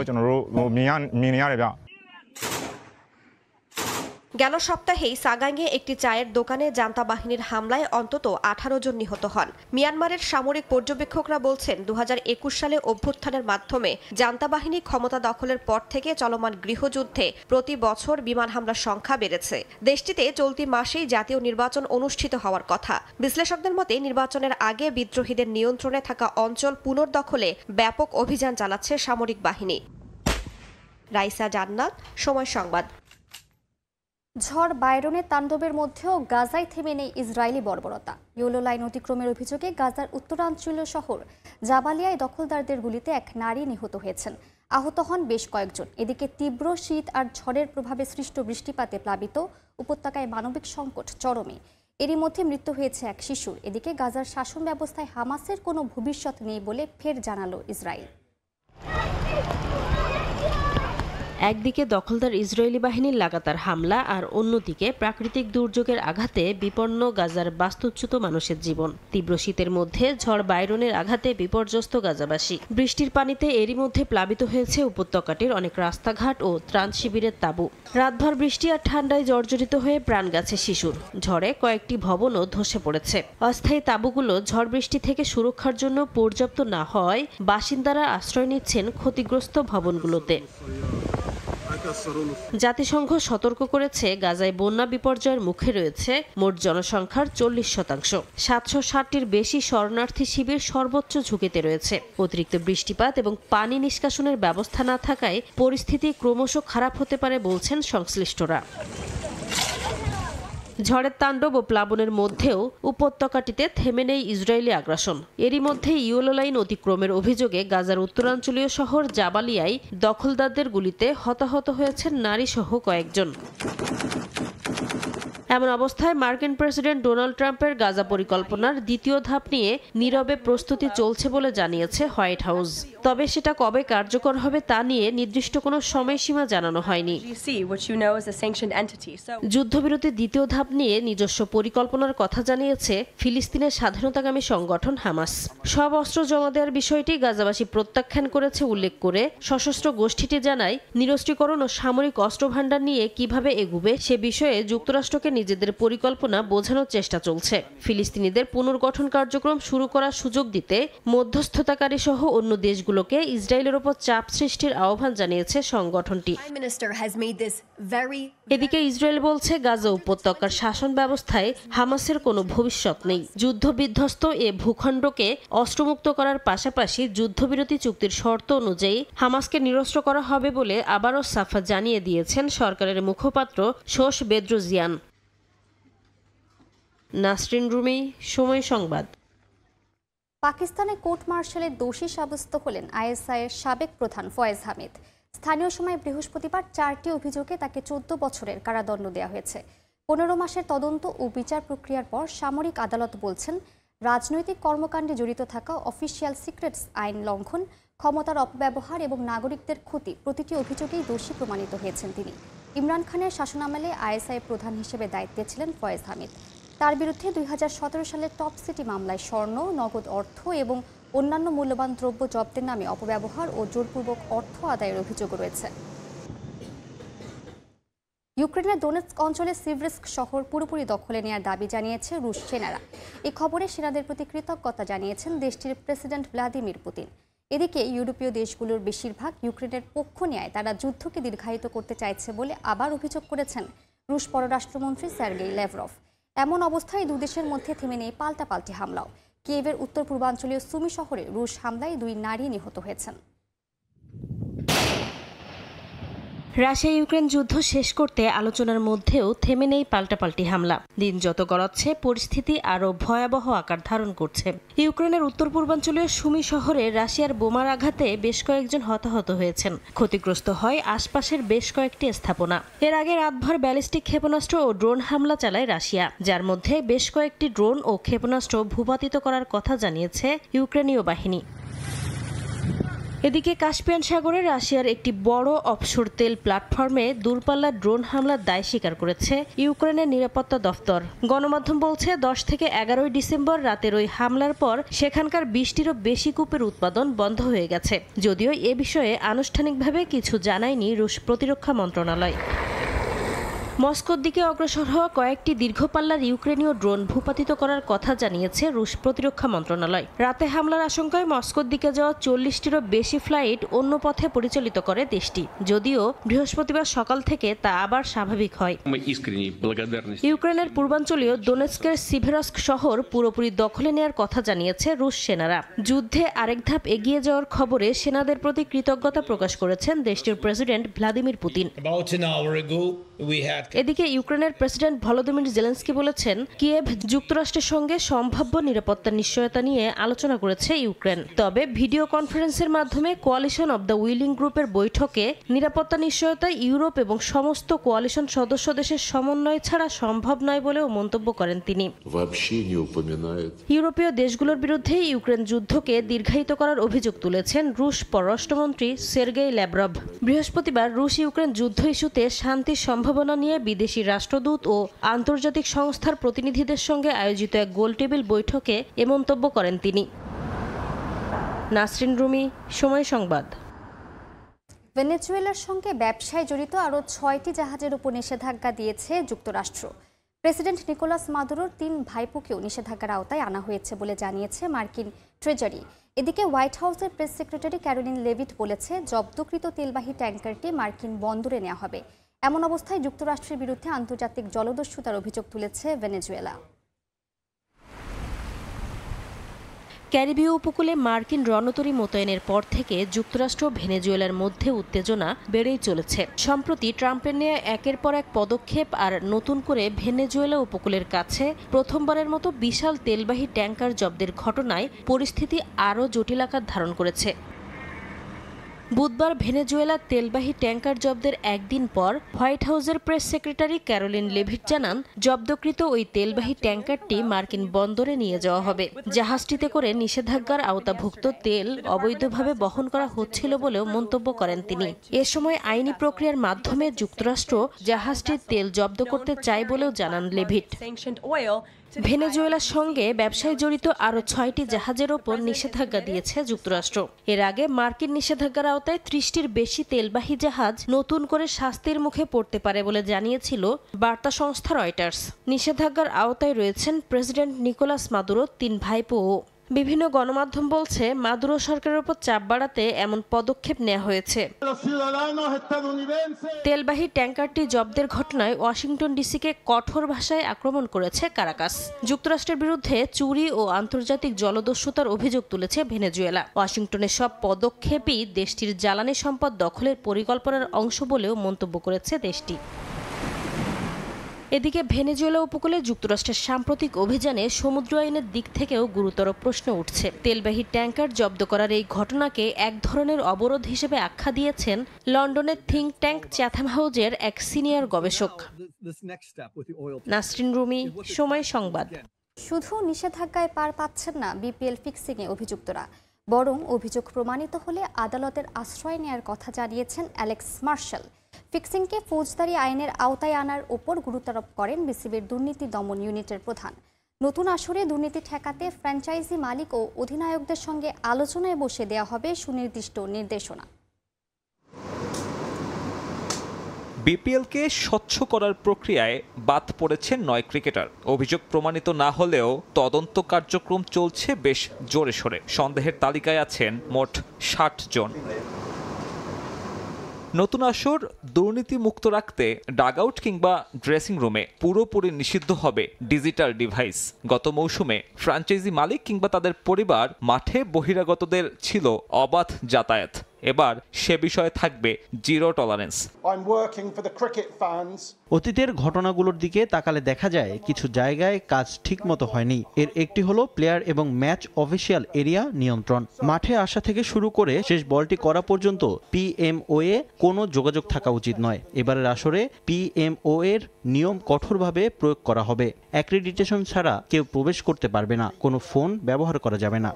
গেল সপ্তাহেই সাগাইয়ে একটি চায়ের দোকানে জান্তা বাহিনীর হামলায় অন্তত 18 জন নিহত হন। মিয়ানমারের সামরিক পর্যবেক্ষকরা বলছেন, 2021 সালে অভ্যুত্থানের মাধ্যমে জান্তা বাহিনী ক্ষমতা দখলের পর থেকে চলমান গৃহযুদ্ধে প্রতি বছর বিমান হামলার সংখ্যা বেড়েছে। দেশটিতে চলতি মাসেই জাতীয় নির্বাচন অনুষ্ঠিত হওয়ার কথা। বিশ্লেষকদের মতে, নির্বাচনের আগে বিদ্রোহীদের নিয়ন্ত্রণে থাকা অঞ্চল পুনর্দখলে ব্যাপক অভিযান চালাচ্ছে সামরিক বাহিনী। রাইসা জান্নাত, সময় সংবাদ। ঝড় বায়রনের তাণ্ডবের মধ্যেও গাজায় থেমে নেই ইসরায়েলি বর্বরতা। ইয়েলো লাইন অতিক্রমের অভিযোগে গাজার উত্তরাঞ্চলীয় শহর জাবালিয়ায় দখলদারদের গুলিতে এক নারী নিহত হয়েছেন। আহত হন বেশ কয়েকজন। এদিকে তীব্র শীত আর ঝড়ের প্রভাবে সৃষ্ট বৃষ্টিপাতে প্লাবিত উপত্যকায় মানবিক সংকট চরমে। এরই মধ্যে মৃত্যু হয়েছে এক শিশুর। এদিকে গাজার শাসন ব্যবস্থায় হামাসের কোনো ভবিষ্যৎ নেই বলে ফের জানালো ইসরায়েল। একদিকে দখলদার ইসরায়েলি বাহিনীর লাগাতার হামলা, আর অন্যদিকে প্রাকৃতিক দুর্যোগের আঘাতে বিপন্ন গাজার বাস্তুচ্যুত মানুষের জীবন। তীব্র শীতের মধ্যে ঝড় বায়রনের আঘাতে বিপর্যস্ত গাজাবাসী। বৃষ্টির পানিতে এরই মধ্যে প্লাবিত হয়েছে উপত্যকাটির অনেক রাস্তাঘাট ও ত্রাণ শিবিরের তাঁবু। রাতভর বৃষ্টি আর ঠান্ডায় জর্জরিত হয়ে প্রাণ গেছে শিশুর। ঝড়ে কয়েকটি ভবনও ধসে পড়েছে। অস্থায়ী তাঁবুগুলো ঝড় বৃষ্টি থেকে সুরক্ষার জন্য পর্যাপ্ত না হওয়ায় বাসিন্দারা আশ্রয় নিচ্ছেন ক্ষতিগ্রস্ত ভবনগুলোতে। জাতিসংঘ সতর্ক করেছে, গাজায় বন্যা বিপর্যয়ের মুখে রয়েছে মোট জনসংখ্যার 40%। 760টির বেশি শরণার্থী শিবির সর্বোচ্চ ঝুঁকিতে রয়েছে। অতিরিক্ত বৃষ্টিপাত এবং পানি নিষ্কাশনের ব্যবস্থা না থাকায় পরিস্থিতি ক্রমশ খারাপ হতে পারে বলছেন সংশ্লিষ্টরা। ঝড়ের তাণ্ডব ও প্লাবনের মধ্যেও উপত্যকাটিতে থেমে নেই ইসরায়েলি আগ্রাসন। এরই মধ্যে ইয়েলো লাইন অতিক্রমের অভিযোগে গাজার উত্তরাঞ্চলীয় শহর জাবালিয়ায় দখলদারদের গুলিতে হতাহত হয়েছেন নারীসহ কয়েকজন। এমন অবস্থায় মার্কিন প্রেসিডেন্ট ডোনাল্ড ট্রাম্পের গাজা পরিকল্পনার দ্বিতীয় ধাপ নিয়ে নীরবে প্রস্তুতি চলছে বলে জানিয়েছে হোয়াইট হাউস। তবে সেটা কবে কার্যকর হবে তা নিয়ে নির্দিষ্ট কোনো সময়সীমা জানানো হয়নি। যুদ্ধবিরতির দ্বিতীয় ধাপ নিয়ে নিজস্ব পরিকল্পনার কথা জানিয়েছে ফিলিস্তিনের স্বাধীনতাকামী সংগঠন হামাস। সব অস্ত্র জমা দেওয়ার বিষয়টি গাজাবাসী প্রত্যাখ্যান করেছে উল্লেখ করে সশস্ত্র গোষ্ঠীটি জানায়, নিরস্ত্রীকরণ ও সামরিক অস্ত্র ভান্ডার নিয়ে কিভাবে এগুবে সে বিষয়ে যুক্তরাষ্ট্রকে নিজেদের পরিকল্পনা বোঝানোর চেষ্টা চলছে। ফিলিস্তিনিদের পুনর্গঠন কার্যক্রম শুরু করার সুযোগ দিতে মধ্যস্থতাকারী সহ অন্য দেশগুলোকে ইসরায়েলের ওপর চাপ সৃষ্টির আহ্বান জানিয়েছে সংগঠনটি। এদিকে ইসরায়েল বলছে, গাজা উপত্যকার শাসন ব্যবস্থায় হামাসের কোনো ভবিষ্যৎ নেই। যুদ্ধবিধ্বস্ত এ ভূখণ্ডকে অস্ত্রমুক্ত করার পাশাপাশি যুদ্ধবিরতি চুক্তির শর্ত অনুযায়ী হামাসকে নিরস্ত্র করা হবে বলে আবারও সাফা জানিয়ে দিয়েছেন সরকারের মুখপাত্র শোস বেদ্রোজিয়ান। নাসরিন রুমি, সময় সংবাদ। পাকিস্তানে কোর্ট মার্শালের দোষী সাব্যস্ত হলেন আইএসআইয়ের সাবেক প্রধান ফয়েজ হামিদ। স্থানীয় সময় বৃহস্পতিবার 4টি অভিযোগে তাকে 14 বছরের কারাদণ্ড দেওয়া হয়েছে। 15 মাসের তদন্ত ও বিচার প্রক্রিয়ার পর সামরিক আদালত বলছেন, রাজনৈতিক কর্মকাণ্ডে জড়িত থাকা, অফিসিয়াল সিক্রেটস আইন লঙ্ঘন, ক্ষমতার অপব্যবহার এবং নাগরিকদের ক্ষতি প্রতিটি অভিযোগেই দোষী প্রমাণিত হয়েছেন তিনি। ইমরান খানের শাসনামলে আইএসআই প্রধান হিসেবে দায়িত্বে ছিলেন ফয়েজ হামিদ। তার বিরুদ্ধে 2017 সালের টপ সিটি মামলায় স্বর্ণ, নগদ অর্থ এবং অন্যান্য মূল্যবান দ্রব্য জব্দের নামে অপব্যবহার ও জোরপূর্বক অর্থ আদায়ের অভিযোগ রয়েছে। ইউক্রেনের ডোনেৎস্ক অঞ্চলে সিভরিস্ক শহর পুরোপুরি দখলে নেওয়ার দাবি জানিয়েছে রুশ সেনারা। এই খবরে সেনাদের প্রতি কৃতজ্ঞতা জানিয়েছেন দেশটির প্রেসিডেন্ট ভ্লাদিমির পুতিন। এদিকে ইউরোপীয় দেশগুলোর বেশিরভাগ ইউক্রেনের পক্ষ নেয় তারা যুদ্ধকে দীর্ঘায়িত করতে চাইছে বলে আবার অভিযোগ করেছেন রুশ পররাষ্ট্রমন্ত্রী সার্গেই ল্যাভরভ। এমন অবস্থায় দুদেশের মধ্যে থেমে নেই পাল্টাপাল্টি হামলাও। কিয়েভের উত্তর পূর্বাঞ্চলীয় সুমি শহরে রুশ হামলায় 2 নারী নিহত হয়েছেন। রাশিয়া ইউক্রেন যুদ্ধ শেষ করতে আলোচনার মধ্যেও থেমে নেই পাল্টাপাল্টি হামলা। দিন যত গড়াচ্ছে পরিস্থিতি আরও ভয়াবহ আকার ধারণ করছে। ইউক্রেনের উত্তর পূর্বাঞ্চলীয় সুমি শহরে রাশিয়ার বোমার আঘাতে বেশ কয়েকজন হতাহত হয়েছেন। ক্ষতিগ্রস্ত হয় আশপাশের বেশ কয়েকটি স্থাপনা। এর আগে রাতভর ব্যালিস্টিক ক্ষেপণাস্ত্র ও ড্রোন হামলা চালায় রাশিয়া, যার মধ্যে বেশ কয়েকটি ড্রোন ও ক্ষেপণাস্ত্র ভূপাতিত করার কথা জানিয়েছে ইউক্রেনীয় বাহিনী। এদিকে কাস্পিয়ান সাগরে রাশিয়ার একটি বড় অফশোর তেল প্ল্যাটফর্মে দূরপাল্লার ড্রোন হামলার দায় স্বীকার করেছে ইউক্রেনের নিরাপত্তা দফতর। গণমাধ্যম বলছে 10 থেকে 11 ডিসেম্বর রাতের ওই হামলার পর সেখানকার 20টিরও বেশি কূপের উৎপাদন বন্ধ হয়ে গেছে। যদিও এ বিষয়ে আনুষ্ঠানিকভাবে কিছু জানায়নি রুশ প্রতিরক্ষা মন্ত্রণালয়। মস্কোর দিকে অগ্রসর হওয়া কয়েকটি দীর্ঘপাল্লার ইউক্রেনীয় ড্রোন ভূপাতিত করার কথা জানিয়েছে রুশ প্রতিরক্ষা মন্ত্রণালয়। রাতে হামলার আশঙ্কায় মস্কোর দিকে যাওয়া 40টিরও বেশি ফ্লাইট অন্য পথে পরিচালিত করে দেশটি, যদিও বৃহস্পতিবার সকাল থেকে তা আবার স্বাভাবিক হয়। ইউক্রেনের পূর্বাঞ্চলীয় দোনেৎস্কের সিভেরস্ক শহর পুরোপুরি দখলে নেওয়ার কথা জানিয়েছে রুশ সেনারা। যুদ্ধে আরেক ধাপ এগিয়ে যাওয়ার খবরে সেনাদের প্রতি কৃতজ্ঞতা প্রকাশ করেছেন দেশটির প্রেসিডেন্ট ভ্লাদিমির পুতিন। এদিকে ইউক্রেনের প্রেসিডেন্ট ভলোদিমির জেলেনস্কি বলেছেন, কিয়েভ যুক্তরাষ্ট্রের সঙ্গে সম্ভাব্য নিরাপত্তার নিশ্চয়তা নিয়ে আলোচনা করেছে ইউক্রেন। তবে ভিডিও কনফারেন্সের মাধ্যমে কোয়ালিশন অব দ্য উইলিং গ্রুপের বৈঠকে নিরাপত্তা নিশ্চয়তা ইউরোপ এবং সমস্ত কোয়ালিশন সদস্য দেশের সমন্বয় ছাড়া সম্ভব নয় বলেও মন্তব্য করেন তিনি। ইউরোপীয় দেশগুলোর বিরুদ্ধে ইউক্রেন যুদ্ধকে দীর্ঘায়িত করার অভিযোগ তুলেছেন রুশ পররাষ্ট্রমন্ত্রী সের্গেই ল্যাভরভ। বৃহস্পতিবার রুশ ইউক্রেন যুদ্ধ ইস্যুতে শান্তির সম্ভাবনা নিয়ে বিদেশি রাষ্ট্রদূত ও আন্তর্জাতিক সংস্থার প্রতিনিধিদের সঙ্গে আয়োজিত এক গোলটেবিল বৈঠকে এ মন্তব্য করেন তিনি। নাসরিন রুমি, সময় সংবাদ। ভেনেজুয়েলার সঙ্গে ব্যবসায় জড়িত আরও 6টি জাহাজের উপর নিষেধাজ্ঞা দিয়েছে যুক্তরাষ্ট্র। প্রেসিডেন্ট নিকোলাস মাদুরোর 3 ভাইপোকেও নিষেধাজ্ঞার আওতায় আনা হয়েছে বলে জানিয়েছে মার্কিন ট্রেজারি। এদিকে হোয়াইট হাউসের প্রেস সেক্রেটারি ক্যারোলিন লেভিট বলেছে, জব্দকৃত তেলবাহী ট্যাঙ্কারটি মার্কিন বন্দরে নেওয়া হবে। এমন অবস্থায় যুক্তরাষ্ট্রের বিরুদ্ধে আন্তর্জাতিক জলদস্যুতার অভিযোগ তুলেছে ভেনেজুয়েলা। ক্যারিবীয় উপকূলে মার্কিন রণতরী মোতায়েনের পর থেকে যুক্তরাষ্ট্র ভেনেজুয়েলার মধ্যে উত্তেজনা বেড়েই চলেছে। সম্প্রতি ট্রাম্পের নেওয়া একের পর এক পদক্ষেপ আর নতুন করে ভেনেজুয়েলা উপকূলের কাছে প্রথমবারের মতো বিশাল তেলবাহী ট্যাঙ্কার জব্দের ঘটনায় পরিস্থিতি আরও জটিল আকার ধারণ করেছে। বুধবার ভেনেজুয়েলা তেলবাহী ট্যাঙ্কার জব্দের একদিন পর হোয়াইট হাউসের প্রেস সেক্রেটারি ক্যারোলিন লেভিট জানান, জব্দকৃত ওই তেলবাহী ট্যাঙ্কারটি মার্কিন বন্দরে নিয়ে যাওয়া হবে। জাহাজটিতে করে নিষেধাজ্ঞার আওতাভুক্ত তেল অবৈধভাবে বহন করা হচ্ছিল বলেও মন্তব্য করেন তিনি। এ সময় আইনি প্রক্রিয়ার মাধ্যমে যুক্তরাষ্ট্র জাহাজটির তেল জব্দ করতে চায় বলেও জানান লেভিট। ভেনেজুয়েলার সঙ্গে ব্যবসায় জড়িত আরও 6টি জাহাজের ওপর নিষেধাজ্ঞা দিয়েছে যুক্তরাষ্ট্র। এর আগে মার্কিন নিষেধাজ্ঞার আওতায় 30টির বেশি তেলবাহী জাহাজ নতুন করে শাস্তির মুখে পড়তে পারে বলে জানিয়েছিল বার্তা সংস্থা রয়টার্স। নিষেধাজ্ঞার আওতায় রয়েছেন প্রেসিডেন্ট নিকোলাস মাদুরো 3 ভাইপোও। বিভিন্ন গণমাধ্যম বলছে, মাদুরো সরকারের উপর চাপ বাড়াতে এমন পদক্ষেপ নেওয়া হয়েছে। তেলবাহী ট্যাঙ্কারটি জব্দের ঘটনায় ওয়াশিংটন ডিসিকে কঠোর ভাষায় আক্রমণ করেছে কারাকাস। যুক্তরাষ্ট্রের বিরুদ্ধে চুরি ও আন্তর্জাতিক জলদস্যুতার অভিযোগ তুলেছে ভেনেজুয়েলা। ওয়াশিংটনের সব পদক্ষেপই দেশটির জ্বালানি সম্পদ দখলের পরিকল্পনার অংশ বলেও মন্তব্য করেছে দেশটি। এদিকে ভেনেজুয়েলা উপকূলে যুক্তরাষ্ট্রের সাম্প্রতিক অভিযানে সমুদ্র আইনের দিক থেকেও গুরুতর প্রশ্ন উঠছে। তেলবাহী ট্যাঙ্কার জব্দ করার এই ঘটনাকে এক ধরনের অবরোধ হিসেবে আখ্যা দিয়েছেন লন্ডনের থিঙ্ক ট্যাঙ্ক চ্যাথাম হাউজের এক সিনিয়র গবেষক। নাসরিন রুমি, সময় সংবাদ। শুধু নিষেধাজ্ঞায় পার পাচ্ছেন না বিপিএল ফিক্সিংয়ে অভিযুক্তরা, বরং অভিযোগ প্রমাণিত হলে আদালতের আশ্রয় নেয়ার কথা জানিয়েছেন অ্যালেক্স মার্শাল। ফিক্সিংকে ফৌজদারি আইনের আওতায় আনার ওপর গুরুত্বারোপ করেন বিসিবির দুর্নীতি দমন ইউনিটের প্রধান। নতুন আসরে দুর্নীতি ঠেকাতে ফ্র্যাঞ্চাইজি মালিক ও অধিনায়কদের সঙ্গে আলোচনায় বসে দেওয়া হবে সুনির্দিষ্ট নির্দেশনা। বিপিএলকে স্বচ্ছ করার প্রক্রিয়ায় বাদ পড়েছে 9 ক্রিকেটার। অভিযোগ প্রমাণিত না হলেও তদন্ত কার্যক্রম চলছে বেশ জোরে সোরে। সন্দেহের তালিকায় আছেন মোট 60 জন। নতুন আসর দুর্নীতি মুক্ত রাখতে ডাগআউট কিংবা ড্রেসিং রুমে পুরোপুরি নিষিদ্ধ হবে ডিজিটাল ডিভাইস। গত মৌসুমে ফ্র্যাঞ্চাইজি মালিক কিংবা তাদের পরিবার মাঠে বহিরাগতদের ছিল অবাধ যাতায়াত। এবার সে বিষয়ে থাকবে জিরো টলারেন্স। অতীতের ঘটনাগুলোর দিকে তাকালে দেখা যায় কিছু জায়গায় কাজ ঠিকমতো হয়নি। এর একটি হলো প্লেয়ার এবং ম্যাচ অফিসিয়াল এরিয়া নিয়ন্ত্রণ। মাঠে আসা থেকে শুরু করে শেষ বলটি করা পর্যন্ত পিএমওএ কোনো যোগাযোগ থাকা উচিত নয়। এবারের আসরে পিএমও এর নিয়ম কঠোরভাবে প্রয়োগ করা হবে। অ্যাক্রিডিটেশন ছাড়া কেউ প্রবেশ করতে পারবে না, কোনো ফোন ব্যবহার করা যাবে না।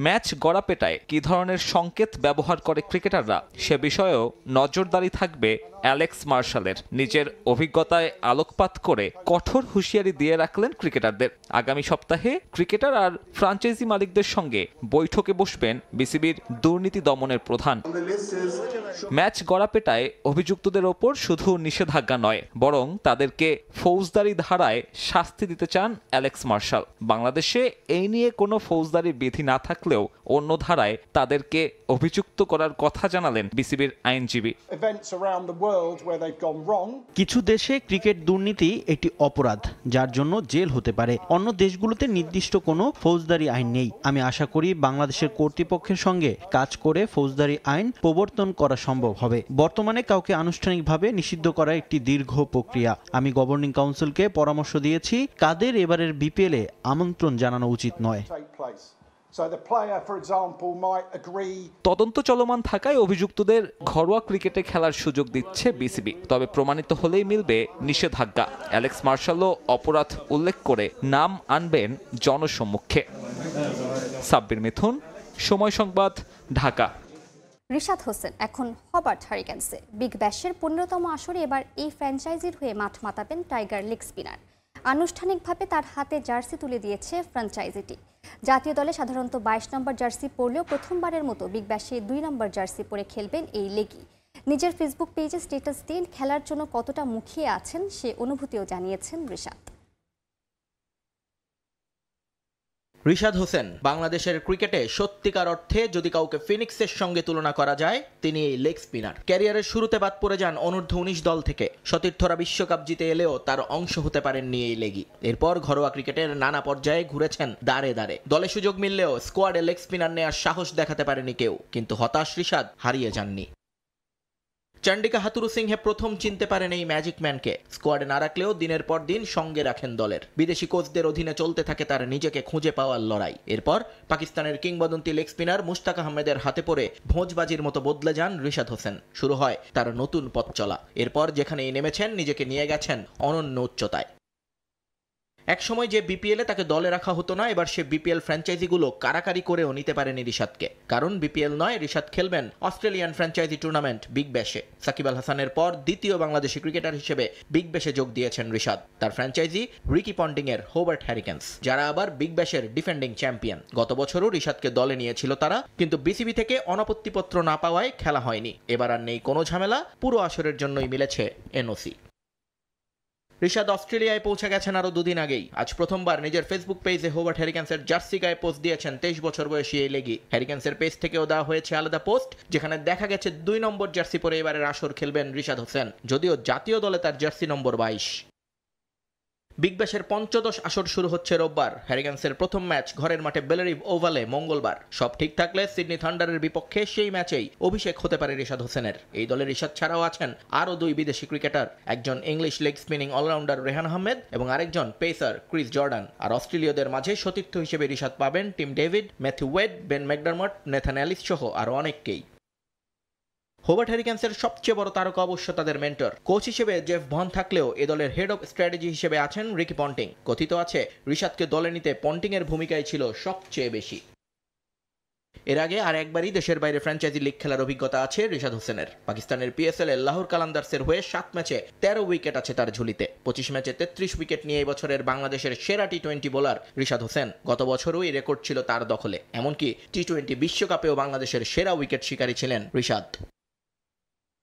ম্যাচ গড়াপেটায় কি ধরনের সংকেত ব্যবহার করে ক্রিকেটাররা সে বিষয়েও নজরদারি থাকবে অ্যালেক্স মার্শালের। নিজের অভিজ্ঞতায় আলোকপাত করে কঠোর হুঁশিয়ারি দিয়ে রাখলেন ক্রিকেটারদের। আগামী সপ্তাহে ক্রিকেটার আর ফ্র্যাঞ্চাইজি মালিকদের সঙ্গে বৈঠকে বসবেন বিসিবির দুর্নীতি দমনের প্রধান। ম্যাচ গড়াপেটায় অভিযুক্তদের ওপর শুধু নিষেধাজ্ঞা নয়, বরং তাদেরকে ফৌজদারি ধারায় শাস্তি দিতে চান অ্যালেক্স মার্শাল। বাংলাদেশে এই নিয়ে কোনো ফৌজদারি বিধি না থাকলেও অন্য ধারায় তাদেরকে অভিযুক্ত করার কথা জানালেন বিসিবির আইনজীবী। কিছু দেশে ক্রিকেট দুর্নীতি একটি অপরাধ, যার জন্য জেল হতে পারে। অন্য দেশগুলোতে নির্দিষ্ট কোনো ফৌজদারি আইন নেই। আমি আশা করি বাংলাদেশের কর্তৃপক্ষের সঙ্গে কাজ করে ফৌজদারি আইন প্রবর্তন করা সম্ভব হবে। বর্তমানে কাউকে আনুষ্ঠানিকভাবে নিষিদ্ধ করা একটি দীর্ঘ প্রক্রিয়া। আমি গভর্নিং কাউন্সিলকে পরামর্শ দিয়েছি কাদের এবারের বিপিএলে আমন্ত্রণ জানানো উচিত নয়। তদন্ত চলমান থাকায় অভিযুক্তদের ঘরোয়া ক্রিকেটে খেলার সুযোগ দিচ্ছে বিসিবি। তবে প্রমাণিত হলেই মিলবে নিষেধাজ্ঞা। অ্যালেক্স মার্শালও অপরাধ উল্লেখ করে নাম আনবেন জনসম্মুখে। সাব্বির মিথুন, সময় সংবাদ, ঢাকা। রিশাদ হোসেন এখন হবার্ট হারিকেন্সে। বিগ ব্যাশের 15তম আসরে এবার এই ফ্র্যাঞ্চাইজির হয়ে মাঠ মাতাবেন টাইগার লেগ স্পিনার। আনুষ্ঠানিকভাবে তার হাতে জার্সি তুলে দিয়েছে ফ্র্যাঞ্চাইজিটি। জাতীয় দলে সাধারণত 22 নম্বর জার্সি পরলেও প্রথমবারের মতো বিগ ব্যাশে 2 নম্বর জার্সি পরে খেলবেন এই লেগি। নিজের ফেসবুক পেজে স্ট্যাটাস দিয়ে খেলার জন্য কতটা মুখিয়ে আছেন সে অনুভূতিও জানিয়েছেন রিশাদ। রিশাদ হোসেন বাংলাদেশের ক্রিকেটে সত্যিকার অর্থে যদি কাউকে ফিনিক্সের সঙ্গে তুলনা করা যায় তিনি এই লেগ স্পিনার। ক্যারিয়ারের শুরুতে বাদ পড়ে যান অনূর্ধ্ব 19 দল থেকে। সতীর্থরা বিশ্বকাপ জিতে এলেও তার অংশ হতে পারেননি এই লেগই। এরপর ঘরোয়া ক্রিকেটের নানা পর্যায়ে ঘুরেছেন দাঁড়ে দাঁড়ে। দলে সুযোগ মিললেও স্কোয়াডে লেগ স্পিনার নেওয়ার সাহস দেখাতে পারেনি কেউ। কিন্তু হতাশ রিশাদ হারিয়ে যাননি। চন্ডিকা হাতুরু সিংহে প্রথম চিনতে পারেন এই ম্যাজিক ম্যানকে। স্কোয়াডে না রাখলেও দিনের পর দিন সঙ্গে রাখেন দলের। বিদেশি কোচদের অধীনে চলতে থাকে তার নিজেকে খুঁজে পাওয়ার লড়াই। এরপর পাকিস্তানের কিংবদন্তি লেগ স্পিনার মুশতাক আহমেদের হাতে পড়ে ভোজবাজির মতো বদলে যান রিশাদ হোসেন। শুরু হয় তার নতুন পথ চলা। এরপর যেখানেই নেমেছেন নিজেকে নিয়ে গেছেন অনন্য উচ্চতায়। একসময় যে বিপিএলে তাকে দলে রাখা হতো না, এবার সে বিপিএল ফ্র্যাঞ্চাইজিগুলো কারাকারি করেও নিতে পারেনি রিশাদকে। কারণ বিপিএল নয়, রিশাদ খেলবেন অস্ট্রেলিয়ান ফ্র্যাঞ্চাইজি টুর্নামেন্ট বিগ ব্যাশে। সাকিব আল হাসানের পর দ্বিতীয় বাংলাদেশি ক্রিকেটার হিসেবে বিগ ব্যাশে যোগ দিয়েছেন রিশাদ। তার ফ্র্যাঞ্চাইজি রিকি পন্টিং এর হোবার্ট হ্যারিকেন্স, যারা আবার বিগ ব্যাশের ডিফেন্ডিং চ্যাম্পিয়ন। গত বছরও রিশাদকে দলে নিয়েছিল তারা, কিন্তু বিসিবি থেকে অনাপত্তিপত্র না পাওয়ায় খেলা হয়নি। এবার আর নেই কোনো ঝামেলা, পুরো আসরের জন্যই মিলেছে এনওসি। রিশাদ অস্ট্রেলিয়ায় পৌঁছে গেছেন আরো দুদিন আগেই। আজ প্রথমবার নিজের ফেসবুক পেজে হোবার্ট হ্যারিকেন্সের জার্সি গায়ে পোস্ট দিয়েছেন 23 বছর বয়সী এই লেগি। হ্যারিকেন্সের পেজ থেকেও দেওয়া হয়েছে আলাদা পোস্ট, যেখানে দেখা গেছে 2 নম্বর জার্সি পরে এবারের আসর খেলবেন রিশাদ হোসেন, যদিও জাতীয় দলে তার জার্সি নম্বর 22। বিগ ব্যাশের পঞ্চদশ আসর শুরু হচ্ছে রোববার। হ্যারিকেন্সের প্রথম ম্যাচ ঘরের মাঠে বেলারিভ ওভালে মঙ্গলবার। সব ঠিক থাকলে সিডনি থান্ডারের বিপক্ষে সেই ম্যাচেই অভিষেক হতে পারে রিশাদ হোসেনের। এই দলে রিশাদ ছাড়াও আছেন আরও 2 বিদেশি ক্রিকেটার, একজন English leg spinning allrounder Rehan Ahmed এবং আরেকজন পেসার ক্রিস জর্ডান। আর অস্ট্রেলীয়দের মাঝে সতীর্থ হিসেবে রিশাদ পাবেন Tim David, Matthew Wade, Ben McDermott, Nathan Ellis সহ আরও অনেককেই। হোবার্ট হ্যারিকেন্সের সবচেয়ে বড় তারকা অবশ্য তাদের মেন্টর। কোচ হিসেবে জেফ ভন থাকলেও এ দলের হেড অফ স্ট্র্যাটেজি হিসেবে আছেন রিকি পন্টিং। কথিত আছে রিশাদকে দলে নিতে পন্টিং এর ভূমিকাই ছিল সবচেয়ে বেশি। এর আগে আর একবারই দেশের বাইরে ফ্র্যাঞ্চাইজি লিগ খেলার অভিজ্ঞতা আছে রিশাদ হোসেনের। পাকিস্তানের পিএসএল এর লাহোর কালান্দার্সের হয়ে 7 ম্যাচে 13 উইকেট আছে তার ঝুলিতে। 25 ম্যাচে 33 উইকেট নিয়ে এই বছরের বাংলাদেশের সেরা টি20 বোলার রিশাদ হোসেন। গত বছরও এই রেকর্ড ছিল তার দখলে। এমনকি টি20 বিশ্বকাপেও বাংলাদেশের সেরা উইকেট শিকারী ছিলেন রিশাদ।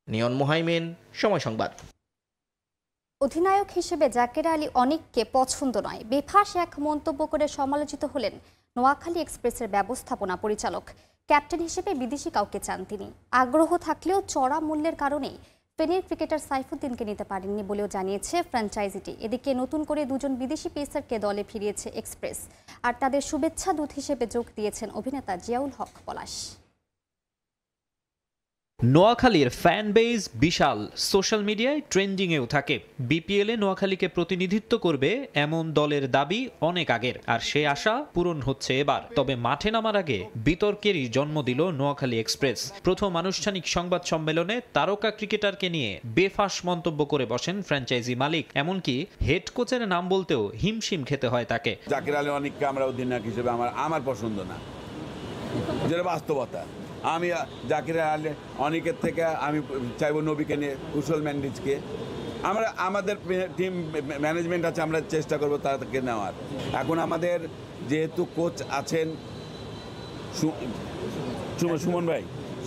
নিয়ন মুহাইমিন, সময় সংবাদ। অধিনায়ক হিসেবে জাকের আলী অনেককে পছন্দ নয়, বেফাঁস এক মন্তব্য করে সমালোচিত হলেন নোয়াখালী এক্সপ্রেসের ব্যবস্থাপনা পরিচালক। ক্যাপ্টেন হিসেবে বিদেশি কাউকে চান তিনি। আগ্রহ থাকলেও চড়া মূল্যের কারণেই ফেনীর ক্রিকেটার সাইফুদ্দিনকে নিতে পারেননি বলেও জানিয়েছে ফ্র্যাঞ্চাইজিটি। এদিকে নতুন করে 2 জন বিদেশি পেসারকে দলে ফিরিয়েছে এক্সপ্রেস, আর তাদের শুভেচ্ছা দূত হিসেবে যোগ দিয়েছেন অভিনেতা জিয়াউল হক পলাশ। নোয়াখালীর ফ্যান বেজ বিশাল, সোশ্যাল মিডিয়ায় ট্রেন্ডিংয়েও থাকে। বিপিএলে নোয়াখালীকে প্রতিনিধিত্ব করবে এমন দলের দাবি অনেক আগের, আর সে আশা পূরণ হচ্ছে এবার। তবে মাঠে নামার আগে বিতর্কেরই জন্ম দিল নোয়াখালী এক্সপ্রেস। প্রথম আনুষ্ঠানিক সংবাদ সম্মেলনে তারকা ক্রিকেটারকে নিয়ে বেফাঁস মন্তব্য করে বসেন ফ্র্যাঞ্চাইজি মালিক। এমনকি হেড কোচের নাম বলতেও হিমশিম খেতে হয় তাকে। জাকির আলী অনেককে আমরা অধিনায়ক হিসেবে আমার পছন্দ না, যেটা বাস্তবতা। আমি জাকির আলী অনেকের থেকে আমি চাইবো নবীকে নিয়ে, কুশল ম্যান্ডিজকে। আমাদের টিম ম্যানেজমেন্ট আছে, আমরা চেষ্টা করবো তাদেরকে নেওয়ার। এখন আমাদের যেহেতু কোচ আছেন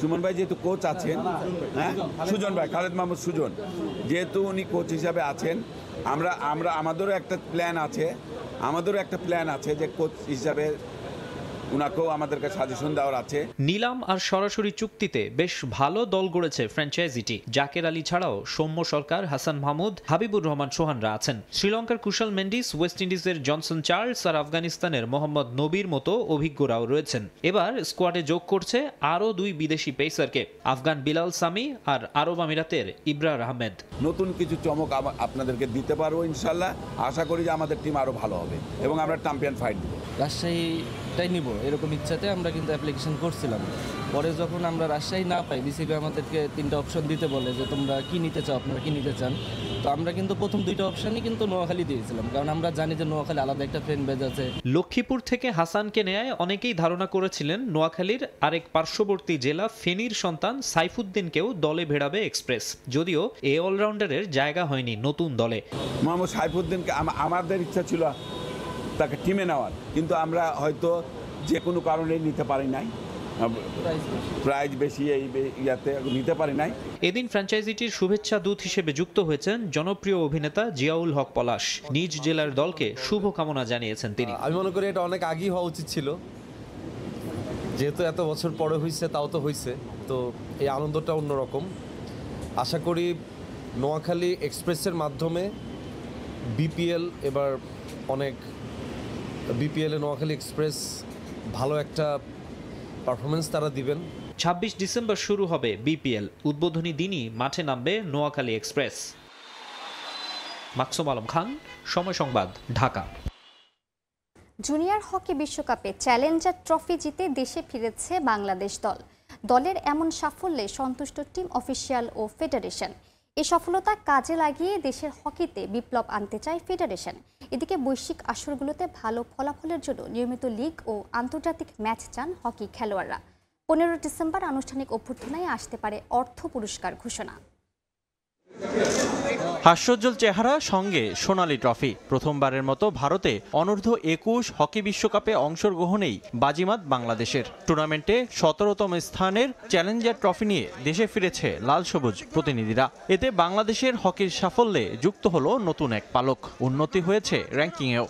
সুমন ভাই যেহেতু কোচ আছেন, হ্যাঁ সুজন ভাই, খালেদ মাহমুদ সুজন, যেহেতু উনি কোচ হিসাবে আছেন, আমাদেরও একটা প্ল্যান আছে যে কোচ হিসাবে উনাকেও আমাদেরকে সাজেশন দেওয়ার আছে। নিলাম আর সরাসরি চুক্তিতে বেশ ভালো দল গড়েছে ফ্র্যাঞ্চাইজিটি। জাকের আলী ছাড়াও সৌম্য সরকার, হাসান মাহমুদ, হাবিবুর রহমান সোহানরা আছেন। শ্রীলঙ্কার কুশল মেন্ডিস, ওয়েস্ট ইন্ডিজের জনসন চার্লস আর আফগানিস্তানের মোহাম্মদ নবীর মতো অভিজ্ঞরাও রয়েছেন। এবার স্কোয়াডে যোগ করছে আরও 2 বিদেশি পেসারকে, আফগান বিলাল সামি আর আরব আমিরাতের ইব্রার আহমেদ। নতুন কিছু চমক আপনাদেরকে দিতে পারবো ইনশাল্লাহ। আশা করি যে আমাদের টিম আরো ভালো হবে এবং আমরা চ্যাম্পিয়ন ফাইট দেবো। রাজশাহীটাই নিব এরকম ইচ্ছাতে আমরা কিন্তু অ্যাপ্লিকেশন করছিলাম। পরে যখন আমরা রাজশাহী না পাই, বিসিবি আমাদেরকে 3টা অপশন দিতে বলে যে তোমরা কি নিতে চাও, আপনারা কি নিতে চান। তো আমরা কিন্তু প্রথম 2টা অপশনই কিন্তু নোয়াখালী দিয়েছিলাম, কারণ আমরা জানি যে নোয়াখালী আলাদা একটা ফ্যান বেজ আছে। লক্ষ্মীপুর থেকে হাসানকে নেয় অনেকেই ধারণা করেছিলেন নোয়াখালীর আরেক পার্শ্ববর্তী জেলা ফেনীর সন্তান সাইফুদ্দিনকেও দলে ভেড়াবে এক্সপ্রেস, যদিও এই অলরাউন্ডারের জায়গা হয়নি নতুন দলে। মোহাম্মদ সাইফুদ্দিনকে আমাদের ইচ্ছা ছিল তাকে টিমে নেওয়ার, কিন্তু আমরা হয়তো যে কোনো কারণে নিতে পারি নাই। প্রাইজ বেশি এই ইয়াতে নিতে পারি নাই। এদিন ফ্র্যাঞ্চাইজিটির শুভেচ্ছা দূত হিসেবে যুক্ত হয়েছেন জনপ্রিয় অভিনেতা জিয়াউল হক পলাশ। নিজ জেলার দলকে শুভকামনা জানিয়েছেন তিনি। আমি মনে করি এটা অনেক আগেই হওয়া উচিত ছিল, যেহেতু এত বছর পরে হয়েছে, তাও তো হয়েছে, তো এই আনন্দটা অন্যরকম। আশা করি নোয়াখালী এক্সপ্রেসের মাধ্যমে বিপিএল এবার অনেক বিপিএল এ নোয়াখালী এক্সপ্রেস ভালো একটা পারফরমেন্স তারা দিবেন। ২৬ ডিসেম্বর শুরু হবে বিপিএল। উদ্বোধনী দিনই মাঠে নামবে নোয়াখালী এক্সপ্রেস। মাকসুম আলম খান, সময় সংবাদ, ঢাকা। জুনিয়র হকি বিশ্বকাপে চ্যালেঞ্জার ট্রফি জিতে দেশে ফিরেছে বাংলাদেশ দল। দলের এমন সাফল্যে সন্তুষ্ট টিম, অফিসিয়াল ও ফেডারেশন। এই সফলতা কাজে লাগিয়ে দেশের হকিতে বিপ্লব আনতে চায় ফেডারেশন। এদিকে বৈশ্বিক আসরগুলোতে ভালো ফলাফলের জন্য নিয়মিত লীগ ও আন্তর্জাতিক ম্যাচ চান হকি খেলোয়াড়রা। 15 ডিসেম্বর আনুষ্ঠানিক অভ্যর্থনায় আসতে পারে অর্থ পুরস্কার ঘোষণা। হাস্যোজ্জ্বল চেহারা, সঙ্গে সোনালী ট্রফি। প্রথমবারের মতো ভারতে অনূর্ধ্ব 21 হকি বিশ্বকাপে অংশগ্রহণেই বাজিমাত বাংলাদেশের। টুর্নামেন্টে 17তম স্থানের চ্যালেঞ্জার ট্রফি নিয়ে দেশে ফিরেছে লাল সবুজ প্রতিনিধিরা। এতে বাংলাদেশের হকির সাফল্যে যুক্ত হলো নতুন এক পালক। উন্নতি হয়েছে র্যাঙ্কিংয়েও।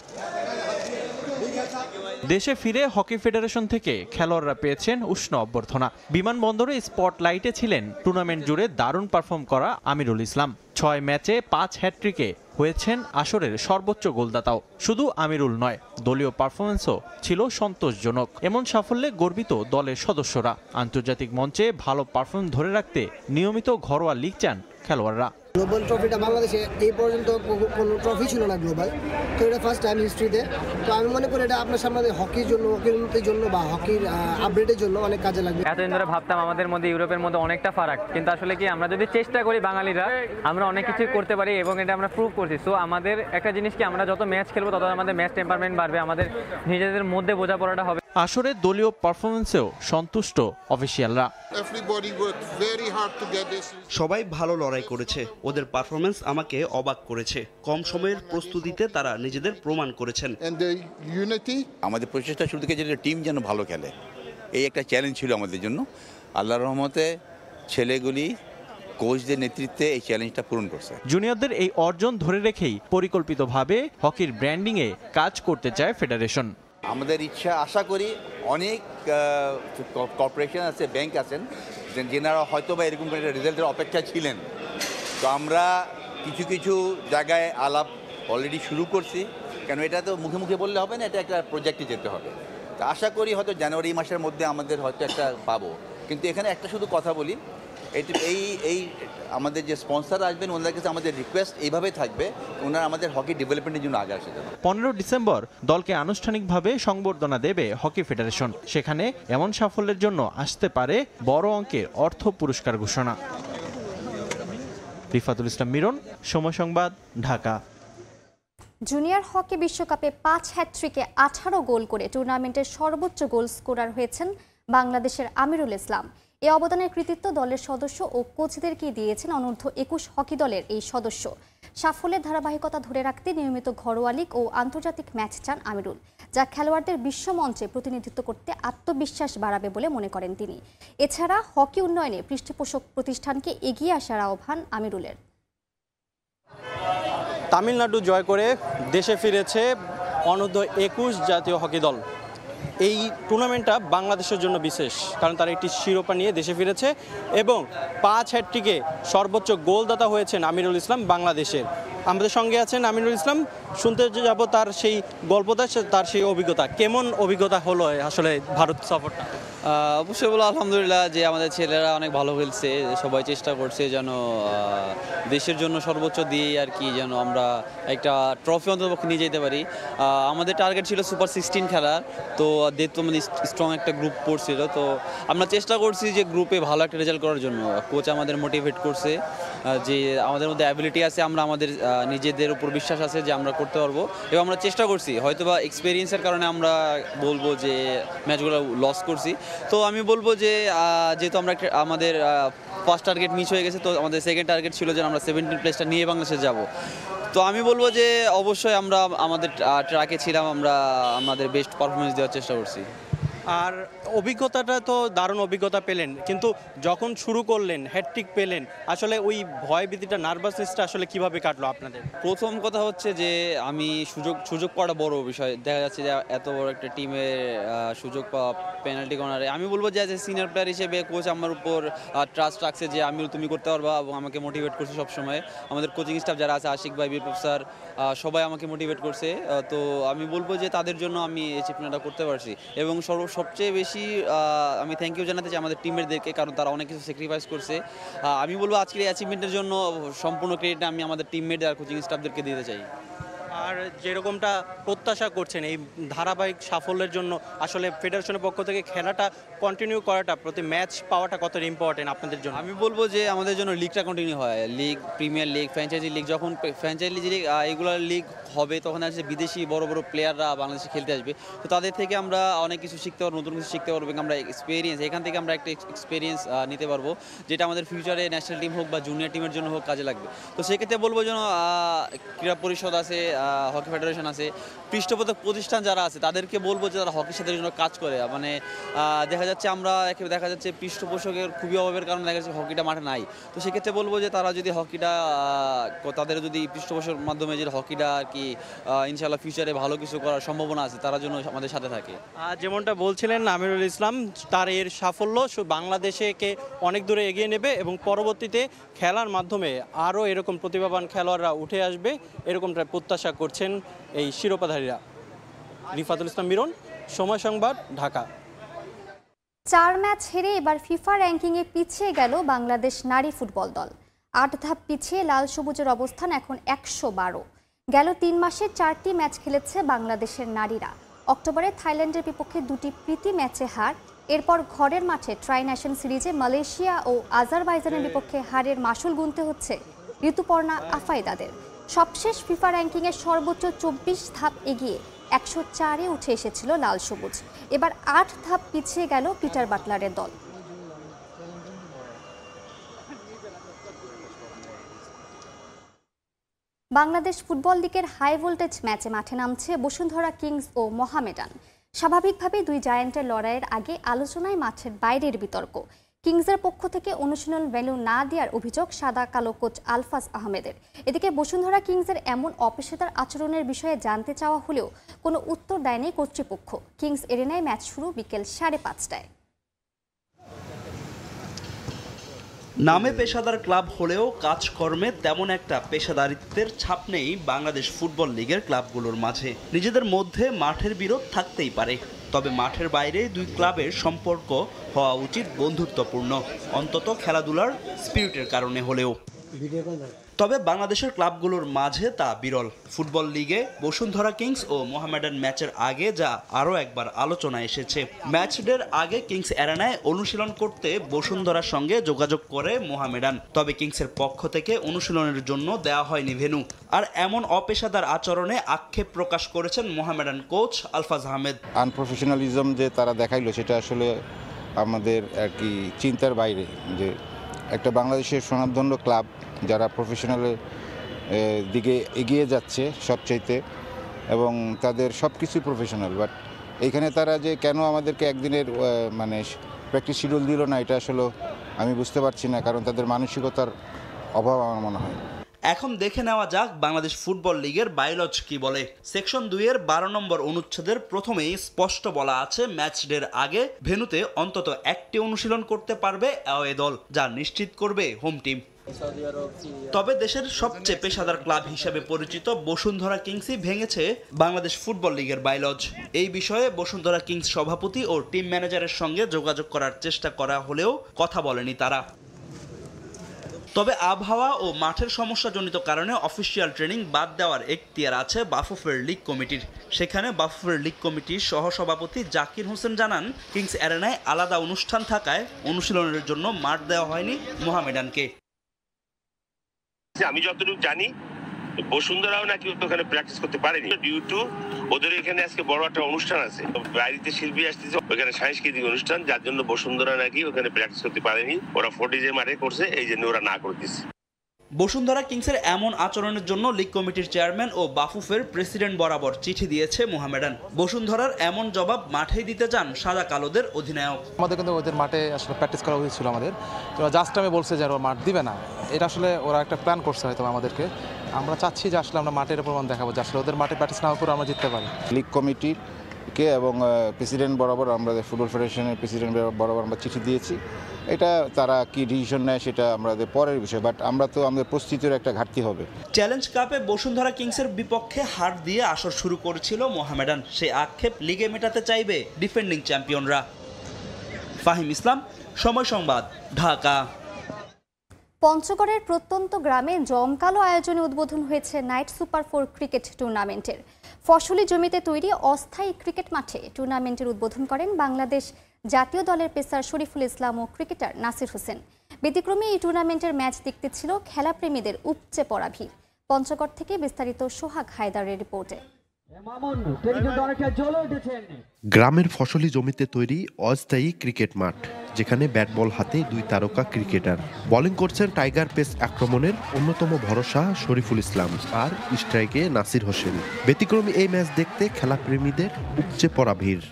দেশে ফিরে হকি ফেডারেশন থেকে খেলোয়াড়রা পেয়েছেন উষ্ণ অভ্যর্থনা। বিমানবন্দরে স্পটলাইটে ছিলেন টুর্নামেন্ট জুড়ে দারুণ পারফর্ম করা আমিরুল ইসলাম। 6 ম্যাচে 5 হ্যাট্রিকে হয়েছেন আসরের সর্বোচ্চ গোলদাতাও। শুধু আমিরুল নয়, দলীয় পারফরমেন্সও ছিল সন্তোষজনক। এমন সাফল্যে গর্বিত দলের সদস্যরা। আন্তর্জাতিক মঞ্চে ভালো পারফরমেন্স ধরে রাখতে নিয়মিত ঘরোয়া লিগ চান খেলোয়াড়রা। গ্লোবাল ট্রফিটা বাংলাদেশে এই পর্যন্ত কোনো ট্রফি ছিল না গ্লোবাল, তো এটা ফার্স্ট টাইম হিস্ট্রিতে। তো আমি মনে করি এটা আপনার সামনে হকির জন্য, হকির উন্নতির জন্য বা হকির আপডেটের জন্য অনেক কাজে লাগবে। এতদিন ধরে ভাবতাম আমাদের মধ্যে ইউরোপের মধ্যে অনেকটা ফারাক, কিন্তু আসলে কি আমরা যদি চেষ্টা করি বাঙালিরা, আমরা অনেক কিছুই করতে পারি এবং এটা আমরা প্রুভ করছি। সো আমাদের একটা জিনিস কি, আমরা যত ম্যাচ খেলবো তত আমাদের ম্যাচ টেম্পারমেন্ট বাড়বে, আমাদের নিজেদের মধ্যে বোঝাপড়াটা হবে। আসরে দলীয় পারফরমেন্সেও সন্তুষ্ট অফিসিয়ালরা। সবাই ভালো লড়াই করেছে, ওদের পারফরমেন্স আমাকে অবাক করেছে। কম সময়ের প্রস্তুতিতে তারা নিজেদের প্রমাণ করেছেন। আমাদের প্রচেষ্টা শুরু থেকে যে টিম যেন ভালো খেলে, এই একটা চ্যালেঞ্জ ছিল আমাদের জন্য। আল্লাহর রহমতে ছেলেগুলি কোচদের নেতৃত্বে এই চ্যালেঞ্জটা পূরণ করছে। জুনিয়রদের এই অর্জন ধরে রেখেই পরিকল্পিতভাবে হকির ব্র্যান্ডিংয়ে কাজ করতে চায় ফেডারেশন। আমাদের ইচ্ছা, আশা করি অনেক কর্পোরেশন আছে, ব্যাংক আছেন, যেনারা হয়তো বা এরকম একটা রেজাল্টের অপেক্ষা ছিলেন। তো আমরা কিছু কিছু জায়গায় আলাপ অলরেডি শুরু করছি, কেন এটা তো মুখে মুখে বললে হবে না, এটা একটা প্রজেক্টে যেতে হবে। তো আশা করি হয়তো জানুয়ারি মাসের মধ্যে আমাদের হয়তো একটা পাবো। কিন্তু এখানে একটা শুধু কথা বলি, এই আমাদের যে স্পন্সর আসবেন ওনাদের কাছে আমাদের রিকোয়েস্ট এইভাবে থাকবে, ওনারা আমাদের হকি ডেভেলপমেন্টের জন্য আগে আসে। 15 ডিসেম্বর দলকে আনুষ্ঠানিকভাবে সংবর্ধনা দেবে হকি ফেডারেশন। সেখানে এমন সাফল্যের জন্য আসতে পারে বড় অঙ্কের অর্থ পুরস্কার ঘোষণা। রিফাতুল ইসলাম মিরন, সময় সংবাদ, ঢাকা। জুনিয়র হকি বিশ্বকাপে 5 হ্যাট্রিকে 18 গোল করে টুর্নামেন্টের সর্বোচ্চ গোল স্কোরার হয়েছেন বাংলাদেশের আমিরুল ইসলাম। এই অবদানের কৃতিত্ব দলের সদস্য ও কোচদেরকে দিয়েছেন অনূর্ধ্ব 21 হকি দলের এই সদস্য। সাফল্যের ধারাবাহিকতা ধরে রাখতে নিয়মিত ঘরোয়া লীগ ও আন্তর্জাতিক ম্যাচ চান আমিরুল, যা খেলোয়াড়দের বিশ্বমঞ্চে প্রতিনিধিত্ব করতে আত্মবিশ্বাস বাড়াবে বলে মনে করেন তিনি। এছাড়া হকি উন্নয়নে পৃষ্ঠপোষক প্রতিষ্ঠানকে এগিয়ে আসার আহ্বান আমিরুলের। তামিলনাড়ু জয় করে দেশে ফিরেছে অনূর্ধ্ব 21 জাতীয় হকি দল। এই টুর্নামেন্টটা বাংলাদেশের জন্য বিশেষ, কারণ তারা একটি শিরোপা নিয়ে দেশে ফিরেছে এবং 5 হ্যাট্রিকে সর্বোচ্চ গোলদাতা হয়েছেন আমিরুল ইসলাম বাংলাদেশের। আমাদের সঙ্গে আছেন আমিরুল ইসলাম। শুনতে যাব তার সেই গল্পটা, তার সেই অভিজ্ঞতা। কেমন অভিজ্ঞতা হলো আসলে ভারত সফরটা? অবশ্যই বলো আলহামদুলিল্লাহ, যে আমাদের ছেলেরা অনেক ভালো খেলছে, সবাই চেষ্টা করছে যেন দেশের জন্য সর্বোচ্চ দিয়ে আর কি যেন আমরা একটা ট্রফি অন্ততপক্ষে নিয়ে যেতে পারি। আমাদের টার্গেট ছিল সুপার 16 খেলার, তো যেহেতু আমাদের স্ট্রং একটা গ্রুপ পড়ছিল, তো আমরা চেষ্টা করছি যে গ্রুপে ভালো একটা রেজাল্ট করার জন্য। কোচ আমাদের মোটিভেট করছে যে আমাদের মধ্যে অ্যাবিলিটি আছে, আমরা আমাদের নিজেদের উপর বিশ্বাস আছে যে আমরা করতে পারবো এবং আমরা চেষ্টা করছি। হয়তোবা এক্সপিরিয়েন্সের কারণে আমরা বলবো যে ম্যাচগুলো লস করছি। তো আমি বলবো যে যেহেতু আমরা আমাদের ফার্স্ট টার্গেট মিস হয়ে গেছে, তো আমাদের সেকেন্ড টার্গেট ছিল যে আমরা 17 প্লেসটা নিয়ে বাংলাদেশে যাব। তো আমি বলবো যে অবশ্যই আমরা আমাদের ট্র্যাকে ছিলাম, আমরা আমাদের বেস্ট পারফরমেন্স দেওয়ার চেষ্টা করছি। আর অভিজ্ঞতাটা তো দারুণ অভিজ্ঞতা পেলেন, কিন্তু যখন শুরু করলেন হ্যাটট্রিক পেলেন, আসলে ওই ভয় ভীতিটা নার্ভাসনেসটা আসলে কিভাবে কাটলো আপনাদের? প্রথম কথা হচ্ছে যে আমি সুযোগ পাওয়াটা বড় বিষয়। দেখা যাচ্ছে যে এত বড় একটা টিমের সুযোগ পাওয়া পেনাল্টি কর্নারে, আমি বলবো যে অ্যাজ এ সিনিয়র প্লেয়ার হিসেবে কোচ আমার উপর ট্রাস্ট রাখছে যে তুমি করতে পারবা এবং আমাকে মোটিভেট করছে সবসময়। আমাদের কোচিং স্টাফ যারা আছে, আশিক ভাই, বীরপ্রভ স্যার, সবাই আমাকে মোটিভেট করছে। তো আমি বলবো যে তাদের জন্য আমি এই অ্যাচিভমেন্টটা করতে পারছি এবং সবচেয়ে বেশি আমি থ্যাংক ইউ জানাতে চাই আমাদের টিমমেটদেরকে, কারণ তারা অনেক কিছু স্যাক্রিফাইস করছে। আমি বলবো আজকের এই অ্যাচিভমেন্টের জন্য সম্পূর্ণ ক্রেডিট আমি আমাদের টিমমেট আর কোচিং স্টাফদেরকে দিতে চাই। আর যেরকমটা প্রত্যাশা করছেন এই ধারাবাহিক সাফল্যের জন্য, আসলে ফেডারেশনের পক্ষ থেকে খেলাটা কন্টিনিউ করাটা, প্রতি ম্যাচ পাওয়াটা কতটা ইম্পর্টেন্ট আপনাদের জন্য? আমি বলবো যে আমাদের জন্য লিগটা কন্টিনিউ হয়, league, premier league, franchise league. যখন ফ্র্যাঞ্চাইজি লিগ এগুলোর লিগ হবে তখন আসলে বিদেশি বড় বড় প্লেয়াররা বাংলাদেশে খেলতে আসবে। তো তাদের থেকে আমরা অনেক কিছু শিখতে পারবো, নতুন কিছু শিখতে পারবো এবং আমরা এখান থেকে আমরা একটা এক্সপিরিয়েন্স নিতে পারবো, যেটা আমাদের ফিউচারে ন্যাশনাল টিম হোক বা জুনিয়র টিমের জন্য হোক কাজে লাগবে। তো সেক্ষেত্রে বলবো যেন ক্রীড়া পরিষদ আছে, হকি ফেডারেশন আছে, পৃষ্ঠপোষক প্রতিষ্ঠান যারা আছে তাদেরকে বলবো যে তারা হকির সাথে জন্য কাজ করে। মানে দেখা যাচ্ছে পৃষ্ঠপোষকের খুবই অভাবের কারণে দেখা যাচ্ছে হকিটা মাঠে নাই। তো সেক্ষেত্রে বলবো যে তারা যদি হকিটা তাদের যদি পৃষ্ঠপোষকের মাধ্যমে যে হকিটা আর কি ইনশাআল্লাহ ফিউচারে ভালো কিছু করার সম্ভাবনা আছে, তারা জন্য আমাদের সাথে থাকে। যেমনটা বলছিলেন আমিরুল ইসলাম, তার এর সাফল্য বাংলাদেশকে অনেক দূরে এগিয়ে নেবে এবং পরবর্তীতে খেলার মাধ্যমে আরও এরকম প্রতিভাবান খেলোয়াড়রা উঠে আসবে, এরকমটা প্রত্যাশা করছেন এই শিরোপাধারীরা। রিফাতুল ইসলাম মিরন, সময় সংবাদ, ঢাকা। 4 ম্যাচ হেরে এবার ফিফা র্যাঙ্কিংয়ে পিছিয়ে গেল বাংলাদেশ নারী ফুটবল দল। 8 ধাপ পিছিয়ে লাল সবুজের অবস্থান এখন 112। গেল 3 মাসে 4টি ম্যাচ খেলেছে বাংলাদেশের নারীরা। অক্টোবরে থাইল্যান্ডের বিপক্ষে 2টি প্রীতি ম্যাচে হার, এরপর ঘরের মাঠে ট্রাই নেশন সিরিজে মালয়েশিয়া ও আজারবাইজানের বিপক্ষে হারের মাসুল গুনতে হচ্ছে ঋতুপর্ণা আফাইদাদের। সবশেষ ফিফা র্যাঙ্কিংয়ের সর্বোচ্চ 24 ধাপ এগিয়ে 104-এ উঠে এসেছিল লাল সবুজ। এবার 8 ধাপ পিছিয়ে গেল পিটার বাটলারের দল। বাংলাদেশ ফুটবল লিগের হাই ভোল্টেজ ম্যাচে মাঠে নামছে বসুন্ধরা কিংস ও মোহামেডান। স্বাভাবিকভাবেই দুই জায়ান্টের লড়াইয়ের আগে আলোচনায় মাঠের বাইরের বিতর্ক। কিংসের পক্ষ থেকে অনুশীলন ভ্যালু না দেওয়ার অভিযোগ সাদা কালো কোচ আলফাজ আহমেদের। এদিকে বসুন্ধরা কিংসের এমন অপেশাদার আচরণের বিষয়ে জানতে চাওয়া হলেও কোনো উত্তর দেয়নি কর্তৃপক্ষ। কিংস এরিনায় ম্যাচ শুরু বিকেল 5:30টায়। নামে পেশাদার ক্লাব হলেও কাজকর্মে তেমন একটা পেশাদারিত্বের ছাপ নেই বাংলাদেশ ফুটবল লিগের ক্লাবগুলোর মাঝে। নিজেদের মধ্যে মাঠের বিরোধ থাকতেই পারে, তবে মাঠের বাইরে দুই ক্লাবের সম্পর্ক হওয়া উচিত বন্ধুত্বপূর্ণ, অন্তত খেলাধুলার স্পিরিটের কারণে হলেও। তবে বাংলাদেশের ক্লাবগুলোর মাঝে তা বিরল। ফুটবল লিগে বসুন্ধরা কিংস ও মোহামেডান ম্যাচের আগে যা আরও একবার আলোচনা এসেছে। ম্যাচ ডের আগে কিংস এরিনায় অনুশীলন করতে বসুন্ধরার সঙ্গে যোগাযোগ করে মোহামেডান, তবে কিংসের পক্ষ থেকে অনুশীলনের জন্য দেওয়া হয়নি ভেন্যু। আর এমন অপেশাদার আচরণে আক্ষেপ প্রকাশ করেছেন মোহামেডান কোচ আলফাজ আহমেদ। আনপ্রফেশনালিজম যে তারা দেখাইলো সেটা আসলে আমাদের আর কি চিন্তার বাইরে। যে একটা বাংলাদেশের স্বনামধন্য ক্লাব যারা প্রফেশনালের দিকে এগিয়ে যাচ্ছে সবচাইতে, এবং তাদের সব কিছুই প্রফেশনাল, বাট এইখানে তারা যে কেন আমাদেরকে একদিনের মানে প্র্যাকটিস শিডিউল দিল না, এটা আসলে আমি বুঝতে পারছি না, কারণ তাদের মানসিকতার অভাব আমার মনে হয়। এখন দেখে নেওয়া যাক বাংলাদেশ ফুটবল লিগের বায়োলজ কি বলে। সেকশন 2-এর 12 নম্বর অনুচ্ছেদের প্রথমেই স্পষ্ট বলা আছে ম্যাচ ডের আগে ভেন্যুতে অন্তত একটি অনুশীলন করতে পারবে অ্যাওয়ে দল, যা নিশ্চিত করবে হোম টিম। তবে দেশের সবচেয়ে পেশাদার ক্লাব হিসেবে পরিচিত বসুন্ধরা কিংসই ভেঙেছে বাংলাদেশ ফুটবল লিগের বায়োলজ। এই বিষয়ে বসুন্ধরা কিংস সভাপতি ও টিম ম্যানেজারের সঙ্গে যোগাযোগ করার চেষ্টা করা হলেও কথা বলেনি তারা। তবে আবহাওয়া ও মাঠের সমস্যাজনিত কারণে অফিসিয়াল ট্রেনিং বাদ দেওয়ার এখতিয়ার আছে বাফুফের লিগ কমিটির। সেখানে বাফুফের লিগ কমিটির সহসভাপতি জাকির হোসেন জানান, কিংস এরিনায় আলাদা অনুষ্ঠান থাকায় অনুশীলনের জন্য মাঠ দেওয়া হয়নি মোহামেডানকে। আমি যতটুকু জানি বসুন্ধরাও নাকি ওখানে প্র্যাকটিস করতে পারেনি ডিউ টু ওদের এখানে আজকে বড় একটা অনুষ্ঠান আছে, বাইরেতে শিল্পী আসতেছে ওখানে সাংস্কৃতিক অনুষ্ঠান, যার জন্য বসুন্ধরা নাকি ওখানে প্র্যাকটিস করতে পারেনি। ওরা ফোর্টিজের মাঠে করছে, এই জন্য ওরা না করতেছে। বসুন্ধরা কিংসের এমন আচরণের জন্য লীগ কমিটির চেয়ারম্যান ও বাফুফের প্রেসিডেন্ট বরাবর চিঠি দিয়েছে মোহামেডান। বসুন্ধরার এমন জবাব মাঠেই দিতে চান সাদা কালোদের অধিনায়ক। আমাদের কিন্তু ওদের মাঠে আসলে প্র্যাকটিস করা উচিত ছিল আমাদের, তো জাস্ট আমি বলছে যে ওরা মাঠ দিবে না, এটা আসলে ওরা একটা প্ল্যান করছে হয়তো আমাদেরকে। আমরা চাচ্ছি যে আসলে আমরা মাঠের প্রমাণ দেখাবো যে আসলে ওদের মাঠে প্র্যাকটিস না করে আমরা জিততে পারি। লীগ কমিটিকে এবং প্রেসিডেন্ট বরাবর, আমরা ফুটবল ফেডারেশনের প্রেসিডেন্ট বরাবর আমরা চিঠি দিয়েছি। এটা তারা কি ডিসিশন নেয় সেটা আমাদের পরের বিষয়, বাট আমরা তো আমাদের প্রস্তুতির একটা ঘাটতি হবে। চ্যালেঞ্জ কাপে বসুন্ধরা কিংসের বিপক্ষে হার দিয়ে আসর শুরু করেছিল মোহামেডান, সেই আক্ষেপ লিগে মেটাতে চাইবে ডিফেন্ডিং চ্যাম্পিয়নরা। ফাহিম ইসলাম, সময় সংবাদ, ঢাকা। পঞ্চগড়ের প্রত্যন্ত গ্রামে জমকালো আয়োজনে উদ্বোধন হয়েছে নাইট সুপার 4 ক্রিকেট টুর্নামেন্টের। ফসলি জমিতে তৈরি অস্থায়ী ক্রিকেট মাঠে টুর্নামেন্টের উদ্বোধন করেন বাংলাদেশ জাতীয় দলের পেসার শরীফুল ইসলাম ও ক্রিকেটার নাসির হোসেন। ব্যতিক্রমে এই টুর্নামেন্টের ম্যাচ দেখতে ছিল খেলাপ্রেমীদের উপচে পড়া ভিড়। পঞ্চগড় থেকে বিস্তারিত সোহাগ হায়দারের রিপোর্টে। গ্রামের ফসলি জমিতে তৈরি অস্থায়ী ক্রিকেট মাঠ, যেখানে ব্যাট বল হাতে দুই তারকা ক্রিকেটার। বোলিং করছেন টাইগার পেস আক্রমণের অন্যতম ভরসা শরীফুল ইসলাম আর স্ট্রাইকে নাসির হোসেন। ব্যতিক্রমী এই ম্যাচ দেখতে খেলাপ্রেমীদের উপচে পড়া ভিড়।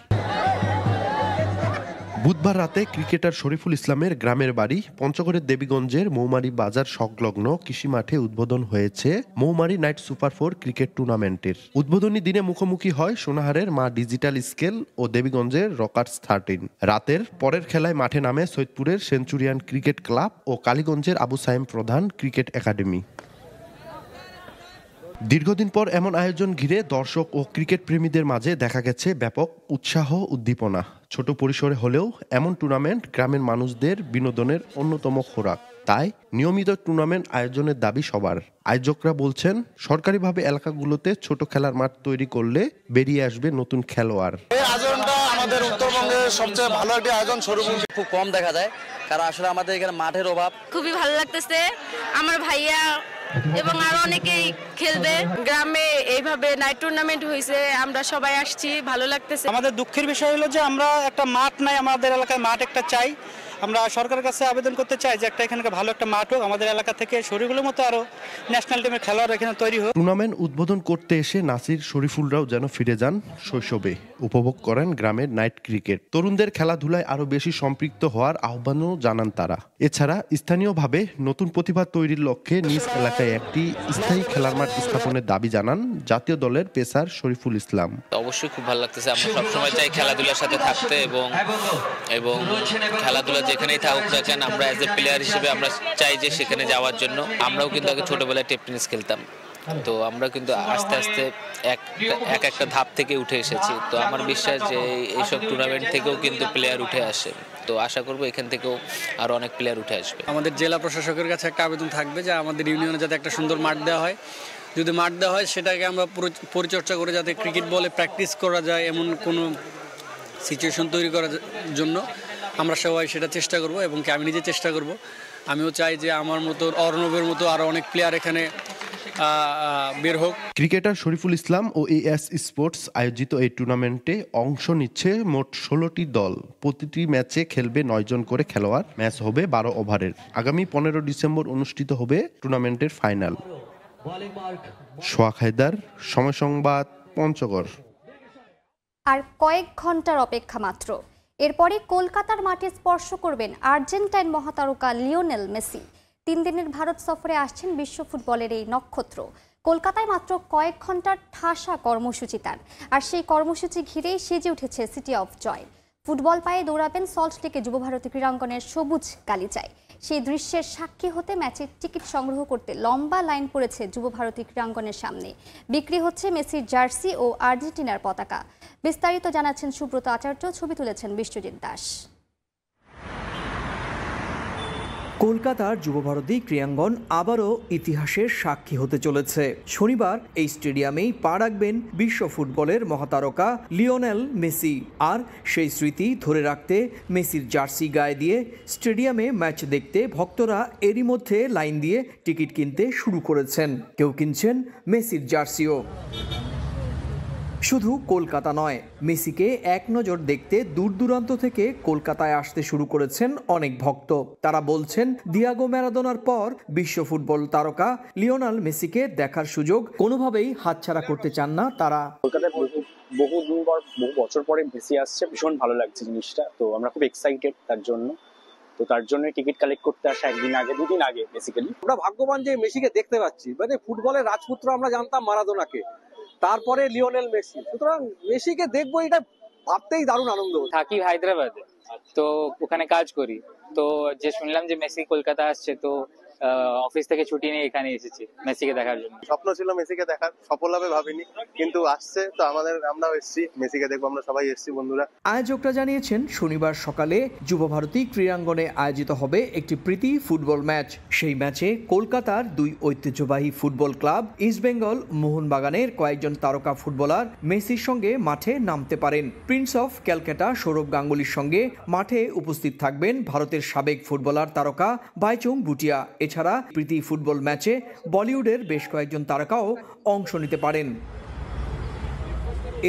বুধবার রাতে ক্রিকেটার শরীফুল ইসলামের গ্রামের বাড়ি পঞ্চগড়ের দেবীগঞ্জের মৌমারি বাজার সংলগ্ন কৃষি মাঠে উদ্বোধন হয়েছে মৌমারি নাইট সুপার 4 ক্রিকেট টুর্নামেন্টের। উদ্বোধনী দিনে মুখোমুখি হয় সোনাহারের মা ডিজিটাল স্কেল ও দেবীগঞ্জের রকার্স 13। রাতের পরের খেলায় মাঠে নামে সৈয়দপুরের সেঞ্চুরিয়ান ক্রিকেট ক্লাব ও কালীগঞ্জের আবু সাইম প্রধান ক্রিকেট একাডেমি। দীর্ঘদিন পর এমন আয়োজন ঘিরে দর্শক ও ক্রিকেট প্রেমীদের মাঝে দেখা গেছে ব্যাপক উৎসাহ উদ্দীপনা। ছোট পরিসরে হলেও এমন টুর্নামেন্ট গ্রামের মানুষদের বিনোদনের অন্যতম খোরাক। তাই নিয়মিত টুর্নামেন্ট আয়োজনের দাবি সবার। আয়োজকরা বলছেন, সরকারিভাবে এলাকাগুলোতে ছোট খেলার মাঠ তৈরি করলে বেরিয়ে আসবে নতুন খেলোয়াড়। এই আয়োজনটা আমাদের উত্তরবঙ্গের সবচেয়ে ভালো একটি আয়োজন। খুব কম দেখা যায়, কারণ আসলে আমাদের এখানে মাঠের অভাব। খুবই ভালো লাগতেছে, আমার ভাইয়া এবং আরো অনেকেই খেলবে। গ্রামে এইভাবে নাইট টুর্নামেন্ট হয়েছে, আমরা সবাই আসছি, ভালো লাগতেছে। আমাদের দুঃখের বিষয় হলো যে আমরা একটা মাঠ নাই, আমাদের এলাকায় মাঠ একটা চাই। আমরা সরকারের কাছে আবেদন করতে চাই যে একটা এখানে ভালো একটা মাঠ হোক, আমাদের এলাকা থেকে শরীরগুলোর মতো আরো ন্যাশনাল টিমের খেলোয়াড় এখানে তৈরি হোক। টুর্নামেন্ট উদ্বোধন করতে এসে নাসির শরীফুলরাও যেন ফিরে যান শৈশবে। উপভোগ করেন গ্রামের নাইট ক্রিকেট। তরুণদের খেলাধুলায় আরো বেশি সম্পৃক্ত হওয়ার আহ্বানও জানান তারা। এছাড়া স্থানীয়ভাবে নতুন প্রতিভা তৈরির লক্ষ্যে নিজ এলাকায় একটি স্থায়ী খেলার মাঠ স্থাপনের দাবি জানান জাতীয় দলের পেসার শরীফুল ইসলাম। অবশ্যই খুব ভালো লাগতেছে, আমরা সবসময় চাই খেলাধুলার সাথে থাকতে এবং খেলাধুলা যেখানেই থাকুক না কেন, আমরা অ্যাজ এ প্লেয়ার হিসেবে আমরা চাই যে সেখানে যাওয়ার জন্য। আমরাও কিন্তু আগে ছোটবেলায় টেপ টেনিস খেলতাম, তো আমরা কিন্তু আস্তে আস্তে একটা ধাপ থেকে উঠে এসেছি। তো আমার বিশ্বাস যে এইসব টুর্নামেন্ট থেকেও কিন্তু প্লেয়ার উঠে আসে, তো আশা করবো এখান থেকেও আরো অনেক প্লেয়ার উঠে আসবে। আমাদের জেলা প্রশাসকের কাছে একটা আবেদন থাকবে যে আমাদের ইউনিয়নে যাতে একটা সুন্দর মাঠ দেওয়া হয়। যদি মাঠ দেওয়া হয় সেটাকে আমরা পরিচর্যা করে যাতে ক্রিকেট বলে প্র্যাকটিস করা যায় এমন কোনো সিচুয়েশন তৈরি করার জন্য আমরা সবাই সেটা চেষ্টা করব এবং আমি নিজে চেষ্টা করব। আমিও চাই যে আমার মতো অর্ণবের মতো আরো অনেক প্লেয়ার এখানে বের হোক। ক্রিকেটার শরীফুল ইসলাম ও এএস স্পোর্টস আয়োজিত এই টুর্নামেন্টে অংশ নিচ্ছে মোট 16টি দল। প্রতিটি ম্যাচে খেলবে 9 জন করে খেলোয়াড়। ম্যাচ হবে 12 ওভারের। আগামী 15 ডিসেম্বর অনুষ্ঠিত হবে টুর্নামেন্টের ফাইনাল। সোহাগ হায়দার, সময় সংবাদ, পঞ্চগড়। আর কয়েক ঘন্টার অপেক্ষা মাত্র, এরপরে কলকাতার মাঠে স্পর্শ করবেন আর্জেন্টাইন মহাতারকা লিওনেল মেসি। 3 দিনের ভারত সফরে আসছেন বিশ্ব ফুটবলের এই নক্ষত্র। কলকাতায় মাত্র কয়েক ঘন্টার ঠাসা কর্মসূচি তার, আর সেই কর্মসূচি ঘিরেই সেজে উঠেছে সিটি অফ জয়। ফুটবল পায়ে দৌড়াবেন সল্টলেকে যুবভারতী ক্রীড়াঙ্গনের সবুজ গালিচায়। সেই দৃশ্যের সাক্ষী হতে ম্যাচের টিকিট সংগ্রহ করতে লম্বা লাইন পড়েছে যুবভারতী ক্রীড়াঙ্গনের সামনে। বিক্রি হচ্ছে মেসির জার্সি ও আর্জেন্টিনার পতাকা। বিস্তারিত জানাচ্ছেন সুব্রত আচার্য, ছবি তুলেছেন বিশ্বজিৎ দাস। কলকাতার যুবভারতী ক্রীড়াঙ্গন আবারও ইতিহাসের সাক্ষী হতে চলেছে। শনিবার এই স্টেডিয়ামেই পা রাখবেন বিশ্ব ফুটবলের মহাতারকা লিওনেল মেসি। আর সেই স্মৃতি ধরে রাখতে মেসির জার্সি গায়ে দিয়ে স্টেডিয়ামে ম্যাচ দেখতে ভক্তরা এরই মধ্যে লাইন দিয়ে টিকিট কিনতে শুরু করেছেন। কেউ কিনছেন মেসির জার্সিও। শুধু কলকাতা নয়, মেসিকে এক নজর দেখতে দূর দূরান্ত থেকে কলকাতায় আসতে শুরু করেছেন অনেক ভক্ত। তারা বলছেন, দিয়াগো ম্যারাডোনার পর বিশ্ব ফুটবল তারকা লিওনেল মেসিকে দেখার সুযোগ কোনোভাবেই হাতছাড়া করতে চান না তারা। কলকাতায় বহু বছর পরে মেসি আসছে, ভীষণ ভালো লাগছে জিনিসটা। তো আমরা খুব এক্সাইটেড তার জন্য। তো তার জন্য টিকিট কালেক্ট করতে আসা দুদিন আগে বেসিক্যালি। আমরা ভাগ্যবান যে মেসিকে দেখতে পাচ্ছি। মানে ফুটবলের রাজপুত্র আমরা জানতাম মারাদোনাকে, তারপরে লিওনেল মেসি। সুতরাং মেসিকে দেখবো, এটা ভাবতেই দারুণ আনন্দ। থাকি হায়দ্রাবাদে, তো ওখানে কাজ করি। তো যে শুনলাম যে মেসি কলকাতা আসছে, তো অফিস থেকে ছুটি নিয়ে এখানে এসেছি মেসিকে দেখার জন্য। স্বপ্ন ছিল মেসিকে দেখার, সফল হবে ভাবিনি, কিন্তু আসছে তো আমরাও এসেছি মেসিকে দেখবো। আমরা সবাই এসেছি বন্ধুরা। আয়োজকরা জানিয়েছেন, শনিবার সকালে যুবভারতী ক্রীড়াঙ্গনে আয়োজিত হবে একটি প্রীতি ফুটবল ম্যাচ। সেই ম্যাচে কলকাতার দুই ঐতিহ্যবাহী ফুটবল ক্লাব ইস্টবেঙ্গল মোহনবাগানের কয়েকজন তারকা ফুটবলার মেসির সঙ্গে মাঠে নামতে পারেন। প্রিন্স অফ ক্যালকাটা সৌরভ গাঙ্গুলির সঙ্গে মাঠে উপস্থিত থাকবেন ভারতের সাবেক ফুটবলার তারকা বাইচুং ভুটিয়া। এছাড়া প্রীতি ফুটবল ম্যাচে বলিউডের বেশ কয়েকজন তারকাও অংশ নিতে পারেন।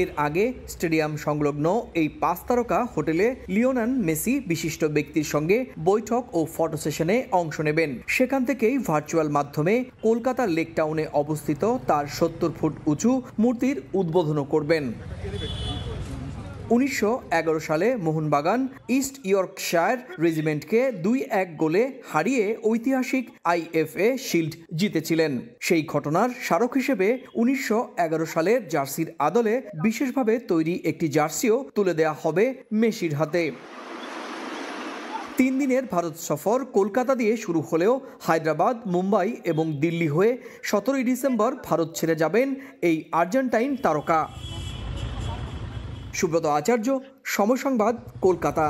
এর আগে স্টেডিয়াম সংলগ্ন এই 5 তারকা হোটেলে লিওনেল মেসি বিশিষ্ট ব্যক্তির সঙ্গে বৈঠক ও ফটো সেশনে অংশ নেবেন। সেখান থেকেই ভার্চুয়াল মাধ্যমে কলকাতার লেক টাউনে অবস্থিত তার 70 ফুট উঁচু মূর্তির উদ্বোধনও করবেন। 1911 সালে মোহনবাগান ইস্ট ইয়র্কশায়ার রেজিমেন্টকে 2-1 গোলে হারিয়ে ঐতিহাসিক IFA শিল্ড জিতেছিলেন। সেই ঘটনার স্মারক হিসেবে 1911 সালের জার্সির আদলে বিশেষভাবে তৈরি একটি জার্সিও তুলে দেওয়া হবে মেসির হাতে। 3 দিনের ভারত সফর কলকাতা দিয়ে শুরু হলেও হায়দ্রাবাদ, মুম্বাই এবং দিল্লি হয়ে 17 ডিসেম্বর ভারত ছেড়ে যাবেন এই আর্জেন্টাইন তারকা। সুব্রত আচার্য, সময় সংবাদ, কলকাতা।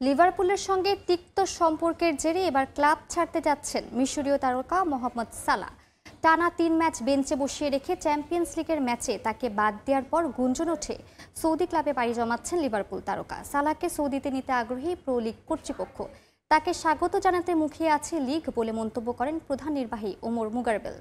লিভারপুলের সঙ্গে তিক্ত সম্পর্কের জেরে এবার ক্লাব ছাড়তে যাচ্ছেন মিশরীয় তারকা মোহাম্মদ সালাহ। টানা 3 ম্যাচ বেঞ্চে বসিয়ে রেখে চ্যাম্পিয়ন্স লিগের ম্যাচে তাকে বাদ দেওয়ার পর গুঞ্জন ওঠে সৌদি ক্লাবে পাড়ি জমাচ্ছেন লিভারপুল তারকা। সালাহকে সৌদিতে নিতে আগ্রহী প্রো লিগ কর্তৃপক্ষ। তাকে স্বাগত জানাতে মুখিয়ে আছে লিগ বলে মন্তব্য করেন প্রধান নির্বাহী ওমর মুগারবেল।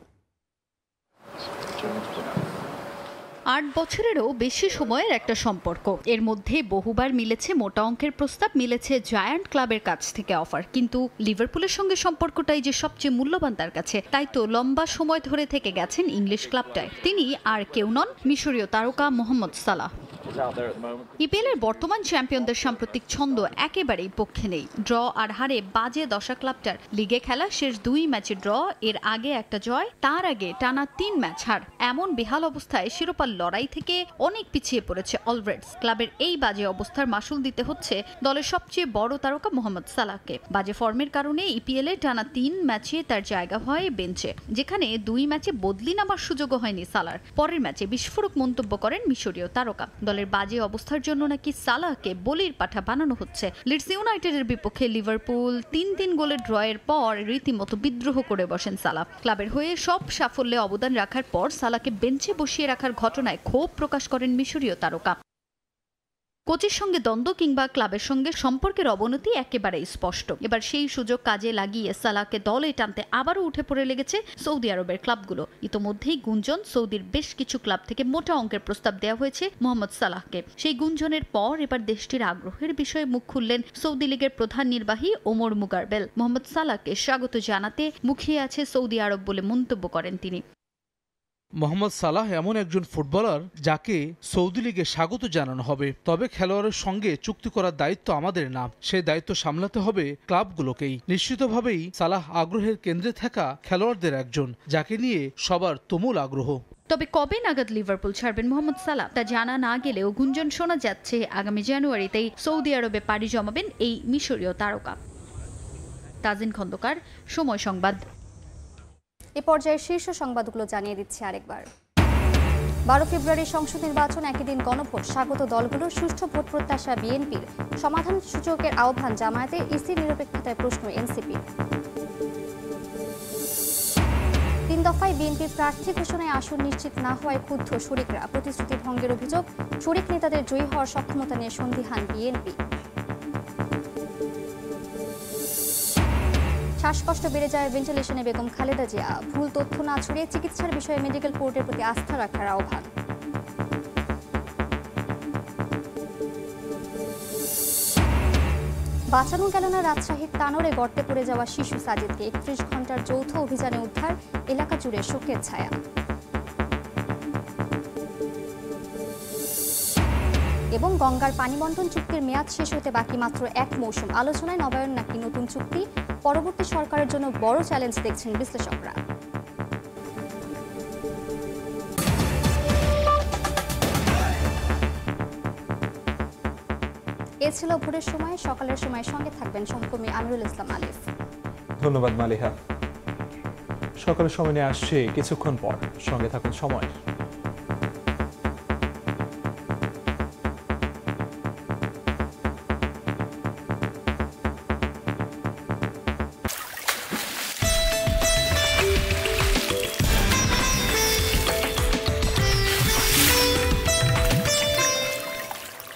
8 বছরেরও বেশি সময়ের একটা সম্পর্ক। এর মধ্যে বহুবার মিলেছে মোটা অঙ্কের প্রস্তাব, মিলেছে জায়ান্ট ক্লাবের কাছ থেকে অফার, কিন্তু লিভারপুলের সঙ্গে সম্পর্কটাই যে সবচেয়ে মূল্যবান তার কাছে। তাই তো লম্বা সময় ধরে থেকে গেছেন ইংলিশ ক্লাবটায়। তিনি আর কেউ নন, মিশরীয় তারকা মোহাম্মদ সালাহ। ইপিএলের বর্তমান চ্যাম্পিয়নদের সাম্প্রতিক ছন্দ একেবারেই পক্ষে নেই। ড্র আর হারে বাজে দশা ক্লাবটার। লিগে খেলা শেষ 2 ম্যাচে ড্র, এর আগে একটা জয়, তার আগে টানা 3 ম্যাচ হার। এমন বেহাল অবস্থায় শিরোপার লড়াই থেকে অনেক পিছিয়ে পড়েছে অলরেডস। ক্লাবের এই বাজে অবস্থার মাসুল দিতে হচ্ছে দলের সবচেয়ে বড় তারকা মোহাম্মদ সালাহকে। বাজে ফর্মের কারণে ইপিএলে টানা 3 ম্যাচে তার জায়গা হয় বেঞ্চে, যেখানে 2 ম্যাচে বদলি নামার সুযোগও হয়নি সালাহর। পরের ম্যাচে বিস্ফোরক মন্তব্য করেন মিশরীয় তারকা। দলের বাজে অবস্থার জন্য নাকি সালাহকে বলির পাঠা বানানো হচ্ছে। লিডস ইউনাইটেডের বিপক্ষে লিভারপুল 3-3 গোলের ড্রয়ের পর রীতিমতো বিদ্রোহ করে বসেন সালাহ। ক্লাবের হয়ে সব সাফল্যে অবদান রাখার পর সালাহকে বেঞ্চে বসিয়ে রাখার ঘটনায় ক্ষোভ প্রকাশ করেন মিশরীয় তারকা। কোচের সঙ্গে দ্বন্দ্ব কিংবা ক্লাবের সঙ্গে সম্পর্কের অবনতি একেবারেই স্পষ্ট। এবার সেই সুযোগ কাজে লাগিয়ে সালাহকে দলে টানতে আবারও উঠে পড়ে লেগেছে সৌদি আরবের ক্লাবগুলো। ইতোমধ্যেই গুঞ্জন, সৌদির বেশ কিছু ক্লাব থেকে মোটা অঙ্কের প্রস্তাব দেওয়া হয়েছে মোহাম্মদ সালাহকে। সেই গুঞ্জনের পর এবার দেশটির আগ্রহের বিষয়ে মুখ খুললেন সৌদি লীগের প্রধান নির্বাহী ওমর মুগারবেল। মোহাম্মদ সালাহকে স্বাগত জানাতে মুখিয়ে আছে সৌদি আরব বলে মন্তব্য করেন তিনি। মোহাম্মদ সালাহ এমন একজন ফুটবলার যাকে সৌদি লিগে স্বাগত জানানো হবে, তবে খেলোয়াড়ের সঙ্গে চুক্তি করার দায়িত্ব আমাদের না, সেই দায়িত্ব সামলাতে হবে ক্লাবগুলোকেই। নিশ্চিতভাবেই সালাহ আগ্রহের কেন্দ্রে থাকা খেলোয়াড়দের একজন, যাকে নিয়ে সবার তুমুল আগ্রহ। তবে কবে নাগাদ লিভারপুল ছাড়বেন মোহাম্মদ সালাহ তা জানা না গেলেও গুঞ্জন শোনা যাচ্ছে আগামী জানুয়ারিতেই সৌদি আরবে পাড়ি জমাবেন এই মিশরীয় তারকা। তাজিন খন্দকার, সময় সংবাদ। এ পর্যায়ে শীর্ষ সংবাদগুলো জানিয়ে দিচ্ছি আরেকবার। 12 ফেব্রুয়ারি সংসদ নির্বাচন, একই দিন গণভোট, স্বাগত দলগুলোর সুষ্ঠু ভোট প্রত্যাশা বিএনপির, সমাধান সূচকের আহ্বান জামায়াতে, ইসি নিরপেক্ষতায় প্রশ্ন এনসিপি। 3 দফায় বিএনপির প্রার্থী ঘোষণায় আসন নিশ্চিত না হওয়ায় ক্ষুব্ধ শরিকরা, প্রতিশ্রুতি ভঙ্গের অভিযোগ, শরিক নেতাদের জয়ী হওয়ার সক্ষমতা নিয়ে সন্দিহান বিএনপি। শ্বাসকষ্ট বেড়ে যায়, ভেন্টিলেশনে বেগম খালেদা জিয়া, ভুল তথ্য না ছড়িয়ে চিকিৎসার বিষয়ে মেডিকেল বোর্ডের প্রতি আস্থা রাখার আহ্বান। বাঁচানো গেল না রাজশাহীর তানোরে গর্তে পড়ে যাওয়া শিশু সাজিদকে। 31 ঘন্টার যৌথ অভিযানে উদ্ধার, এলাকা জুড়ে শোকের ছায়া। এবং গঙ্গার পানি বন্টন চুক্তির মেয়াদ শেষ হতে বাকি মাত্র 1 মৌসুম। আলোচনায় নবায়ন নাকি নতুন চুক্তি, পরবর্তী সরকারের জন্য বড় চ্যালেঞ্জ দেখছেন বিশ্লেষকরা। এ ছিল ভোরের সময়। সকালের সময় সঙ্গে থাকবেন সহকর্মী আমিরুল ইসলাম আলিফ। ধন্যবাদ মালিহা। সকালের সময় নিয়ে আসছে কিছুক্ষণ পর, সঙ্গে থাকুন সময়।